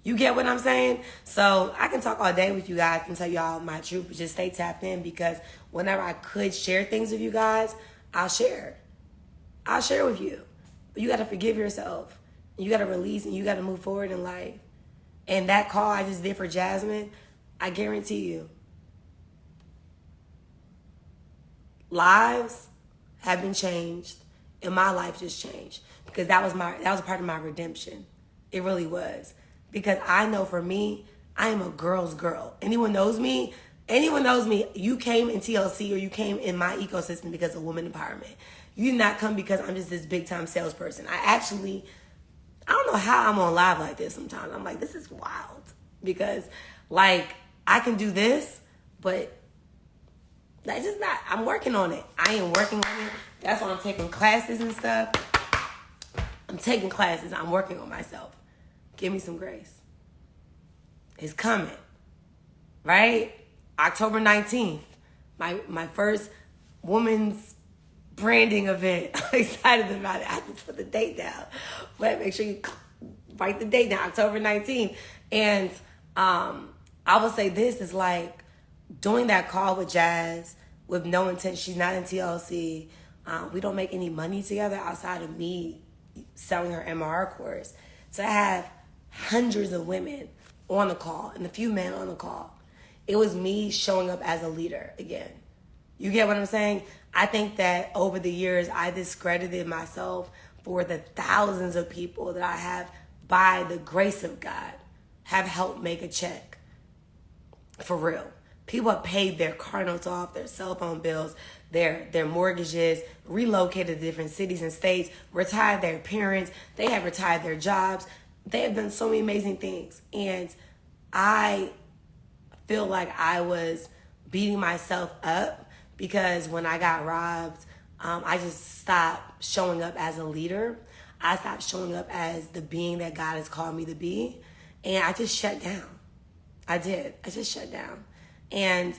You get what I'm saying? So I can talk all day with you guys and tell y'all my truth, but just stay tapped in, because whenever I could share things with you guys, I'll share. I'll share with you. But you got to forgive yourself. You got to release, and you got to move forward in life. And that call I just did for Jasmine, I guarantee you, lives have been changed, and my life just changed, because that was a part of my redemption. It really was. Because I know for me, I am a girl's girl. Anyone knows me, you came in TLC or you came in my ecosystem because of women empowerment. You did not come because I'm just this big time salesperson. I don't know how I'm on live like this sometimes. I'm like, this is wild. Because like, I can do this, but that's just not, I'm working on it. I am working on it. That's why I'm taking classes and stuff. I'm taking classes. I'm working on myself. Give me some grace. It's coming. Right? October 19th. My first woman's branding event. I'm excited about it. I just put the date down. But make sure you write the date down. October 19th. And I would say this is like doing that call with Jazz with no intent. She's not in TLC. We don't make any money together outside of me selling her MRR course. To have hundreds of women on the call and a few men on the call, it was me showing up as a leader again. You get what I'm saying? I think that over the years, I discredited myself for the thousands of people that I have, by the grace of God, have helped make a check. For real. People have paid their car notes off, their cell phone bills, their mortgages, relocated to different cities and states, retired their parents. They have retired their jobs. They have done so many amazing things. And I feel like I was beating myself up because when I got robbed, I just stopped showing up as a leader. I stopped showing up as the being that God has called me to be. And I just shut down. I did. I just shut down. And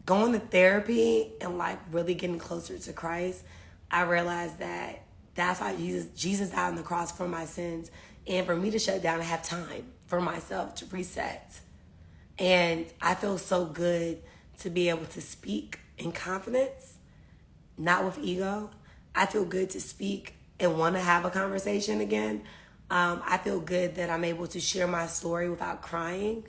going to therapy and like really getting closer to Christ, I realized that that's why Jesus died on the cross for my sins. And for me to shut down and have time for myself to reset. And I feel so good to be able to speak in confidence, not with ego. I feel good to speak and want to have a conversation again. I feel good that I'm able to share my story without crying.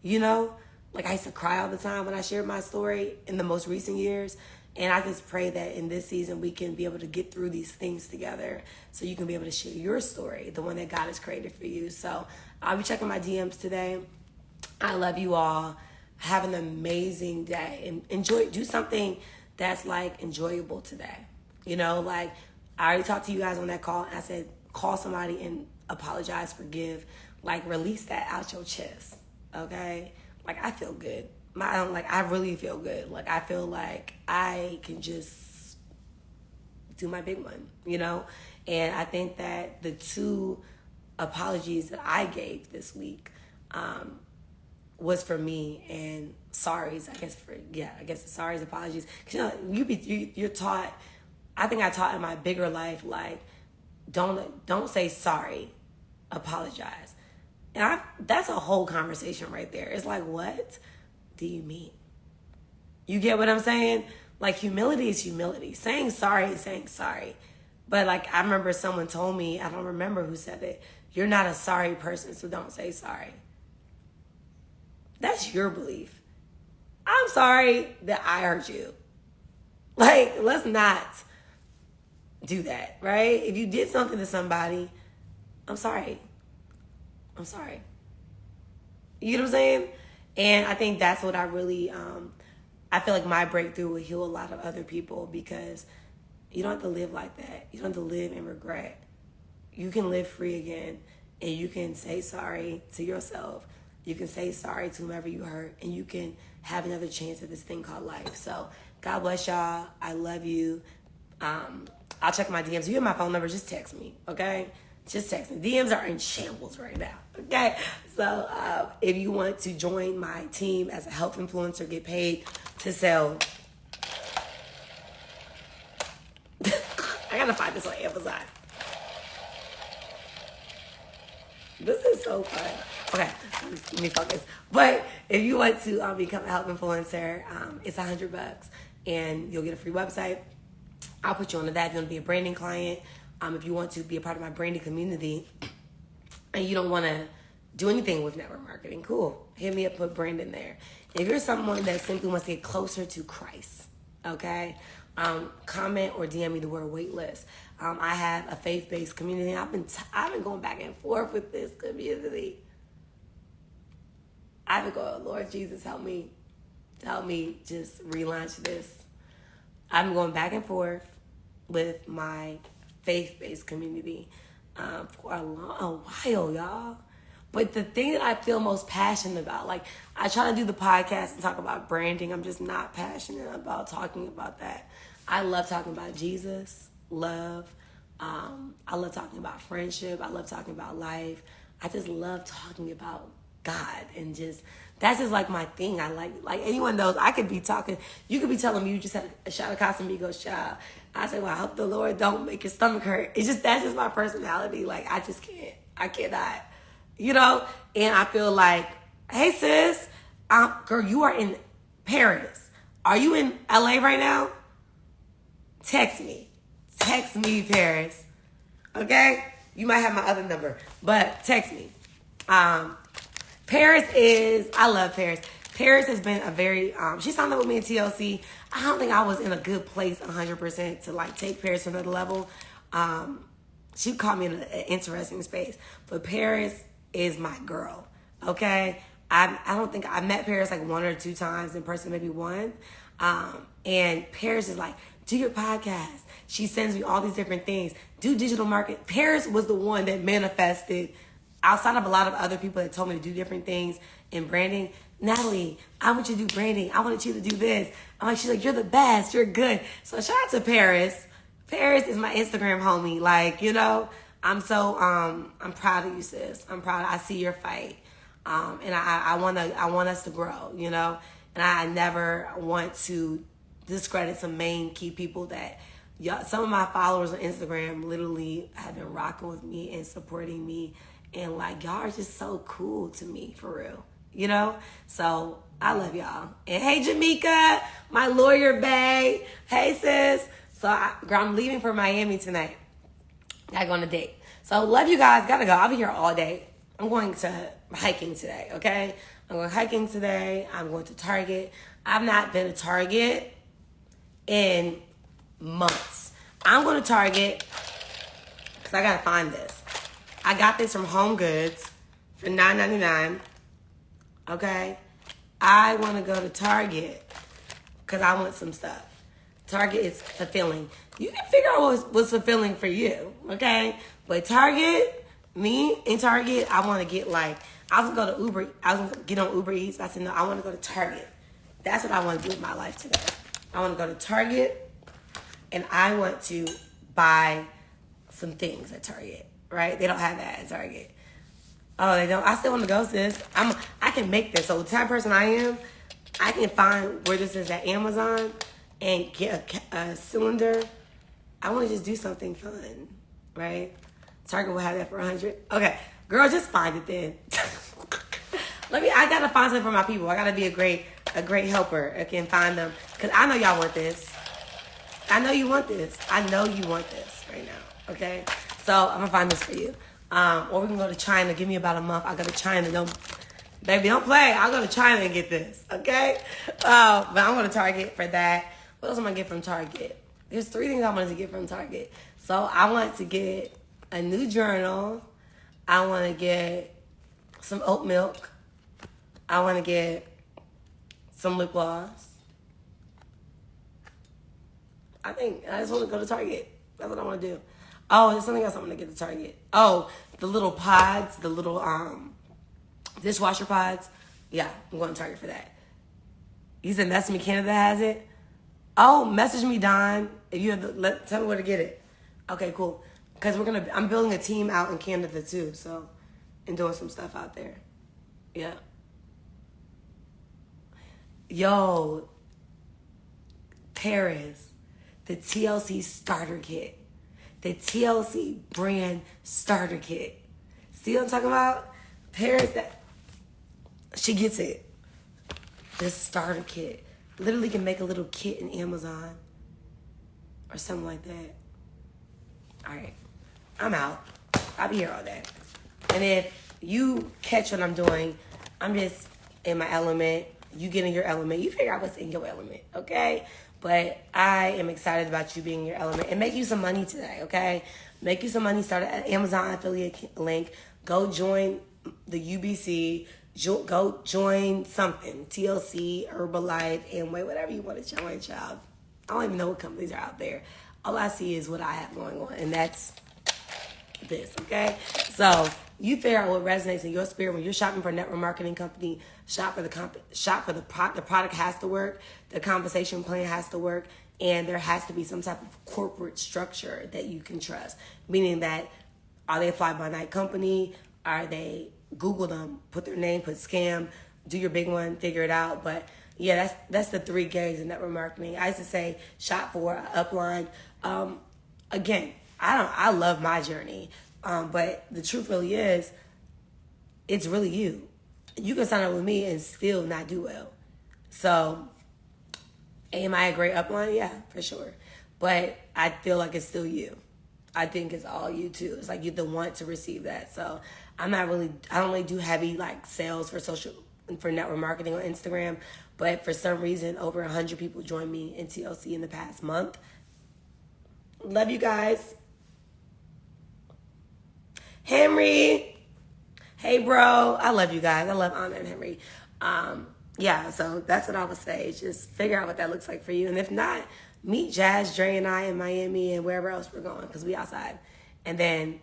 You know, like I used to cry all the time when I shared my story in the most recent years. And I just pray that in this season we can be able to get through these things together so you can be able to share your story, the one that God has created for you. So I'll be checking my DMs today. I love you all. Have an amazing day. And do something that's like enjoyable today. You know, like I already talked to you guys on that call. And I said, call somebody and apologize, forgive. Like release that out your chest, okay? Like I feel good. I really feel good. Like I feel like I can just do my big one, you know? And I think that the 2 apologies that I gave this week was for me, and sorries, I guess sorries, apologies. Cause you know, you're taught, I think I taught in my bigger life, like don't say sorry, apologize. And that's a whole conversation right there. It's like, what do you mean? You get what I'm saying? Like, humility is humility. Saying sorry is saying sorry. But, like, I remember someone told me, I don't remember who said it, you're not a sorry person, so don't say sorry. That's your belief. I'm sorry that I hurt you. Like, let's not do that, right? If you did something to somebody, I'm sorry. I'm sorry. You know what I'm saying? And I think that's what I really, I feel like my breakthrough will heal a lot of other people, because you don't have to live like that. You don't have to live in regret. You can live free again, and you can say sorry to yourself. You can say sorry to whomever you hurt, and you can have another chance at this thing called life. So God bless y'all. I love you. I'll check my DMs. You have my phone number. Just text me, okay? Just text me. DMs are in shambles right now, okay? So if you want to join my team as a health influencer, get paid to sell. I gotta find this on Amazon. This is so fun. Okay, let me focus. But if you want to become a health influencer, it's $100, and you'll get a free website. I'll put you on to that. If you want to be a branding client, if you want to be a part of my branding community, and you don't want to do anything with network marketing, cool. Hit me up, put Brandon there. If you're someone that simply wants to get closer to Christ, okay, comment or DM me the word waitlist. I have a faith-based community. I've been going back and forth with this community. I've been going, Lord Jesus, help me just relaunch this. I've been going back and forth with my faith-based community for a while, y'all. But the thing that I feel most passionate about, like, I try to do the podcast and talk about branding. I'm just not passionate about talking about that. I love talking about Jesus, love. I love talking about friendship. I love talking about life. I just love talking about God, and just, that's just like my thing. I like anyone knows, I could be talking, you could be telling me you just had a shot of Casamigos, child. I say, well, I hope the Lord don't make your stomach hurt. It's just, that's just my personality. Like, I just can't. I cannot. You know? And I feel like, hey, sis, girl, you are in Paris. Are you in LA right now? Text me. Text me, Paris. Okay? You might have my other number, but text me. Paris is, I love Paris. Paris has been a very, she signed up with me in TLC. I don't think I was in a good place 100% to, like, take Paris to another level. She caught me in an interesting space. But Paris is my girl, okay? I don't think, I met Paris like 1 or 2 times in person, maybe 1. And Paris is like, do your podcast. She sends me all these different things. Do digital marketing. Paris was the one that manifested, outside of a lot of other people that told me to do different things in branding. Natalie, I want you to do branding. I want you to do this. She's like, you're the best. You're good. So shout out to Paris. Paris is my Instagram homie. Like, you know, I'm proud of you, sis. I'm proud. I see your fight. And I want us to grow, you know, and I never want to discredit some main key people that, some of my followers on Instagram literally have been rocking with me and supporting me. And, like, y'all are just so cool to me, for real. You know? So, I love y'all. And hey, Jamaica, my lawyer bae. Hey, sis. So, I'm leaving for Miami tonight. Gotta go on a date. So, love you guys. Gotta go. I'll be here all day. I'm going to hiking today, okay? I'm going hiking today. I'm going to Target. I've not been to Target in months. I'm going to Target because I gotta find this. I got this from Home Goods for $9.99. Okay? I want to go to Target because I want some stuff. Target is fulfilling. You can figure out what's fulfilling for you. Okay? But Target, me in Target, I want to get, like, I was going to Uber. I was going to get on Uber Eats. I said, no, I want to go to Target. That's what I want to do with my life today. I want to go to Target and I want to buy some things at Target. Right? They don't have that at Target. Oh, they don't? I still want to go, sis. I can make this. So the type of person I am, I can find where this is at Amazon and get a cylinder. I want to just do something fun, right? Target will have that for $100. Okay, girl, just find it then. I gotta find something for my people. I gotta be a great helper. I can find them because I know y'all want this. I know you want this. I know you want this right now. Okay, so I'm gonna find this for you. Or we can go to China. Give me about a month. I go to China. Don't, baby, don't play. I'll go to China and get this. Okay, but I'm going to Target for that. What else am I gonna get from Target? There's 3 things I wanted to get from Target. So I want to get a new journal. I want to get some oat milk. I want to get some lip gloss. I think I just want to go to Target. That's what I want to do. Oh, there's something else I want to get to Target. Oh, the little pods, the little dishwasher pods. Yeah, I'm going to Target for that. You said message me Canada has it. Oh, message me Don if you have tell me where to get it. Okay, cool. Because I'm building a team out in Canada too, so and doing some stuff out there. Yeah. Yo, Paris. The TLC starter kit. The TLC brand starter kit. See what I'm talking about? Paris, she gets it. This starter kit. Literally can make a little kit in Amazon. Or something like that. Alright. I'm out. I'll be here all day. And if you catch what I'm doing, I'm just in my element. You get in your element. You figure out what's in your element, okay? But I am excited about you being in your element and make you some money today, okay? Make you some money. Start an Amazon affiliate link. Go join the UBC. Go join something. TLC, Herbalife, Amway, whatever you want to join, child. I don't even know what companies are out there. All I see is what I have going on, and that's this, okay? So you figure out what resonates in your spirit when you're shopping for a network marketing company. Shop for the product. The product has to work. The compensation plan has to work, and there has to be some type of corporate structure that you can trust. Meaning that, are they a fly-by-night company? Are they, Google them, put their name, put scam, do your big one, figure it out. But yeah, that's the 3 gays in network marketing. I used to say shop for upline. Again, I love my journey, but the truth really is, it's really you. You can sign up with me and still not do well. So, am I a great upline? Yeah, for sure. But I feel like it's still you. I think it's all you too. It's like you're the one to receive that. So I don't really do heavy like sales for network marketing on Instagram. But for some reason, over 100 people joined me in TLC in the past month. Love you guys. Henry. Hey, bro. I love you guys. I love Anna and Henry. Yeah, so that's what I would say. Just figure out what that looks like for you. And if not, meet Jazz, Dre, and I in Miami and wherever else we're going because we outside. And then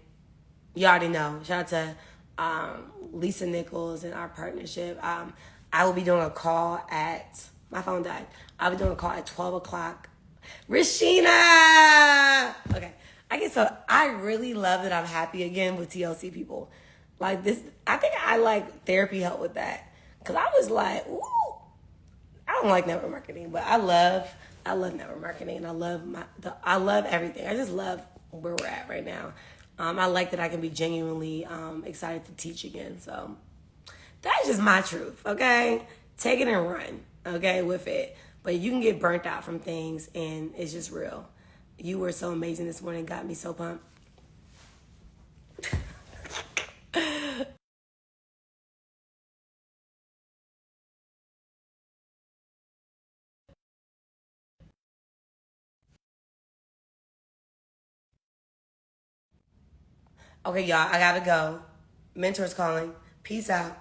you already know. Shout out to Lisa Nichols and our partnership. I will be doing a call at, my phone died. I'll be doing a call at 12 o'clock. Rashina! Okay. I really love that I'm happy again with TLC people. Like this, I think I like therapy help with that. Cause I was like, ooh, I don't like network marketing, but I love network marketing and I love everything. I just love where we're at right now. I like that I can be genuinely excited to teach again. So that's just my truth, okay? Take it and run, okay, with it. But you can get burnt out from things and it's just real. You were so amazing this morning, got me so pumped. Okay, y'all, I gotta go. Mentor's calling. Peace out.